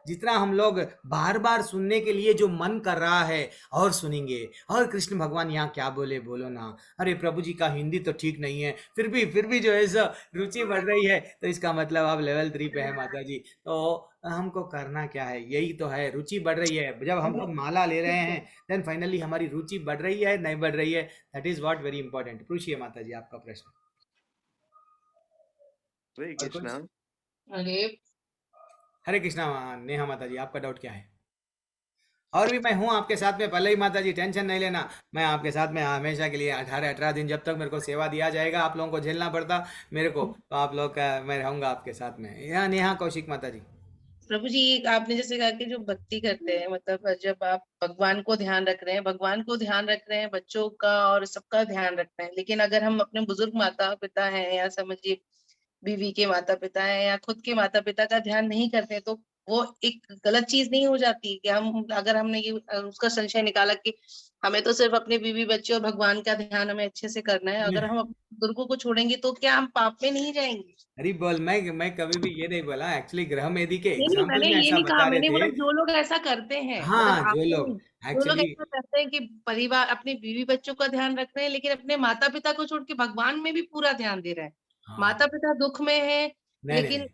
S1: जितना हम लोग बार बार सुनने के लिए जो मन कर रहा है और सुनेंगे। और कृष्ण भगवान यहाँ क्या बोले बोलो ना। अरे प्रभु जी का हिंदी तो ठीक नहीं है, फिर भी जो है सो रुचि बढ़ रही है, तो इसका मतलब आप लेवल 3 पे है माता जी। तो हमको करना क्या है, यही तो है, रुचि बढ़ रही है। जब हम लोग माला ले रहे हैं देन फाइनली हमारी रुचि बढ़ रही है नहीं बढ़ रही है, that is what very important. पूछिए माता जी आपका प्रश्न।
S13: हरे
S1: और कुछ?
S13: कृष्णा।
S1: हरे कृष्णा नेहा माता जी, आपका डाउट क्या है? और भी मैं हूँ आपके साथ में, पहले ही माता जी टेंशन नहीं लेना, मैं आपके साथ में हमेशा के लिए 18 दिन जब तक मेरे को सेवा दिया जाएगा, आप लोगों को झेलना पड़ता मेरे को, तो आप लोग का मैं रहूंगा आपके साथ में। यहाँ नेहा कौशिक माता जी।
S12: प्रभु जी, आपने जैसे कहा कि जो भक्ति करते हैं, मतलब जब आप भगवान को ध्यान रख रहे हैं, बच्चों का और सबका ध्यान रख रहे हैं, लेकिन अगर हम अपने बुजुर्ग माता पिता हैं या समझिए बीवी के माता पिता हैं या खुद के माता पिता का ध्यान नहीं करते, तो वो एक गलत चीज नहीं हो जाती कि हम, अगर हमने ये उसका संशय निकाला कि हमें तो सिर्फ अपने बीवी बच्चे और भगवान का ध्यान हमें अच्छे से करना है, अगर हम अपने बुजुर्गों को छोड़ेंगे तो क्या हम पाप में नहीं जाएंगे?
S1: अरे बोल, मैं कभी भी ये नहीं बोला, एक्चुअली ग्रह मेदी के
S12: नहीं,
S1: एग्जाम्पल
S12: मैंने
S1: में
S12: ये
S1: ऐसा
S12: नहीं कहा,
S1: बता रहे
S12: मैंने बोला
S1: थे।
S12: जो लोग ऐसा करते हैं,
S1: हाँ,
S12: मतलब आप
S1: जो लोग
S12: नहीं, जो लोग
S1: एक्चुअली
S12: ऐसा करते हैं कि परिवार अपने बीवी बच्चों का ध्यान रख रहे हैं लेकिन अपने माता पिता को छोड़ के भगवान में भी पूरा ध्यान दे रहे हैं।
S1: हाँ,
S12: माता पिता दुख में है
S1: नहीं
S12: लेकिन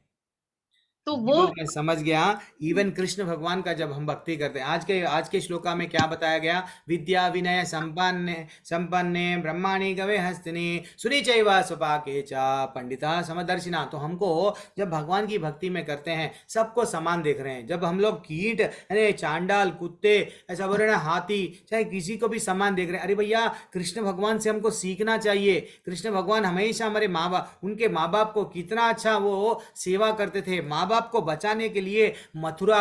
S12: तो
S1: नहीं
S12: वो
S1: बोल, मैं समझ गया। इवन कृष्ण भगवान का जब हम भक्ति करते हैं, आज के श्लोका में क्या बताया गया, विद्या विनय संपन्ने संपन्ने ब्रह्माणि गवे हस्तिनी सुनी चैवा स्वपाके चा पंडिता समदर्शिना। तो हमको जब भगवान की भक्ति में करते हैं सबको समान देख रहे हैं। जब हम लोग कीट, अरे चांडाल, कुत्ते, ऐसा बोल रहे हैं हाथी, चाहे किसी को भी समान देख रहे हैं। अरे भैया, कृष्ण भगवान से हमको सीखना चाहिए। कृष्ण भगवान हमेशा हमारे माँ बाप, उनके माँ बाप को कितना अच्छा वो सेवा करते थे। माँ बाप को बचाने के लिए मथुरा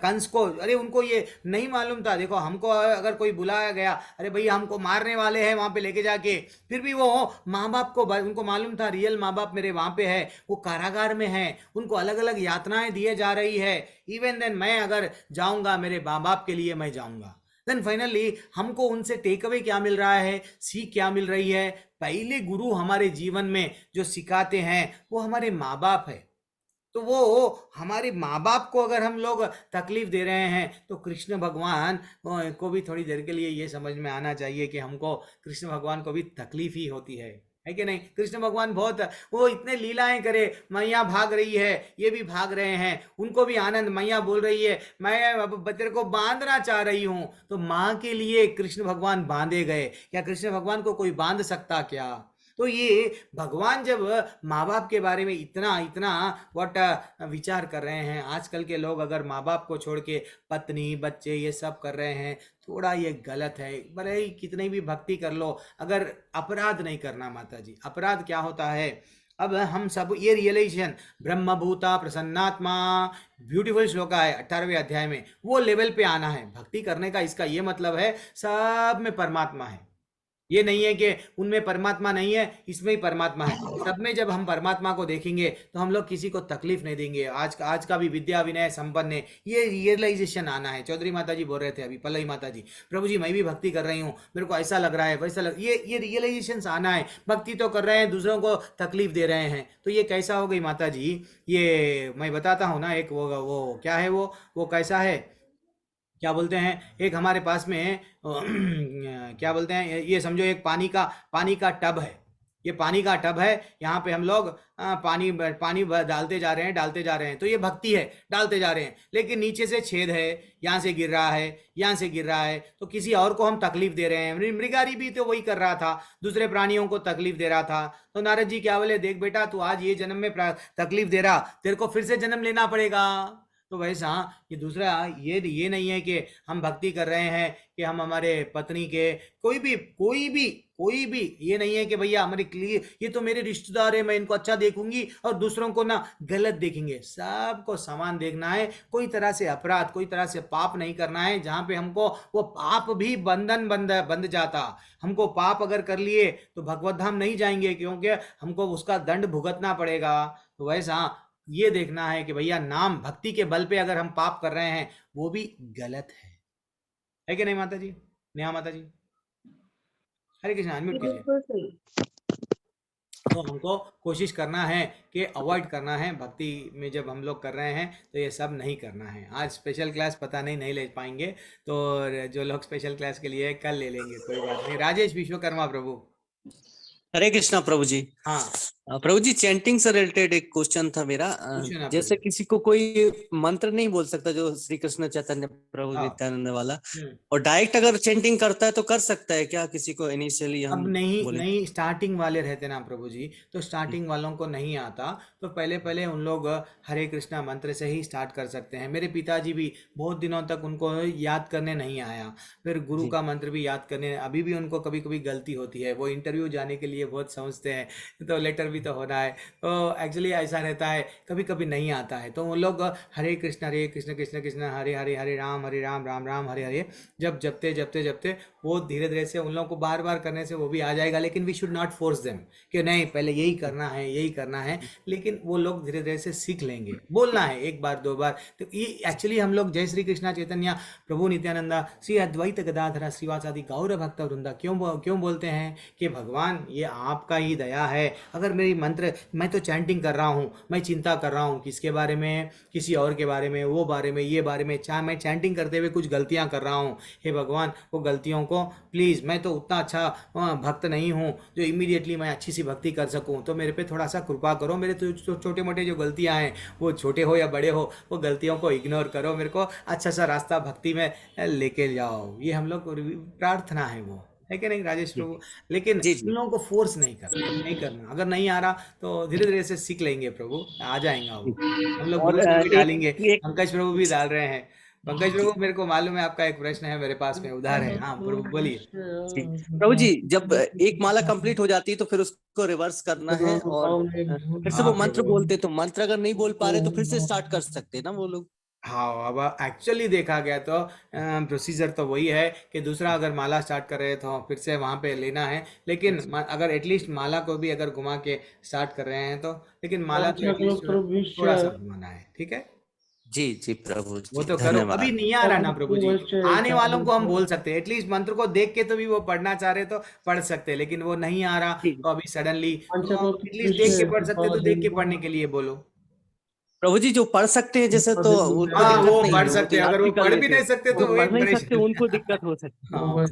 S1: कंस को, अरे उनको ये नहीं मालूम था। देखो हमको अगर कोई बुलाया गया, अरे भैया हमको मारने वाले हैं वहां पे लेके जाके, फिर भी वो माँ बाप को, उनको मालूम था रियल माँ बाप मेरे वहां पे है, वो कारागार में है, उनको अलग अलग यातनाएं दिए जा रही है। इवन देन मैं अगर जाऊंगा मेरे माँ बाप के लिए मैं जाऊंगा। देन फाइनली हमको उनसे टेक अवे क्या मिल रहा है, सीख क्या मिल रही है? पहले गुरु हमारे जीवन में जो सिखाते हैं वो हमारे माँ बाप है। तो वो हमारे माँ बाप को अगर हम लोग तकलीफ दे रहे हैं तो कृष्ण भगवान को भी थोड़ी देर के लिए ये समझ में आना चाहिए कि हमको कृष्ण भगवान को भी तकलीफ ही होती है कि नहीं? कृष्ण भगवान बहुत, वो इतने लीलाएं करे, मैया भाग रही है, ये भी भाग रहे हैं, उनको भी आनंद। मैया बोल रही है मैं अब तेरे को बांधना चाह रही हूँ, तो माँ के लिए कृष्ण भगवान बांधे गए। क्या कृष्ण भगवान को कोई बांध सकता क्या? तो ये भगवान जब माँ बाप के बारे में इतना इतना व्हाट विचार कर रहे हैं, आजकल के लोग अगर माँ बाप को छोड़ के पत्नी बच्चे ये सब कर रहे हैं, थोड़ा ये गलत है। भले ही कितनी भी भक्ति कर लो, अगर अपराध नहीं करना माता जी। अपराध क्या होता है? अब हम सब ये रियलाइजेशन, ब्रह्मभूता प्रसन्नात्मा, ब्यूटीफुल श्लोका है 18वें अध्याय में, वो लेवल पे आना है भक्ति करने का। इसका ये मतलब है सब में परमात्मा है, ये नहीं है कि उनमें परमात्मा नहीं है, इसमें ही परमात्मा है। सब में जब हम परमात्मा को देखेंगे तो हम लोग किसी को तकलीफ नहीं देंगे। आज का भी विद्या विनय संपन्न है, ये रियलाइजेशन आना है। चौधरी माता जी बोल रहे थे अभी, पल्लवी माता जी, प्रभु जी मैं भी भक्ति कर रही हूँ, मेरे को ऐसा लग रहा है वैसा लग, ये रियलाइजेशन आना है। भक्ति तो कर रहे हैं, दूसरों को तकलीफ दे रहे हैं, तो ये कैसा हो गई माता जी? ये मैं बताता हूँ ना, एक वो क्या है, वो कैसा है, क्या बोलते हैं, एक हमारे पास में क्या बोलते हैं, ये समझो एक पानी का टब है। ये पानी का टब है, यहाँ पे हम लोग पानी डालते जा रहे हैं, तो ये भक्ति है, डालते जा रहे हैं, लेकिन नीचे से छेद है, यहाँ से गिर रहा है, यहाँ से गिर रहा है, तो किसी और को हम तकलीफ दे रहे हैं। मृगारी भी तो वही कर रहा था, दूसरे प्राणियों को तकलीफ दे रहा था। तो नारद जी क्या बोले, देख बेटा तू आज ये जन्म में तकलीफ दे रहा, तेरे को फिर से जन्म लेना पड़ेगा। तो वैसा ये दूसरा, ये नहीं है कि हम भक्ति कर रहे हैं कि हम हमारे पत्नी के कोई भी ये नहीं है कि भैया हमारे लिए ये तो मेरे रिश्तेदार है, मैं इनको अच्छा देखूंगी और दूसरों को ना गलत देखेंगे। सबको समान देखना है, कोई तरह से अपराध, कोई तरह से पाप नहीं करना है, जहाँ पे हमको वो पाप भी बंधन बंध जाता। हमको पाप अगर कर लिए तो भगवत धाम नहीं जाएंगे, क्योंकि हमको उसका दंड भुगतना पड़ेगा। तो वैसा ये देखना है कि भैया नाम भक्ति के बल पे अगर हम पाप कर रहे हैं वो भी गलत है कि नहीं माता जी? नेहा माता जी, हरे कृष्ण, अनम्यूट कीजिए। तो हमको कोशिश करना है कि अवॉइड करना है भक्ति में। जब हम लोग कर रहे हैं तो ये सब नहीं करना है। आज स्पेशल क्लास पता नहीं ले पाएंगे, तो जो लोग स्पेशल क्लास के लिए कल ले लेंगे, कोई बात नहीं। राजेश विश्वकर्मा प्रभु।
S14: हरे कृष्णा प्रभु जी।
S1: हाँ
S14: प्रभु जी, चैंटिंग से रिलेटेड एक क्वेश्चन था मेरा।
S1: पूछो ना
S14: जैसे
S1: प्रभु।
S14: किसी को कोई मंत्र नहीं बोल सकता, जो श्री कृष्ण चैतन्य प्रभु
S1: हाँ।
S14: नित्यानंद वाला, और डायरेक्ट अगर चैंटिंग करता है तो कर सकता है क्या? किसी को इनिशियली हम
S1: अब नहीं
S14: बोले
S1: नहीं स्टार्टिंग वाले रहते ना प्रभु जी, तो स्टार्टिंग वालों को नहीं आता, तो पहले उन लोग हरे कृष्णा मंत्र से ही स्टार्ट कर सकते हैं। मेरे पिताजी भी बहुत दिनों तक उनको याद करने नहीं आया, फिर गुरु
S14: जी।
S1: का मंत्र भी याद करने, अभी भी उनको कभी कभी गलती होती है। वो इंटरव्यू जाने के लिए बहुत समझते हैं, तो लेटर भी तो होना है, तो एक्चुअली ऐसा रहता है, कभी कभी नहीं आता है। तो वो लोग हरे कृष्ण कृष्ण कृष्ण हरे हरे, हरे राम राम राम हरे हरे, जब जपते वो धीरे धीरे से उन लोगों को बार बार करने से वो भी आ जाएगा। लेकिन we should not force them कि नहीं पहले यही करना है, लेकिन वो लोग धीरे धीरे से सीख लेंगे। बोलना है एक बार दो बार। तो ये एक्चुअली हम लोग जय श्री कृष्णा चैतन्य प्रभु नित्यानंदा श्री अद्वैत गदाधर श्रीवासादि गौर भक्त वृंदा क्यों बोलते हैं कि भगवान ये आपका ही दया है। अगर मेरी मंत्र, मैं तो चैंटिंग कर रहा हूँ, मैं चिंता कर रहा हूँ किसके बारे में, किसी और के बारे में, वो बारे में, ये बारे में, चाहे मैं चैंटिंग करते हुए कुछ गलतियाँ कर रहा हूँ, हे भगवान वो गलतियों को प्लीज़, मैं तो उतना अच्छा भक्त नहीं हूँ जो इमीडिएटली मैं अच्छी सी भक्ति कर सकूँ, तो मेरे पे थोड़ा सा कृपा करो। मेरे तो छोटे मोटे जो गलतियाँ हैं, वो छोटे हो या बड़े हो, वो गलतियों को इग्नोर करो, मेरे को अच्छा सा रास्ता भक्ति में लेके जाओ। ये हम लोग को प्रार्थना है, वो है कि नहीं राजेश प्रभु? लेकिन इन लोगों को फोर्स नहीं करना। अगर नहीं आ रहा तो धीरे धीरे से सीख लेंगे प्रभु, आ जाएगा वो। हम लोग
S14: और
S1: ग्रुप में भी डालेंगे,
S14: एक
S1: पंकज प्रभु भी डाल रहे हैं। पंकज प्रभु, मेरे को मालूम है आपका एक प्रश्न है मेरे पास में, उधार है। हाँ प्रभु बोलिए।
S14: प्रभु जी, जब एक माला कंप्लीट हो जाती है तो फिर उसको रिवर्स करना है, और फिर से वो मंत्र बोलते, तो मंत्र अगर नहीं बोल पा रहे तो फिर से स्टार्ट कर सकते हैं ना वो लोग?
S1: हाँ, अब एक्चुअली देखा गया तो प्रोसीजर तो वही है कि दूसरा अगर माला स्टार्ट कर रहे हैं तो फिर से वहाँ पे लेना है। लेकिन अगर एटलीस्ट माला को भी अगर घुमा के स्टार्ट कर रहे हैं तो, लेकिन माला तो एटलीस्ट थोड़ा सा घुमाना है, ठीक है?
S14: जी प्रभु जी,
S1: वो तो करो। अभी नहीं आ रहा ना प्रभु जी, आने वालों को हम बोल सकते हैं, एटलीस्ट मंत्र को देख के तो भी वो पढ़ना चाह रहे तो पढ़ सकते हैं, लेकिन वो नहीं आ रहा तो अभी सडनली एटलीस्ट देख के पढ़ सकते, तो देख के पढ़ने के लिए बोलो।
S14: प्रभु जी, जो पढ़ सकते हैं जैसे तो उनको
S1: हाँ
S14: दिक्कत
S1: वो
S14: नहीं
S1: पढ़
S14: है,
S1: सकते हैं,
S14: याद
S1: अगर वो
S14: भी कर
S1: पढ़ भी
S14: लेते
S1: नहीं
S14: हैं।
S1: सकते तो
S14: जो
S1: वही
S14: पढ़ नहीं सकते
S1: परेशान।
S14: उनको दिक्कत हो सकती है।
S1: हाँ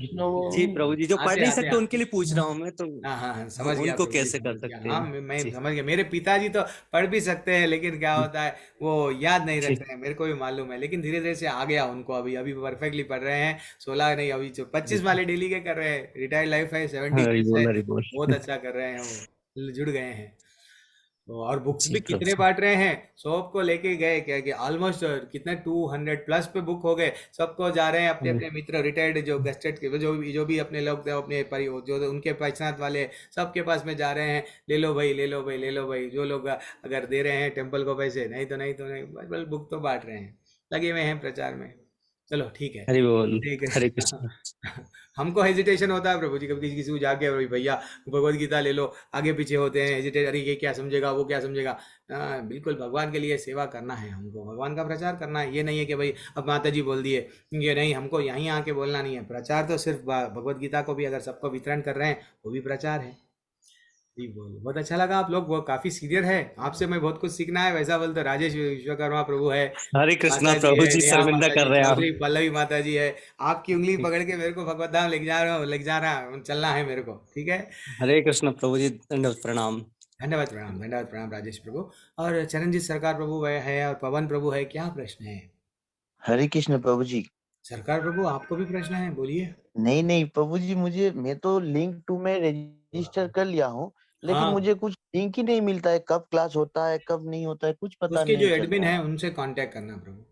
S14: जी प्रभु जी, जो पढ़ नहीं
S1: आते
S14: सकते उनके लिए पूछ रहा हूँ मैं, तो
S1: हाँ समझ गया
S14: उनको
S1: प्रभु जी,
S14: कैसे
S1: समझ
S14: कर
S1: गया।
S14: सकते
S1: हाँ
S14: हैं?
S1: मैं
S14: जी
S1: समझ गया। मेरे पिताजी तो पढ़ भी सकते हैं, लेकिन क्या होता है वो याद नहीं
S14: जी
S1: रखते हैं, मेरे को भी मालूम है। लेकिन धीरे धीरे से आ गया उनको, अभी अभी परफेक्टली पढ़ रहे हैं। 16 नहीं, अभी 25 वाले डेली के कर रहे हैं, रिटायर्ड लाइफ है, 70
S14: हरि
S1: प्लस
S14: बोल
S1: है,
S14: हरि बोल।
S1: बहुत अच्छा कर रहे हैं, वो जुड़ गए हैं। तो और बुक्स
S14: जी
S1: भी
S14: प्रभु
S1: कितने
S14: जी।
S1: बांट रहे हैं, सबको लेके गए क्या कि ऑलमोस्ट कितने 200 प्लस पे बुक हो गए। सबको जा रहे हैं अपने अपने मित्र, रिटायर्ड जो गेस्टेड के जो भी अपने लोग थे, अपने जो उनके पहचान वाले, सबके पास में जा रहे हैं, ले लो भाई ले लो भाई ले लो भाई। जो लोग अगर दे रहे हैं टेम्पल को पैसे, नहीं तो नहीं, बुक तो बांट रहे हैं, लगे हुए हैं प्रचार में। चलो ठीक है,
S14: हरि बोल,
S1: ठीक
S14: हरे
S1: है।
S14: कृष्ण।
S1: हमको हेजिटेशन होता है प्रभु जी, कभी किसी को जाके भैया भगवत गीता ले लो, आगे पीछे होते हैं, हेजिटेट, अरे ये क्या समझेगा वो क्या समझेगा। बिल्कुल भगवान के लिए सेवा करना है, हमको भगवान का प्रचार करना है। ये नहीं है कि भाई अब माता जी बोल दिए, ये नहीं, हमको यहीं आके बोलना नहीं है। प्रचार तो सिर्फ भगवत गीता को भी अगर सबको वितरण कर रहे हैं वो भी प्रचार है। जी बोलो, बहुत अच्छा लगा। आप लोग वो काफी सीनियर है, आपसे मैं बहुत कुछ सीखना है। वैसा बोल तो राजेश विश्वकर्मा प्रभु है,
S14: हरे कृष्णा
S1: माता जी
S14: प्रभु
S1: है,
S14: जी,
S1: नेहा
S14: शर्मिंदा
S1: माता
S14: कर
S1: जी,
S14: रहे हैं आप।
S1: चौधरी पल्लवी माता जी है। आपकी उंगली पकड़ के मेरे को भगवत धाम ले जा रहा चलना है मेरे को, ठीक है?
S14: हरे कृष्ण प्रभु जी, दंडवत प्रणाम।
S1: धन्यवाद प्रणाम राजेश प्रभु। और चरणजीत सरकार प्रभु है और पवन प्रभु है, क्या प्रश्न है?
S15: हरे कृष्ण प्रभु जी।
S1: सरकार प्रभु आपको भी प्रश्न है, बोलिए।
S15: नहीं प्रभु जी, मैं तो लिंक 2 में रजिस्टर कर लिया हूँ, लेकिन
S1: हाँ,
S15: मुझे कुछ लिंक ही नहीं मिलता है, कब क्लास होता है कब नहीं होता है, कुछ पता
S1: उसके जो
S15: नहीं चल
S1: एडमिन
S15: रहा
S1: है
S15: है।
S1: उनसे कांटेक्ट करना प्रभु।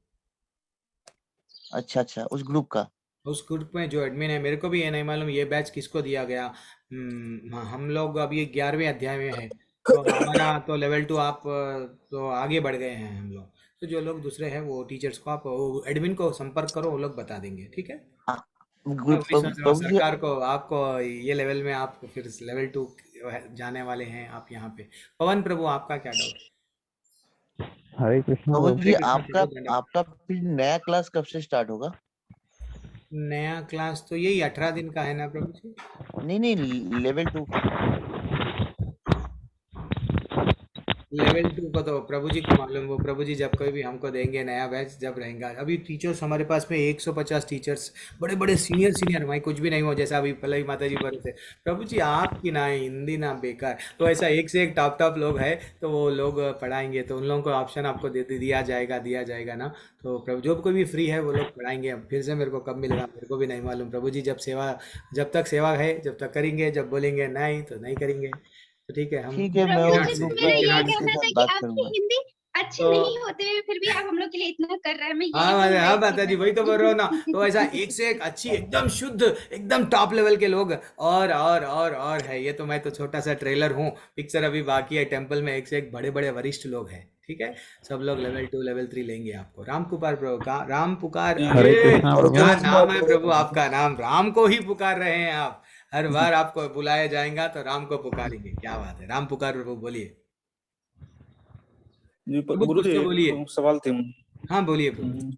S15: अच्छा, उस ग्रुप का।
S1: उस ग्रुप में जो एडमिन है, मेरे को भी ये नहीं मालूम ये बैच किसको दिया गया। हम लोग अभी 11वें अध्याय में है, तो हमारा तो लेवल 2 आप तो आगे बढ़ गए हैं हम लोग। तो जो लोग दूसरे हैं वो टीचर्स को आप एडमिन को संपर्क करो, वो लोग बता देंगे, ठीक है?
S15: ग्रुप
S1: वही सोच रहा हूँ
S15: प्रभु जी।
S1: सरकार को, आपको ये लेवल में आप फिर लेवल 2 जाने वाले हैं आप यहाँ पे। पवन प्रभु आपका क्या डाउट?
S13: हरे कृष्ण
S15: प्रभु
S13: प्रभु।
S15: जी,
S1: कृष्ण
S15: आपका
S1: प्रभु, धन्यवाद।
S15: आपका फिर नया क्लास कब से स्टार्ट होगा?
S1: नया क्लास तो यही 18 दिन का है ना प्रभु जी?
S15: नहीं, लेवल 2 का।
S1: लेवल 2 को तो प्रभु जी को मालूम, वो प्रभु जी जब कोई भी हमको देंगे नया बैच जब रहेगा। अभी टीचर्स हमारे पास में 150 टीचर्स, बड़े बड़े सीनियर, मैं कुछ भी नहीं हूँ, जैसा अभी पल्लवी माता जी बोल रहे थे, प्रभु जी आपकी ना हिंदी ना बेकार, तो ऐसा एक से एक टॉप लोग है, तो वो लोग पढ़ाएंगे, तो उन लोगों को ऑप्शन आपको दिया जाएगा ना। तो प्रभु जो कोई भी फ्री है वो लोग पढ़ाएंगे। अब फिर से मेरे को कब मिलेगा मेरे को भी नहीं मालूम। प्रभु जी जब तक सेवा है जब तक करेंगे, जब बोलेंगे नहीं तो नहीं करेंगे। तो ठीक है, हम
S15: ठीक है, मैं
S7: प्रभु
S15: उस
S7: जी
S15: ग्रुप
S7: मेरा
S15: के
S7: ये
S15: हेड के
S7: कहना था
S15: साथ
S7: कि
S15: बात
S7: आपकी
S15: करूंगा।
S7: हिंदी अच्छी
S1: तो
S7: नहीं होते हुए फिर भी आप हम लोग के लिए इतना कर रहे हैं, मैं
S1: हाँ
S7: यही
S1: माता, हाँ
S7: बोलना
S1: माता जी वही तो बोल रहा हूँ ना। तो ऐसा एक से एक अच्छी एकदम शुद्ध एकदम टॉप लेवल के लोग और है। ये तो मैं तो छोटा सा ट्रेलर हूँ, पिक्चर अभी बाकी है। टेम्पल में एक से एक बड़े बड़े वरिष्ठ लोग हैं, ठीक है। सब लोग लेवल 2 लेवल 3 लेंगे आपको। राम पुकार प्रभु का, राम पुकार,
S4: जी
S13: हरे
S1: अरे
S13: कृष्णा
S4: और
S13: प्रभु।
S1: क्या
S4: जो
S1: नाम है प्रभु
S4: आप
S1: आपका, नाम राम को ही पुकार रहे हैं आप। हर बार आपको बुलाया जाएगा तो राम को पुकारेंगे, क्या बात है। राम पुकार प्रभु बोलिए
S4: जी
S1: प्रभु,
S4: गुरु
S1: कुछ
S4: जी
S1: तो
S4: एक
S1: बोलिए।
S4: सवाल थे।
S1: हाँ बोलिए प्रभु।
S4: हम्म,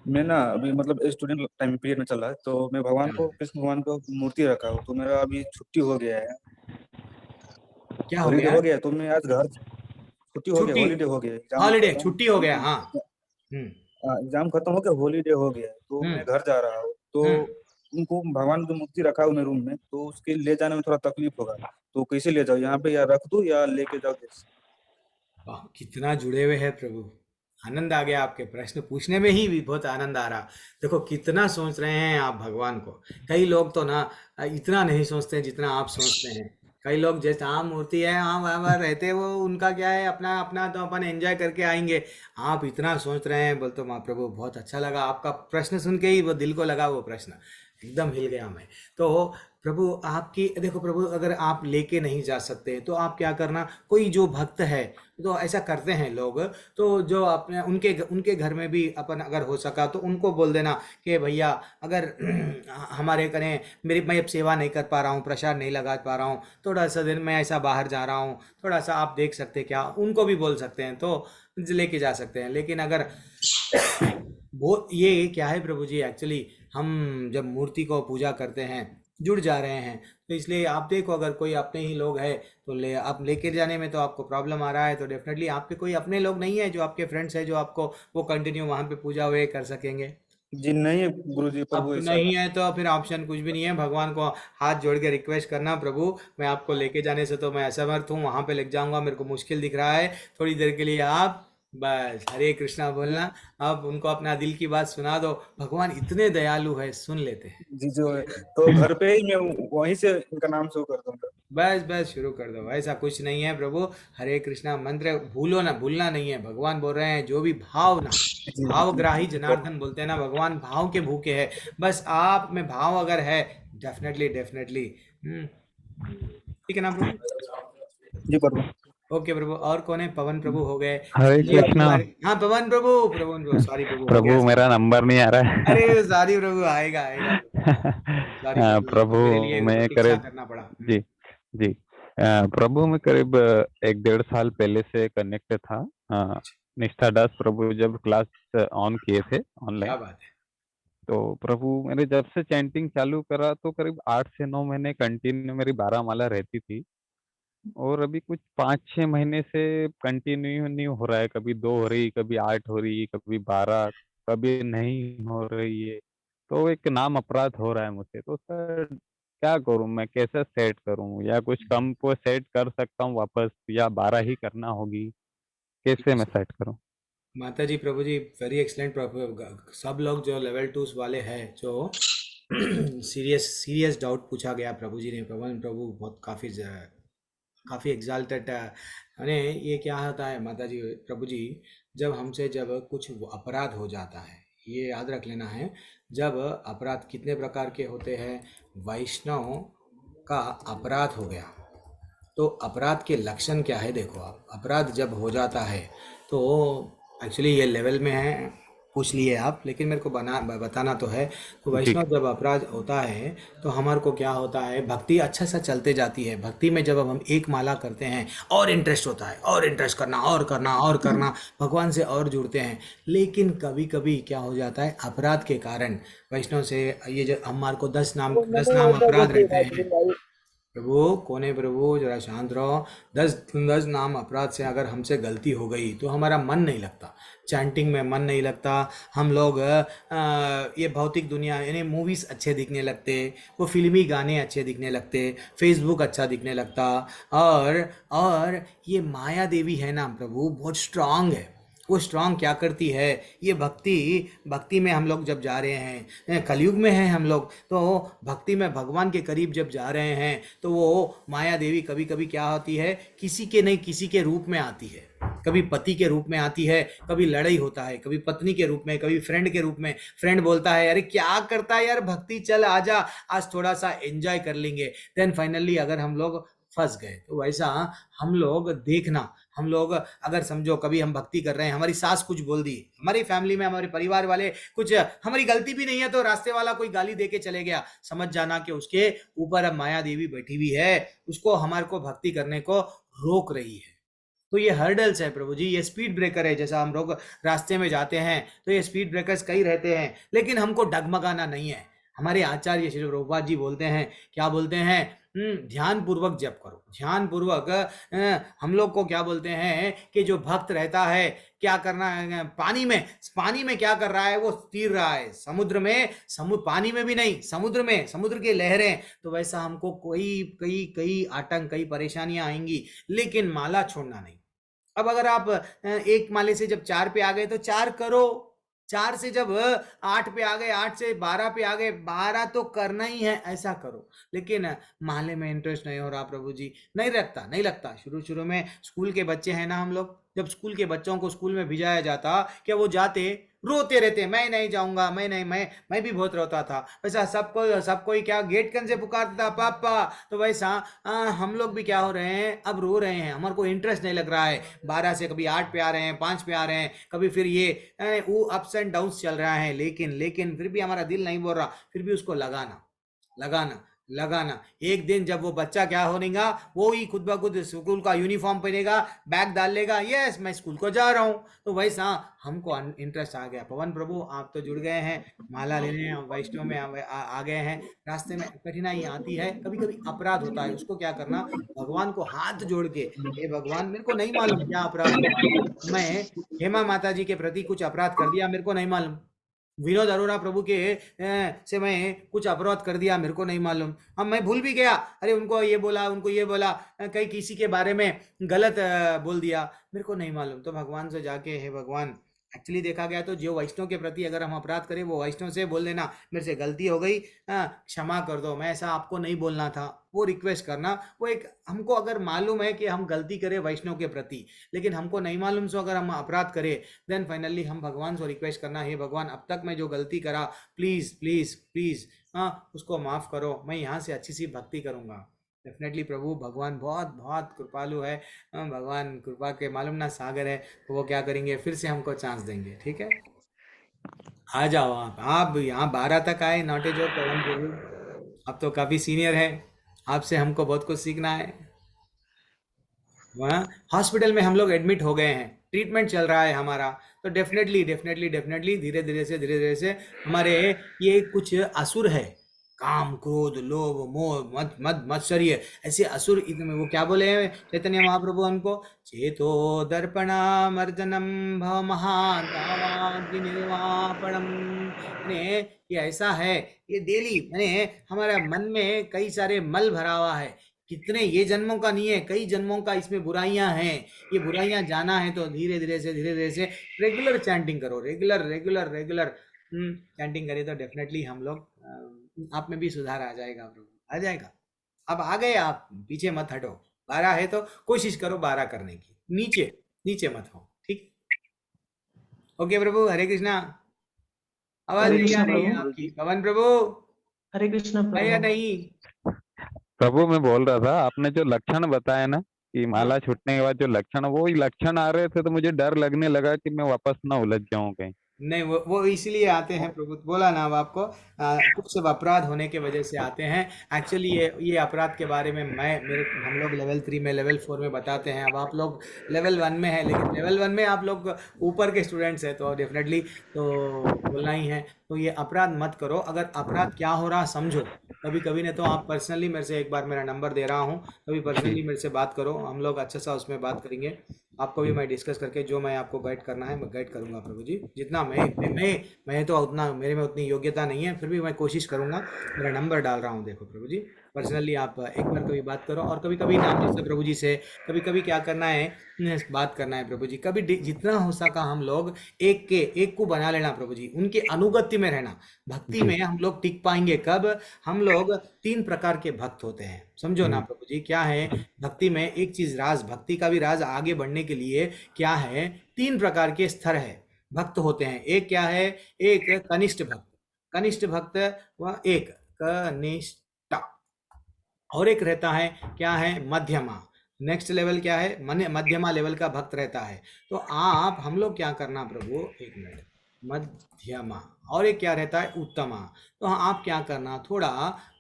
S4: मैं ना अभी मतलब स्टूडेंट टाइम पीरियड में चल रहा है, तो मैं भगवान
S1: क्या
S4: को कृष्ण भगवान को मूर्ति रखा हूँ, तो मेरा अभी छुट्टी हो गया है,
S1: क्या हो
S4: हॉलीडे
S1: गया?
S4: हो गया है, तो मैं आज घर छुट्टी हो गया,
S1: छुट्टी,
S4: हॉलीडे हो गया, एग्जाम
S1: हॉलीडे
S4: खत्म।
S1: छुट्टी हो गया, हाँ। हम्म
S4: एग्जाम खत्म हो गया, हॉलीडे हो गया, तो
S1: हम्म
S4: मैं घर जा रहा हूँ, तो
S1: हम्म
S4: उनको भगवान की मूर्ति रखा हूँ मेरे रूम में, तो उसके ले जाने में थोड़ा तकलीफ होगा, तो कैसे ले जाओ यहाँ पे, या रख दूँ या लेके जाओ कैसे?
S1: वाह, कितना जुड़े हुए हैं प्रभु। आनंद आ गया, आपके प्रश्न पूछने में ही भी बहुत आनंद आ रहा। देखो कितना सोच रहे हैं आप भगवान को। कई लोग तो ना इतना नहीं सोचते जितना आप सोचते हैं। कई लोग जैसे हाँ मूर्ति है, हाँ वहाँ वहाँ रहते हैं, वो उनका क्या है, अपना अपना तो अपन एंजॉय करके आएंगे। आप इतना सोच रहे हैं, बोल तो माँ प्रभु बहुत अच्छा लगा आपका प्रश्न सुन के ही, वो दिल को लगा वो प्रश्न, एकदम हिल गया मैं। तो प्रभु आपकी देखो प्रभु, अगर आप लेके नहीं जा सकते तो आप क्या करना, कोई जो भक्त है तो ऐसा करते हैं लोग, तो जो अपने उनके उनके घर में भी अपन अगर हो सका तो उनको बोल देना कि भैया अगर हमारे करें, मैं अब सेवा नहीं कर पा रहा हूँ, प्रसाद नहीं लगा पा रहा हूँ, थोड़ा सा दिन मैं ऐसा बाहर जा रहा हूँ, थोड़ा सा आप देख सकते क्या, उनको भी बोल सकते हैं, तो लेके जा सकते हैं। लेकिन अगर वो ये क्या है प्रभु जी, एक्चुअली हम जब मूर्ति को पूजा करते हैं जुड़ जा रहे हैं, तो इसलिए आप देखो अगर कोई अपने ही लोग है तो आप लेके जाने में तो आपको प्रॉब्लम आ रहा है, तो डेफिनेटली आपके कोई अपने लोग नहीं है जो आपके फ्रेंड्स है जो आपको वो कंटिन्यू वहाँ पे पूजा हुए कर सकेंगे।
S4: जी नहीं है गुरु जी,
S1: अब
S4: प्रभु ऐसा
S1: नहीं है तो फिर ऑप्शन कुछ भी नहीं है, भगवान को हाथ जोड़ के रिक्वेस्ट करना, प्रभु मैं आपको लेके जाने से तो मैं असमर्थ हूँ, वहां पे लेके जाऊंगा, मेरे को मुश्किल दिख रहा है, थोड़ी देर के लिए आप बस हरे कृष्णा बोलना। अब उनको अपना दिल की बात सुना दो, भगवान इतने दयालु है, सुन लेते हैं।
S4: जी जो है, तो घर पे ही मैं वहीं से इनका नाम शुरू कर दूंगा।
S1: बस शुरू कर दो, ऐसा कुछ नहीं है प्रभु। हरे कृष्णा मंत्र भूलना नहीं है। भगवान बोल रहे हैं जो भी भाव ना,
S4: जी
S1: भावग्राही जनार्दन बोलते हैं ना, भगवान भाव के भूखे हैं। बस आप में भाव अगर है, डेफिनेटली ठीक है ना प्रभु।
S4: जी प्रभु।
S1: ओके प्रभु, और कौन है? पवन प्रभु हो गए।
S13: हरे
S1: चलिए अब
S13: कृष्णा
S1: हाँ पवन प्रभु सॉरी प्रभु, हो गया
S13: प्रभु, मेरा नंबर नहीं आ रहा है।
S1: अरे सॉरी प्रभु, आएगा सॉरी प्रभु,
S13: प्रभु
S1: मेरे लिए
S13: मैं
S1: प्रतीक्षा
S13: करीब
S1: करना पड़ा।
S13: जी जी प्रभु मैं करीब 1-1.5 साल पहले से कनेक्ट था। निष्ठा दास प्रभु जब क्लास ऑन किए थे
S1: क्या
S13: ऑनलाइन,
S1: बात है।
S13: तो प्रभु मैंने जब से चैंटिंग चालू करा तो करीब 8 से 9 महीने कंटिन्यू मेरी 12 माला रहती थी, और अभी कुछ 5-6 महीने से कंटिन्यू नहीं हो रहा है। कभी 2 हो रही, कभी 8 हो रही, कभी 12, कभी नहीं हो रही है। तो एक नाम अपराध हो रहा है मुझसे। तो सर क्या करूं मैं, कैसे सेट करूं, या कुछ कम को सेट कर सकता हूं वापस, या 12 ही करना होगी, कैसे मैं सेट करूं?
S1: माता जी प्रभु जी वेरी एक्सलेंट प्रभु। सब लोग जो लेवल 2 वाले हैं जो सीरियस डाउट पूछा गया प्रभु जी ने, पवन प्रभु बहुत काफ़ी एग्जाल्टेड यानी ये क्या होता है माता जी प्रभु जी, जब हमसे जब कुछ अपराध हो जाता है, ये याद रख लेना है। जब अपराध कितने प्रकार के होते हैं, वैष्णव का अपराध हो गया तो अपराध के लक्षण क्या है देखो आप। अपराध जब हो जाता है तो एक्चुअली ये लेवल में है, पूछ लिए आप, लेकिन मेरे को बताना तो है। तो वैष्णव जब अपराध होता है तो हमारे को क्या होता है, भक्ति अच्छा सा चलते जाती है। भक्ति में जब हम एक माला करते हैं और इंटरेस्ट होता है, और इंटरेस्ट करना और करना भगवान से और जुड़ते हैं। लेकिन कभी कभी क्या हो जाता है, अपराध के कारण वैष्णव से ये जो हमारे को 10 नाम अपराध रहते हैं, प्रभु कौन है प्रभु, जरा शांत रहो। 10 नाम अपराध से अगर हमसे गलती हो गई तो हमारा मन नहीं लगता, चैंटिंग में मन नहीं लगता। हम लोग ये भौतिक दुनिया यानी मूवीज़ अच्छे दिखने लगते, वो फिल्मी गाने अच्छे दिखने लगते, फेसबुक अच्छा दिखने लगता। और ये माया देवी है ना प्रभु, बहुत स्ट्रांग है। वो स्ट्रांग क्या करती है, ये भक्ति में हम लोग जब जा रहे हैं, कलयुग में हैं हम लोग, तो भक्ति में भगवान के करीब जब जा रहे हैं तो वो माया देवी कभी कभी क्या होती है, किसी के नहीं किसी के रूप में आती है। कभी पति के रूप में आती है, कभी लड़ाई होता है, कभी पत्नी के रूप में, कभी फ्रेंड के रूप में। फ्रेंड बोलता है अरे क्या करता है यार भक्ति, चल आजा आज थोड़ा सा एंजॉय कर लेंगे। देन फाइनली अगर हम लोग फंस गए। तो वैसा हम लोग देखना, हम लोग अगर समझो कभी हम भक्ति कर रहे हैं, हमारी सास कुछ बोल दी, हमारी फैमिली में हमारे परिवार वाले कुछ, हमारी गलती भी नहीं है, तो रास्ते वाला कोई गाली दे के चले गया, समझ जाना कि उसके ऊपर अब माया देवी बैठी हुई है, उसको हमारे को भक्ति करने को रोक रही है। तो ये हर्डल्स है प्रभु जी, ये स्पीड ब्रेकर है। जैसा हम लोग रास्ते में जाते हैं तो ये स्पीड ब्रेकर्स कई रहते हैं, लेकिन हमको डगमगाना नहीं है। हमारे आचार्य श्री प्रभुपाद जी बोलते हैं, क्या बोलते हैं, ध्यान पूर्वक जप करो, ध्यान पूर्वक। हम लोग को क्या बोलते हैं कि जो भक्त रहता है क्या करना है, पानी में क्या कर रहा है, वो तीर रहा है समुद्र में, पानी में भी नहीं, समुद्र में, समुद्र की लहरें। तो वैसा हमको कई आतंक, कई परेशानियां आएंगी, लेकिन माला छोड़ना नहीं। अब अगर आप एक माले से जब 4 पे आ गए तो 4 करो, 4 से जब 8 पे आ गए, 8 से 12 पे आ गए, 12 तो करना ही है, ऐसा करो। लेकिन माले में इंटरेस्ट नहीं हो रहा प्रभु जी, नहीं लगता। शुरू में स्कूल के बच्चे हैं ना हम लोग, जब स्कूल के बच्चों को स्कूल में भेजाया जाता, क्या वो जाते, रोते रहते, मैं नहीं जाऊंगा, मैं भी बहुत रोता था। वैसा सबको क्या गेट कन से पुकारता था पापा। तो वैसा हम लोग भी क्या हो रहे हैं, अब रो रहे हैं, हमारे को इंटरेस्ट नहीं लग रहा है। 12 से कभी 8 पे आ रहे हैं, 5 पे आ रहे हैं, कभी फिर ये वो अप्स एंड डाउन्स चल रहा है, लेकिन फिर भी हमारा दिल नहीं बोल रहा, फिर भी उसको लगाना। एक दिन जब वो बच्चा क्या होगा, वो ही खुद ब खुद स्कूल का यूनिफॉर्म पहनेगा, बैग डाल लेगा, यस मैं स्कूल को जा रहा हूँ। तो वैसा हमको इंटरेस्ट आ गया। पवन प्रभु आप तो जुड़ गए हैं, माला लेने हम वैष्णव में आ गए हैं। रास्ते में कठिनाई आती है, कभी कभी अपराध होता है, उसको क्या करना, भगवान को हाथ जोड़ के, हे भगवान मेरे को नहीं मालूम क्या अपराध हुआ, मैं हेमा माता जी के प्रति कुछ अपराध कर दिया, मेरे को नहीं मालूम। विनोद अरोड़ा प्रभु के से मैं कुछ अपराध कर दिया, मेरे को नहीं मालूम। अब मैं भूल भी गया, अरे उनको ये बोला, कहीं किसी के बारे में गलत बोल दिया, मेरे को नहीं मालूम। तो भगवान से जाके, हे भगवान, एक्चुअली देखा गया तो जो वैष्णव के प्रति अगर हम अपराध करें, वो वैष्णव से बोल देना मेरे से गलती हो गई, क्षमा कर दो, मैं ऐसा आपको नहीं बोलना था, वो रिक्वेस्ट करना। वो एक हमको अगर मालूम है कि हम गलती करें वैष्णव के प्रति, लेकिन हमको नहीं मालूम, सो अगर हम अपराध करें, देन फाइनली हम भगवान से रिक्वेस्ट करना, हे भगवान अब तक मैं जो गलती करा, प्लीज उसको माफ़ करो, मैं यहाँ से अच्छी सी भक्ति करूँगा। डेफिनेटली प्रभु भगवान बहुत कृपालु है, भगवान कृपा के मालूम ना सागर है, तो वो क्या करेंगे, फिर से हमको चांस देंगे। ठीक है, आ जाओ आप यहाँ 12 तक आए, नॉट ए जोक पवन प्रभु, आप तो काफ़ी सीनियर है, आपसे हमको बहुत कुछ सीखना है। वहाँ हॉस्पिटल में हम लोग एडमिट हो गए हैं, ट्रीटमेंट चल रहा है हमारा, तो डेफिनेटली धीरे धीरे से हमारे ये कुछ असुर है, काम, क्रोध, लोभ, मोह, मत्सर्य, ऐसे असुर वो क्या बोले हैं चैतन्य महाप्रभु हमको, चेतो दर्पणामर्जनम भव महानिर्वापणम। ये ऐसा है, ये डेली हमारा मन में कई सारे मल भरा हुआ है, कितने ये जन्मों का नहीं है, कई जन्मों का इसमें बुराइयां हैं। ये बुराइयां जाना है तो धीरे धीरे से रेगुलर चैंटिंग करो, रेगुलर चैंटिंग करें तो डेफिनेटली हम लोग आप में भी सुधार आ जाएगा प्रभु, आ जाएगा। अब आ गए आप, पीछे मत हटो, 12 है तो कोशिश करो 12 करने की, नीचे मत हो, ठीक। ओके प्रभु, हरे कृष्णा। आवाज नहीं आ रही है आपकी पवन प्रभु,
S10: हरे कृष्णा
S1: या नहीं?
S13: प्रभु मैं बोल रहा था, आपने जो लक्षण बताया ना कि माला छूटने के बाद जो लक्षण, वो ही लक्षण आ रहे थे, तो मुझे डर लगने लगा कि मैं वापस ना उलझ जाऊं कहीं। नहीं,
S1: वो इसलिए आते हैं प्रभु, बोला ना अब आपको, कुछ सब अपराध होने के वजह से आते हैं। एक्चुअली ये अपराध के बारे में हम लोग लेवल 3 में, लेवल 4 में बताते हैं। अब आप लोग लेवल 1 में है, लेकिन लेवल 1 में आप लोग ऊपर के स्टूडेंट्स हैं, तो डेफिनेटली तो बोलना ही है। तो ये अपराध मत करो, अगर अपराध क्या हो रहा समझो, कभी कभी नहीं तो आप पर्सनली मेरे से, एक बार मेरा नंबर दे रहा हूँ, कभी पर्सनली मेरे से बात करो, हम लोग अच्छा सा उसमें बात करेंगे। आपको भी मैं डिस्कस करके जो मैं आपको गाइड करना है मैं गाइड करूंगा प्रभु जी, जितना मैं तो उतना मेरे में उतनी योग्यता नहीं है, फिर भी मैं कोशिश करूंगा। मेरा नंबर डाल रहा हूँ, देखो प्रभु जी, पर्सनली आप एक बार कभी बात करो, और कभी कभी नाम जैसे प्रभु जी से कभी कभी क्या करना है, बात करना है प्रभु जी, कभी जितना हो सका हम लोग एक को बना लेना प्रभु जी, उनके अनुगत्य में रहना। भक्ति में हम लोग टिक पाएंगे कब, हम लोग 3 प्रकार के भक्त होते हैं, समझो ना प्रभु जी, क्या है भक्ति में एक चीज, राज, भक्ति का भी राज आगे बढ़ने के लिए क्या है, 3 प्रकार के स्तर है, भक्त होते हैं। एक क्या है, एक कनिष्ठ भक्त, कनिष्ठ भक्त वह एक कनिष्ठ, और एक रहता है क्या है, मध्यमा, नेक्स्ट लेवल क्या है, मध्यमा लेवल का भक्त रहता है। तो आप हम लोग क्या करना प्रभु, एक मिनट, मध्यमा, और एक क्या रहता है, उत्तमा। तो आप क्या करना, थोड़ा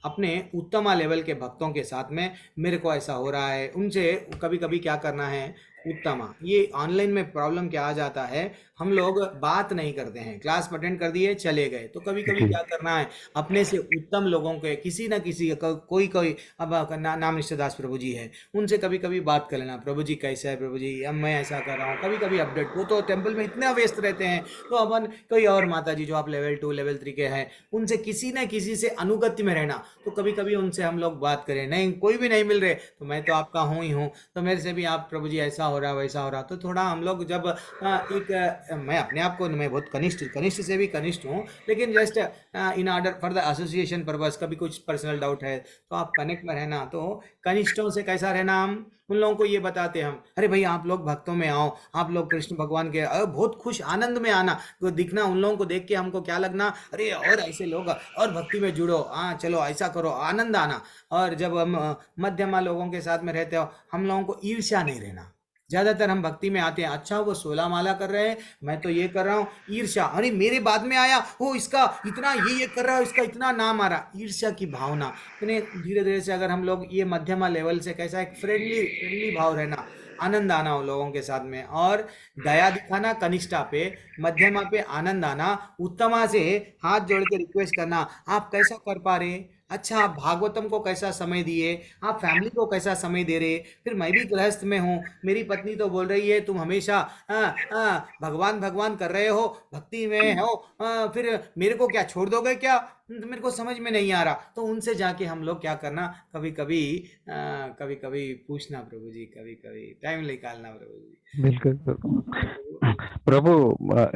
S1: अपने उत्तमा लेवल के भक्तों के साथ में, मेरे को ऐसा हो रहा है उनसे कभी कभी क्या करना है, उत्तमा। ये ऑनलाइन में प्रॉब्लम क्या आ जाता है, हम लोग बात नहीं करते हैं, क्लास अटेंड कर दिए चले गए, तो कभी कभी क्या करना है, अपने से उत्तम लोगों के किसी ना किसी कोई अब नाम निष्ठादास प्रभु जी है, उनसे कभी कभी बात कर लेना, प्रभु जी कैसा है प्रभु जी, अब मैं ऐसा कर रहा हूँ, कभी कभी अपडेट, वो तो टेम्पल में इतने व्यस्त रहते हैं, तो अपन कोई और माता जी जो आप लेवल 2 लेवल 3 के हैं, उनसे किसी न किसी से अनुगत्य में रहना। तो कभी कभी उनसे हम लोग बात करें, नहीं कोई भी नहीं मिल रहे, तो मैं तो आपका हूँ ही हूँ, तो मेरे से भी आप प्रभु जी ऐसा हो रहा वैसा हो रहा, तो थोड़ा हम लोग जब मैं अपने आप को, मैं बहुत कनिष्ठ से भी कनिष्ठ हूँ, लेकिन just in order for the association purpose, कभी कुछ पर्सनल डाउट है तो आप कनेक्ट में रहना। तो कनिष्ठों से कैसा रहना, हम उन लोगों को ये बताते हम, अरे भाई आप लोग भक्तों में आओ, आप लोग कृष्ण भगवान के बहुत खुश आनंद में आना, तो दिखना, उन लोगों को देख के हमको क्या लगना, अरे और ऐसे लोग और भक्ति में जुड़ो, हाँ चलो ऐसा करो, आनंद आना। और जब हम मध्यमा लोगों के साथ में रहते हो, हम लोगों को ईर्ष्या नहीं रहना। ज्यादातर हम भक्ति में आते हैं, अच्छा वो 16 माला कर रहे हैं, मैं तो ये कर रहा हूँ, ईर्ष्या, अरे मेरे बाद में आया हो, इसका इतना ये कर रहा है, इसका इतना नाम आ रहा, ईर्ष्या की भावना। धीरे धीरे से अगर हम लोग ये मध्यमा लेवल से कैसा एक फ्रेंडली भाव रहना, आनंद आना उन लोगों के साथ में, और दया दिखाना कनिष्ठा पे, मध्यमा पे आनंद आना, उत्तमा से हाथ जोड़ के रिक्वेस्ट करना, आप कैसा कर पा रहे, अच्छा आप भागवतम को कैसा समय दिए, आप फैमिली को कैसा समय दे रहे, फिर मैं भी गृहस्थ में हूँ, मेरी पत्नी तो बोल रही है तुम हमेशा भगवान भगवान कर रहे हो, भक्ति में हो, फिर मेरे को क्या छोड़ दोगे क्या, मेरे को समझ में नहीं आ रहा। तो उनसे जाके हम लोग क्या करना, कभी कभी पूछना प्रभु जी, कभी कभी टाइम निकालना प्रभु जी।
S13: बिल्कुल प्रभु,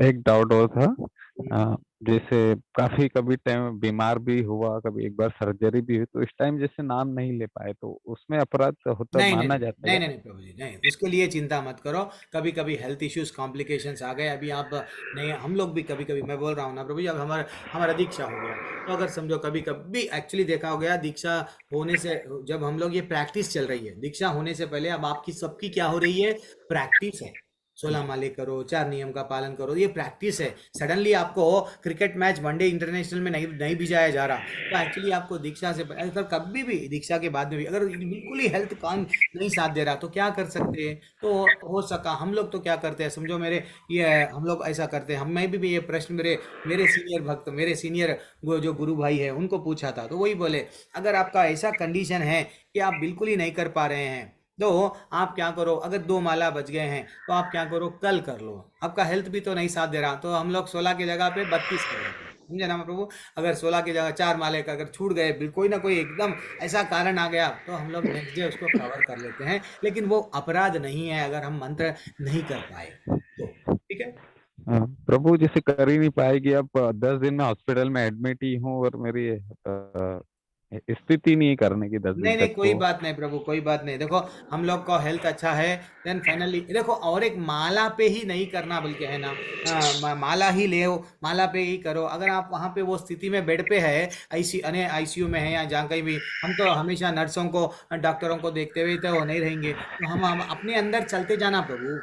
S13: एक डाउट और था, जैसे काफी कभी टाइम बीमार भी हुआ, कभी एक बार सर्जरी भी हुई, तो इस टाइम जैसे नाम नहीं ले पाए, तो उसमें अपराध होता माना जाता है?
S1: नहीं प्रभु जी, नहीं, उसके लिए चिंता मत करो। कभी कभी हेल्थ इश्यूज कॉम्प्लिकेशंस आ गए, अभी आप नहीं, हम लोग भी कभी कभी, मैं बोल रहा हूँ ना प्रभु जी, अब हमारा दीक्षा हो गया, तो अगर समझो कभी कभी एक्चुअली देखा हो गया, दीक्षा होने से, जब हम लोग ये प्रैक्टिस चल रही है, दीक्षा होने से पहले अब आपकी सबकी क्या हो रही है, प्रैक्टिस है, 16 माले करो, 4 नियम का पालन करो, ये प्रैक्टिस है। सडनली आपको क्रिकेट मैच वनडे इंटरनेशनल में नहीं भिजाया जा रहा, तो एक्चुअली आपको दीक्षा से अगर कभी भी, दीक्षा के बाद में भी अगर बिल्कुल ही हेल्थ काम नहीं साथ दे रहा, तो क्या कर सकते हैं, तो हो सका हम लोग तो क्या करते हैं, समझो मेरे ये हम लोग ऐसा करते हैं, मैं भी ये प्रश्न मेरे सीनियर भक्त, मेरे सीनियर जो गुरु भाई है उनको पूछा था, तो वही बोले, अगर आपका ऐसा कंडीशन है कि आप बिल्कुल ही नहीं कर पा रहे हैं, तो आप क्या करो, अगर 2 माला बच गए हैं तो आप क्या करो, कल कर लो, आपका हेल्थ भी तो नहीं साथ दे रहा, तो हम लोग 16 की जगह पे 32 कर रहे हैं, समझे ना प्रभु। अगर 16 की जगह 4 माले का अगर छूट गए, कोई ना कोई एकदम ऐसा कारण आ गया, तो हम लोग नेक्स्ट डे उसको कवर कर लेते हैं, लेकिन वो अपराध नहीं है अगर हम मंत्र नहीं कर पाए तो, ठीक है
S13: प्रभु। जैसे कर ही नहीं पाएगी, अब 10 दिन में हॉस्पिटल में एडमिट ही हूँ, और मेरी स्थिति नहीं करने की 10 दिन
S1: नहीं
S13: तक,
S1: कोई
S13: तो
S1: बात नहीं प्रभु, कोई बात नहीं, देखो हम लोग का हेल्थ अच्छा है, देन फाइनली देखो, और एक माला पे ही नहीं करना, बल्कि है ना, माला ही ले, माला पे ही करो। अगर आप वहाँ पे वो स्थिति में बेड पे है, आईसीयू में है या जहाँ कहीं भी, हम तो हमेशा नर्सों को डॉक्टरों को देखते हुए तो नहीं रहेंगे, तो हम अपने अंदर चलते जाना प्रभु।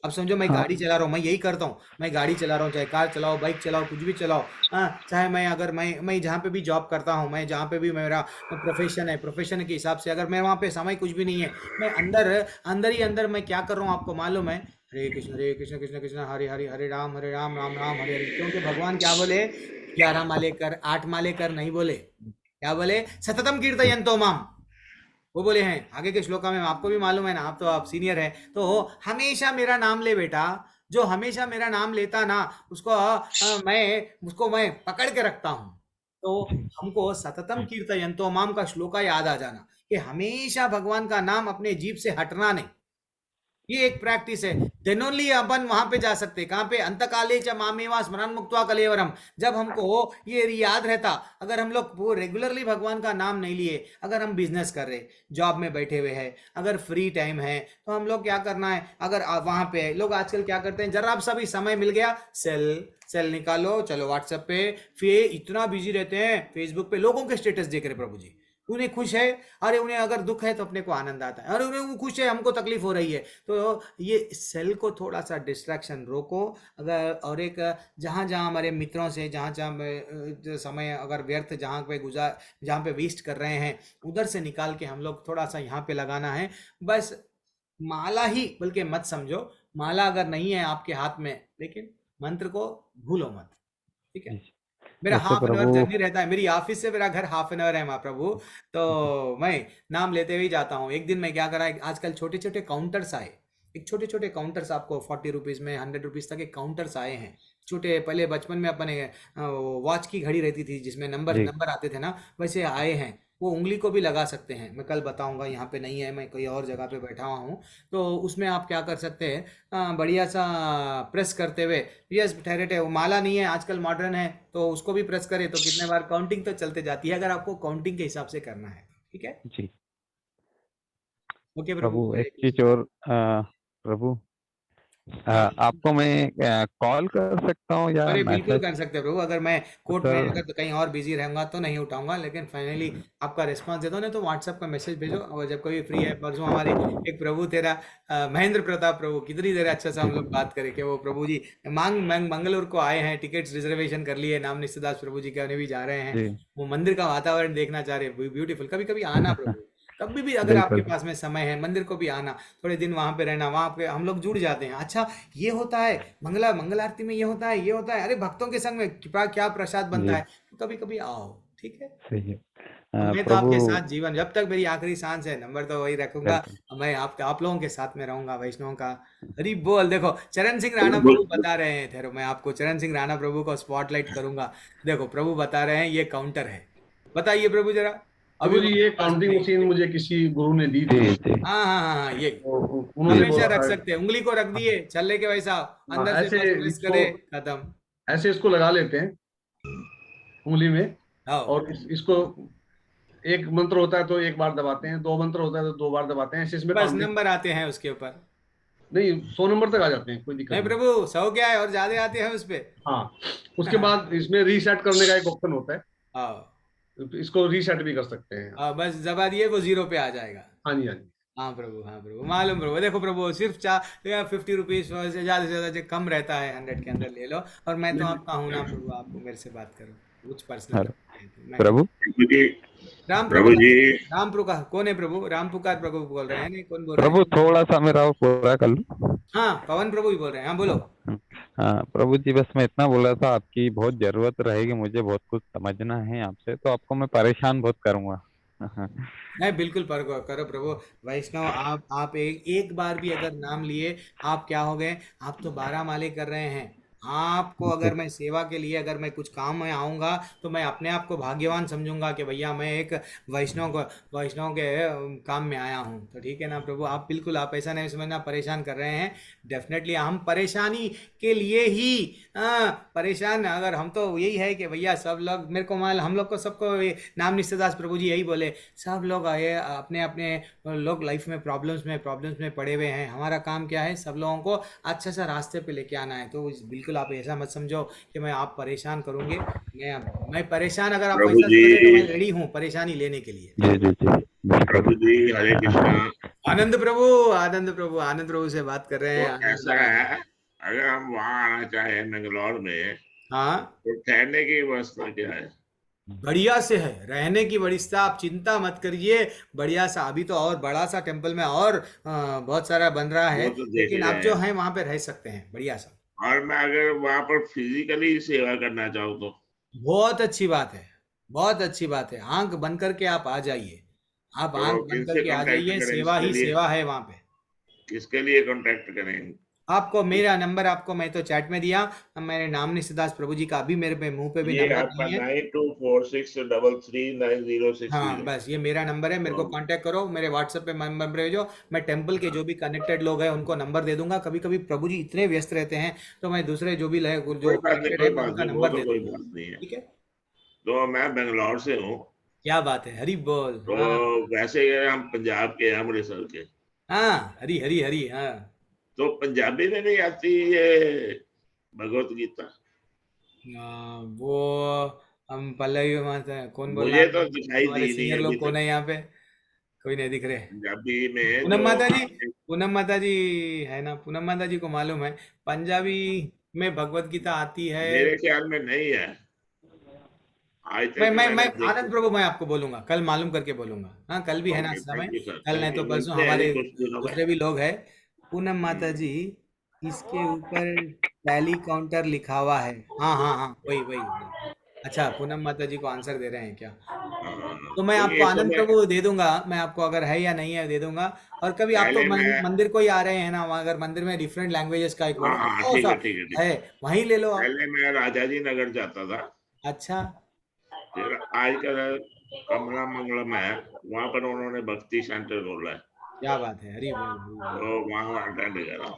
S1: अब समझो मैं गाड़ी चला रहा हूँ, मैं यही करता हूँ, मैं गाड़ी चला रहा हूँ, चाहे कार चलाओ, बाइक चलाओ, कुछ भी चलाओ, चाहे मैं अगर मैं जहाँ पे भी जॉब करता हूँ, मैं जहाँ पे भी मेरा प्रोफेशन है, प्रोफेशन के हिसाब से अगर मैं वहाँ पे समय कुछ भी नहीं है, मैं अंदर ही अंदर मैं क्या कर रहा हूँ आपको मालूम है, हरे कृष्ण कृष्ण कृष्ण हरे हरे, हरे राम राम राम हरे हरे। क्योंकि भगवान क्या बोले, 11 माले कर, 8 माले कर नहीं बोले, क्या बोले? सततम कीर्तयन्तो माम, वो बोले हैं आगे के श्लोका में, आपको भी मालूम है ना, आप सीनियर है, तो हमेशा मेरा नाम ले बेटा, जो हमेशा मेरा नाम लेता ना उसको मैं पकड़ के रखता हूं। तो हमको सततम कीर्तयन्तो माम का श्लोका याद आ जाना कि हमेशा भगवान का नाम अपने जीभ से हटना नहीं, ये एक प्रैक्टिस है। देन ओनली अपन वहां पे जा सकते, कहां पे? अंतकाले च मामेवा स्मरण मुक्त्वा कलेवरम, जब हमको ये याद रहता। अगर हम लोग वो रेगुलरली भगवान का नाम नहीं लिए, अगर हम बिजनेस कर रहे, जॉब में बैठे हुए हैं, अगर फ्री टाइम है, तो हम लोग क्या करना है? अगर वहां पे लोग आजकल क्या करते हैं, जरा सभी समय मिल गया, सेल निकालो, चलो व्हाट्सएप पे, फिर इतना बिजी रहते हैं फेसबुक पे, लोगों के स्टेटस देख रहे, प्रभु जी उन्हें खुश है, अरे उन्हें अगर दुख है तो अपने को आनंद आता है, अरे उन्हें वो खुश है, हमको तकलीफ हो रही है। तो ये सेल को थोड़ा सा डिस्ट्रैक्शन रोको। अगर और एक जहाँ हमारे मित्रों से जहाँ समय अगर व्यर्थ जहाँ पे वेस्ट कर रहे हैं, उधर से निकाल के हम लोग थोड़ा सा यहाँ पे लगाना है। बस माला ही बल्कि मत समझो, माला अगर नहीं है आपके हाथ में, लेकिन मंत्र को भूलो मत, ठीक है? मेरा हाफ एन आवर जर्नी रहता है, मेरी ऑफिस से मेरा घर हाफ एन आवर है महाप्रभु, तो मैं नाम लेते हुए जाता हूँ। एक दिन मैं क्या करा, आजकल छोटे छोटे काउंटर्स आए, एक छोटे छोटे काउंटर्स, आपको 40 रुपीज़ में 100 रुपीज़ तक के काउंटर्स आए हैं छोटे। पहले बचपन में अपने वॉच की घड़ी रहती थी जिसमें नंबर आते थे ना, वैसे आए हैं, वो उंगली को भी लगा सकते हैं। मैं कल बताऊंगा, यहाँ पे नहीं है, मैं कोई और जगह पे बैठा हुआ हूँ, तो उसमें आप क्या कर सकते हैं, बढ़िया सा प्रेस करते हुए, यस ठहरे, वो माला नहीं है आजकल मॉडर्न है, तो उसको भी प्रेस करें तो कितने बार काउंटिंग तो चलते जाती है, अगर आपको काउंटिंग के हिसाब से करना है, ठीक है
S13: जी।
S1: ओके
S13: प्रभु, एक चीज और प्रभु, आपको मैं कॉल कर सकता हूँ या
S1: अरे बिल्कुल
S13: मैसेज?
S1: कर सकते हैं प्रभु, अगर मैं कोर्ट में
S13: सर
S1: अगर तो कहीं और बिजी रहूंगा तो नहीं उठाऊंगा, लेकिन फाइनली आपका रिस्पांस दे दो, नहीं तो व्हाट्सएप का मैसेज भेजो, और जब कोई फ्री है। परसों हमारे एक प्रभु तेरा महेंद्र प्रताप प्रभु, कितनी देर अच्छा से हम लोग बात करें कि वो प्रभु जी मंगलूर को आए हैं, टिकट्स रिजर्वेशन कर लिए, नाम निश्चिदास प्रभु जी के भी जा रहे हैं,
S13: जी
S1: वो मंदिर का वातावरण देखना चाह रहे हैं, ब्यूटीफुल। कभी कभी आना प्रभु, कभी भी अगर आपके
S13: बिल्कुल
S1: पास में समय है, मंदिर को भी आना, थोड़े दिन वहां पे रहना, वहां पे हम लोग जुड़ जाते हैं। अच्छा ये होता है मंगल आरती में, ये होता है, ये होता है, अरे भक्तों के संग में क्या प्रसाद बनता
S13: जी
S1: है, कभी कभी आओ, ठीक है?
S13: सही है।
S1: मैं तो
S13: प्रभु
S1: आपके साथ जीवन, जब तक मेरी आखिरी सांस है, नंबर तो वही रखूंगा,
S13: बिल्कुल
S1: मैं आप लोगों के साथ में रहूंगा, वैष्णवों का। हरी बोल। देखो चरण सिंह राणा प्रभु बता रहे हैं, ठहरो मैं आपको चरण सिंह राणा प्रभु को स्पॉटलाइट करूंगा। देखो प्रभु बता रहे हैं ये काउंटर है, बताइए प्रभु जरा।
S3: प्रभु जी ये काउंटिंग मशीन मुझे किसी गुरु ने दी थी,
S13: जी जी
S1: हाँ ये
S3: तो उन्होंने
S1: हमेशा
S3: बोला
S1: रख सकते हैं, उंगली को रख दिए छल्ले के वैसा, अंदर से
S3: ऐसे
S1: बस प्रेस
S3: इसको
S1: करे, खत्म।
S3: ऐसे इसको लगा लेते हैं उंगली में,
S1: आओ
S3: और इसको एक मंत्र होता है तो एक बार दबाते हैं, 2 मंत्र होता है तो 2 बार दबाते हैं, ऐसे इसमें
S1: बस
S3: काउंटिंग
S1: नंबर आते हैं उसके ऊपर।
S3: नहीं 100 नंबर तक आ जाते हैं, कोई दिक्कत
S1: नहीं
S3: नहीं।
S1: प्रभु 100 क्या है, और ज्यादा आते हैं उस पे।
S3: हाँ उसके बाद इसमें रीसेट करने का एक ऑप्शन होता है,
S1: आओ
S3: तो इसको रीसेट भी कर सकते हैं।
S1: बस दबा दिए, वो 0 पे आ जाएगा।
S3: हाँ जी हाँ जी
S1: हाँ प्रभु मालूम प्रभु। देखो प्रभु सिर्फ 50 रुपीज से ज्यादा जो कम रहता है, 100 के अंदर ले लो। और मैं तो आपका हूँ ना प्रभु, आपको मेरे से बात करो, कुछ पर्सनल
S13: हेलो प्रभु
S1: राम
S16: प्रभु जी
S1: राम पुकार कौन है प्रभु? राम पुकार प्रभु बोल रहे हैं, नहीं कौन बोल रहे
S13: प्रभु, थोड़ा सा मेरा वो पूरा कर लो।
S1: हाँ पवन प्रभु ही बोल रहे हैं, हाँ बोलो।
S13: हाँ प्रभु जी, बस मैं इतना बोल रहा था, आपकी बहुत जरूरत रहेगी, मुझे बहुत कुछ समझना है आपसे, तो आपको मैं परेशान बहुत करूंगा।
S1: नहीं बिल्कुल करो प्रभु। वैष्णव आप एक बार भी अगर नाम लिए, आप क्या हो गए, आप तो 12 माले कर रहे हैं। आपको अगर मैं सेवा के लिए, अगर मैं कुछ काम में आऊँगा, तो मैं अपने आप को भाग्यवान समझूंगा कि भैया मैं एक वैष्णव के काम में आया हूँ। तो ठीक है ना प्रभु, आप बिल्कुल, आप ऐसा नहीं समझना परेशान कर रहे हैं। डेफिनेटली हम परेशानी के लिए ही परेशान, अगर हम तो यही है कि भैया सब लोग मेरे को हम लोग को सबको नाम निश्चिदास प्रभु जी यही बोले, सब लोग आए अपने अपने लोग लाइफ में प्रॉब्लम्स में पड़े हुए हैं। हमारा काम क्या है, सब लोगों को अच्छा सा रास्ते पे लेके आना है। तो बिल्कुल आप ऐसा मत समझो कि मैं आप परेशान करूंगे। मैं परेशान, अगर आप
S16: प्रभु
S1: पैसा
S16: जी
S1: तो मैं रेडी हूँ परेशानी लेने के लिए।
S13: जी जी जी
S16: प्रभु जी हरे कृष्णा।
S1: आनंद प्रभु से बात कर रहे हैं।
S16: तो ऐसा है, अगर हम वहाँ आना चाहे मंगलौर में,
S1: हाँ
S16: तो ठहरने की व्यवस्था क्या है?
S1: बढ़िया से है, रहने की व्यवस्था, आप चिंता मत करिए, बढ़िया सा। अभी तो और बड़ा सा टेम्पल में और बहुत सारा बन रहा है,
S16: वो तो देख
S1: लेकिन आप
S16: रहे
S1: जो
S16: हैं।
S1: है वहां पे रह सकते हैं बढ़िया सा।
S16: और मैं अगर वहाँ पर फिजिकली सेवा करना चाहूँ तो?
S1: बहुत अच्छी बात है, बहुत अच्छी बात है। आंख बंद करके आप आ जाइए, आप
S16: तो
S1: आंख बंद
S16: किनसे
S1: करके आ
S16: कांटेक्ट
S1: जाइए,
S16: करें
S1: सेवा
S16: इसके
S1: ही
S16: लिए?
S1: सेवा है वहां पे।
S16: किसके लिए कांटेक्ट करें?
S1: आपको मेरा नंबर आपको मैं तो चैट में दिया, मेरे नाम निशिदास प्रभु जी का अभी मेरे पे मुंह पे भी
S16: ये
S1: नंबर
S16: आपका
S1: नहीं है।
S16: 9246339060
S1: हाँ बस ये मेरा नंबर है, मेरे को कांटेक्ट करो, मेरे व्हाट्सएप पे नंबर भेजो, मैं टेंपल के जो भी कनेक्टेड लोग हैं उनको नंबर दे दूंगा। कभी कभी प्रभु जी इतने व्यस्त रहते हैं तो मैं दूसरे जो भी जो कनेक्टेड है मैं उनका नंबर दे
S16: कोई
S1: दूंगा।
S16: बात नहीं है।
S1: ठीक है,
S16: तो मैं बेंगलोर से हूँ।
S1: क्या बात है, हरी बोल।
S16: तो
S1: हाँ
S16: वैसे ये हम पंजाब के हैं, अमृतसर के।
S1: हाँ, हरी हरी हरी। हाँ
S16: तो पंजाबी में नहीं आती ये भगवत गीता?
S1: वो हम पल्लवी माता कौन बोल रहा
S16: मुझे
S1: है?
S16: तो दिखाई
S1: हमारे
S16: दी नहीं
S1: सीनियर
S16: अभी
S1: लोग कौन
S16: तक
S1: है यहाँ पे? कोई नहीं दिख रहे।
S16: पंजाबी में
S1: पूनम
S16: जो
S1: माता जी,
S16: आपने।
S1: पूनम माता जी है ना, पूनम माता जी को मालूम है पंजाबी में भगवत गीता आती है।
S16: मेरे ख्याल में नहीं है, आज
S1: मैं
S16: तक
S1: मैं
S16: मैंने
S1: मैं
S16: देखी।
S1: आनंद प्रभु मैं आपको बोलूंगा, कल मालूम करके बोलूंगा। हाँ कल भी है ना
S16: ओके,
S1: समय,
S16: थैंक यू सर,
S1: कल नहीं
S16: थैंक
S1: तो
S16: यू।
S1: परसों
S16: मिलते हैं
S1: हमारे
S16: जी कुछ दिनों में।
S1: दूसरे भी लोग हैं। पूनम माता जी, इसके ऊपर टैली काउंटर लिखा हुआ है। हाँ हाँ हाँ, वही वही वही। अच्छा, पूनम माता जी को आंसर दे रहे हैं क्या?
S16: हाँ,
S1: तो मैं
S16: तो
S1: आपको
S16: ये तो
S1: आनंद
S16: मैं
S1: प्रभु दे दूंगा, मैं आपको अगर है या नहीं है दे दूंगा। और कभी आप तो
S16: पहले मैं।
S1: मंदिर को ही आ रहे हैं ना, वहाँ अगर मंदिर में डिफरेंट लैंग्वेजेस का एक
S16: हाँ
S1: बड़ा
S16: हाँ,
S1: सा
S16: ठीक है ठीक है ठीक
S1: है,
S16: है।
S1: वहीं ले लो आप।
S16: पहले मैं राजा जी नगर जाता था।
S1: अच्छा,
S16: फिर आजकल कमला मंगलम है, वहां पर उन्होंने भक्ति सेंटर खोला है,
S1: क्या बात है, हरी बोल हरी बोल।
S16: तो वहां अटेंड करा।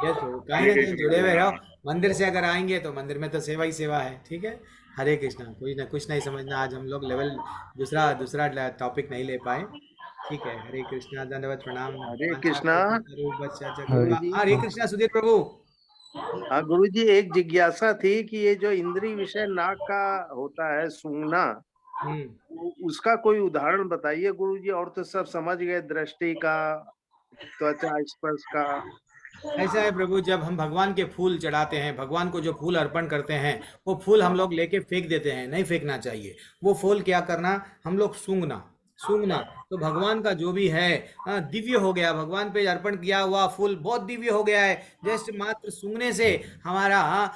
S1: यस प्रभु, कहीं
S16: हरे
S1: ना कहीं
S16: कृष्ण
S1: जुड़े
S16: हरे
S1: हुए रहो।
S16: राम।
S1: मंदिर से अगर आएंगे तो मंदिर में तो सेवा ही सेवा है। ठीक है, हरे कृष्णा। कोई ना कुछ नहीं समझना, आज हम लोग लेवल दूसरा दूसरा टॉपिक नहीं ले पाए। ठीक है, हरे कृष्णा, दंडवत प्रणाम।
S9: हरे
S1: वांछा
S9: कृष्णा।
S1: कल्पतरु वत्सच
S9: गुरु
S1: कृपा।
S9: जी।
S1: हरे कृष्णा सुधीर प्रभु।
S9: हाँ गुरु जी, एक जिज्ञासा थी कि ये जो इंद्रिय विषय नाक का होता है सूंघना, उसका कोई उदाहरण बताइए गुरु जी। और तो सब समझ गए, दृष्टि का, त्वचा स्पर्श का।
S1: ऐसा है प्रभु, जब हम भगवान के फूल चढ़ाते हैं, भगवान को जो फूल अर्पण करते हैं, वो फूल हम लोग लेके फेंक देते हैं, नहीं फेंकना चाहिए। वो फूल क्या करना, हम लोग सूंघना, सूंघना। तो भगवान का जो भी है दिव्य हो गया, भगवान पे अर्पण किया हुआ फूल बहुत दिव्य हो गया है। जस्ट मात्र सूंघने से हमारा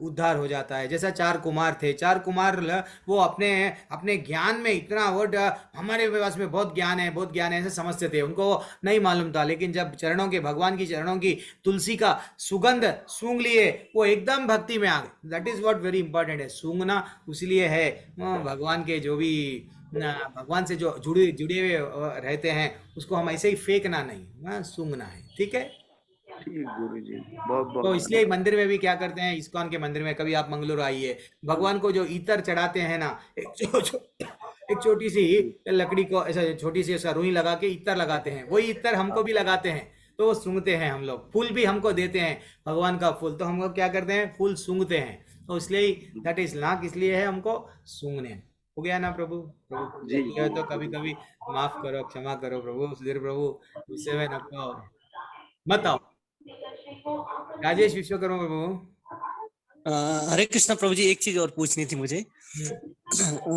S1: उद्धार हो जाता है। जैसा चार कुमार थे, चार कुमार वो अपने अपने ज्ञान में इतना वो हमारे पास में बहुत ज्ञान है, बहुत ज्ञान है ऐसे समझते थे, उनको नहीं मालूम था। लेकिन जब चरणों के, भगवान की चरणों की तुलसी का सुगंध सूंघ लिए, वो एकदम भक्ति में आ गए। That is what very important है, सूंघना। इसलिए है भगवान के जो भी भगवान से जो जुड़े जुड़े हुए रहते हैं, उसको हम ऐसे ही फेंकना नहीं, सूंघना है। ठीक है,
S9: ठीक गुरु जी, बहुत
S1: तो
S9: बहुत
S1: इसलिए मंदिर में भी क्या करते हैं, इस्कॉन के मंदिर में कभी आप मंगलूर आइए, भगवान को जो इतर चढ़ाते हैं ना, एक छोटी सी लकड़ी को ऐसा छोटी सी ऐसा रुई लगा के इतर लगाते हैं, वही इतर हमको भी लगाते हैं, तो वो सूंघते हैं हम लोग। फूल भी हमको देते हैं, भगवान का फूल, तो हम लोग क्या करते हैं, फूल सूंघते हैं। तो इसलिए दैट इज नाक, इसलिए है हमको सूंघने। हो गया ना प्रभु? प्रभु
S9: जी।
S1: गलती है तो कभी कभी माफ करो, क्षमा करो प्रभु। सुधीर प्रभु, गुस्से में न आओ, मत आओ। राजेश विश्वकर्मा प्रभु।
S14: हरे कृष्णा प्रभु जी, एक चीज और पूछनी थी मुझे।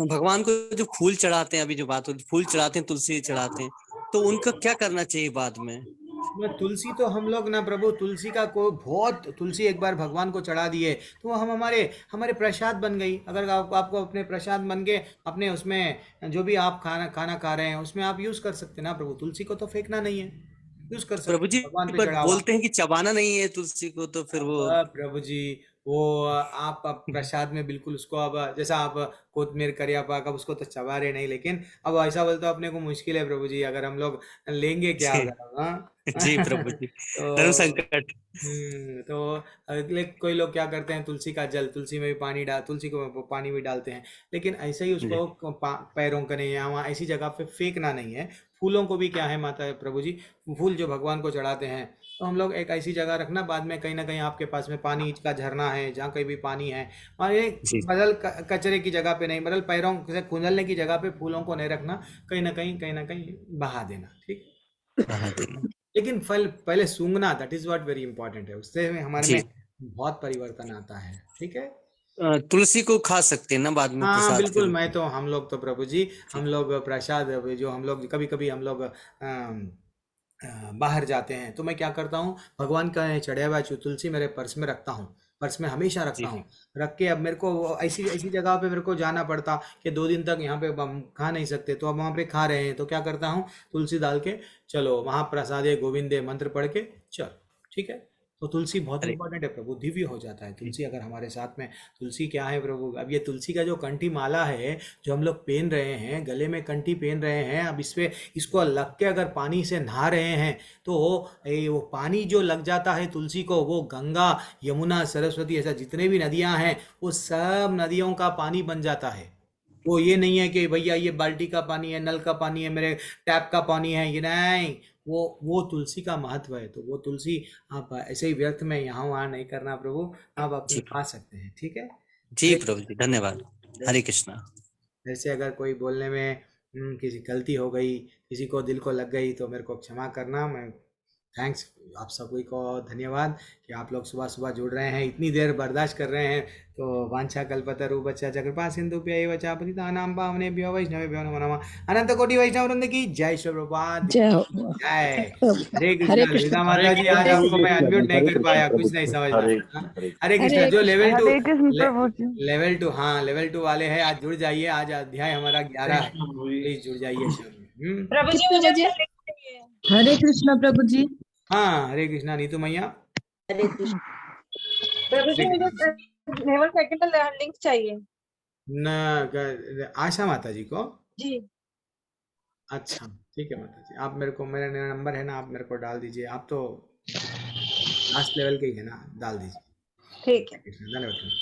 S14: भगवान को जो फूल चढ़ाते हैं, अभी जो बात होती, फूल चढ़ाते हैं, तुलसी चढ़ाते हैं, तो उनका क्या करना चाहिए बाद में?
S1: तुलसी तो हम लोग ना प्रभु, तुलसी का कोई बहुत, तुलसी एक बार भगवान को चढ़ा दिए तो हम हमारे हमारे प्रसाद बन गई। अगर आपको अपने प्रसाद बन के अपने उसमें जो भी आप खाना खा रहे हैं उसमें आप यूज कर सकते ना प्रभु। तुलसी को तो फेंकना नहीं है, यूज कर सकते
S14: प्रभु जी,
S1: भगवान पे
S14: पर
S1: चढ़ा हुआ।
S14: बोलते हैं कि चबाना नहीं है तुलसी को, तो फिर वो
S1: प्रभु जी, वो आप प्रसाद में बिल्कुल उसको, अब जैसा आप कोतमीर करिया पाक, अब उसको तो चबा रहे नहीं, लेकिन अब ऐसा बोलते तो अपने को मुश्किल है प्रभु जी, अगर हम लोग लेंगे क्या
S14: जी,
S1: अगर, हाँ
S14: जी प्रभु जी, धर्म
S1: तो
S14: संकट।
S1: तो अगले कोई लोग क्या करते हैं, तुलसी का जल, तुलसी में भी पानी डाल, तुलसी को पानी भी डालते हैं, लेकिन ऐसे ही उसको पैरों के नहीं, या वहाँ ऐसी जगह पे फेंकना नहीं है। फूलों को भी क्या है माता प्रभु जी, फूल जो भगवान को चढ़ाते हैं, तो हम लोग एक ऐसी जगह रखना, बाद में कहीं ना कहीं आपके पास में पानी का झरना है, जहाँ कहीं भी पानी है, और ये बदल कचरे की जगह पे नहीं, बदल पैरों से खुंदलने की जगह पे फूलों को नहीं रखना, कहीं ना कहीं बहा देना। ठीक,
S14: बहा देना।
S1: लेकिन फल पहले सूंघना, that is what very important है, उससे हमारे में बहुत परिवर्तन आता है। ठीक है,
S14: तुलसी को खा सकते हैं ना बाद में
S1: हाँ
S14: प्रसाद के
S1: बिल्कुल।
S14: रूप
S1: मैं तो, हम लोग तो प्रभु जी, हम लोग प्रसाद जो हम लोग कभी कभी हम लोग बाहर जाते हैं, तो मैं क्या करता हूँ, भगवान का चढ़ाया हुआ तुलसी मेरे पर्स में रखता हूँ, पर्स में हमेशा रखता हूँ। रख के अब मेरे को ऐसी ऐसी जगह पे मेरे को जाना पड़ता कि 2 दिन तक यहाँ पे हम खा नहीं सकते, तो अब वहाँ पे खा रहे हैं तो क्या करता हूँ, तुलसी डाल के चलो वहाँ प्रसादे गोविंदे मंत्र पढ़ के चल, ठीक है। तो तुलसी बहुत इंपॉर्टेंट है प्रभु, दिव्य हो जाता है तुलसी अगर हमारे साथ में। तुलसी क्या है प्रभु, अब ये तुलसी का जो कंठी माला है जो हम लोग पहन रहे हैं, गले में कंठी पहन रहे हैं, अब इसको लग के अगर पानी से नहा रहे हैं तो वो पानी जो लग जाता है तुलसी को, वो गंगा यमुना सरस्वती ऐसा जितने भी नदियां हैं वो सब नदियों का पानी बन जाता है। वो ये नहीं है कि भैया ये बाल्टी का पानी है, नल का पानी है, मेरे टैप का पानी है, ये नहीं, वो तुलसी का महत्व है। तो वो तुलसी आप ऐसे ही व्यर्थ में यहाँ वहाँ नहीं करना प्रभु, आप अपने खा सकते हैं, ठीक है
S14: जी प्रभु जी, धन्यवाद। हरे कृष्णा।
S1: जैसे अगर कोई बोलने में किसी गलती हो गई, किसी को दिल को लग गई तो मेरे को क्षमा करना। मैं थैंक्स आप सभी को, धन्यवाद कि आप लोग सुबह सुबह जुड़ रहे हैं, इतनी देर बर्दाश्त कर रहे हैं। तो वांछा कल्पतरुभ्यश्च कृपा सिंधुभ्यैव च पतितानां पावनेभ्यो वैष्णवेभ्यो नमो नमः। अनंत कोटि वैष्णव वृंद की जय श्री प्रभुपाद
S6: जय हो।
S1: जय। हरे कृष्णा। ललिता माता जी आज आपको मैं अनम्यूट नहीं कर पाया, कुछ नहीं समझना। हरे कृष्णा। जो लेवल 2
S6: हरे कृष्ण प्रभु जी।
S1: लेवल 2 हाँ लेवल 2 वाले हैं, आज जुड़ जाइए। आज अध्याय हमारा 11 है, प्लीज जुड़ जाइए शाम में।
S10: प्रभु जी मुझे
S2: हरे कृष्णा प्रभु जी।
S1: हाँ हरे कृष्णा। नीतू मैया
S5: हरे कृष्ण।
S10: प्रभु जी मुझे लेवल 2 का लिंक चाहिए
S1: न आशा माता जी को।
S10: जी।
S1: अच्छा ठीक है माता जी, आप मेरे को, मेरा नंबर है ना, आप मेरे को डाल दीजिए। आप तो लास्ट लेवल के ही है ना, डाल दीजिए।
S10: ठीक है।
S1: धन्यवाद।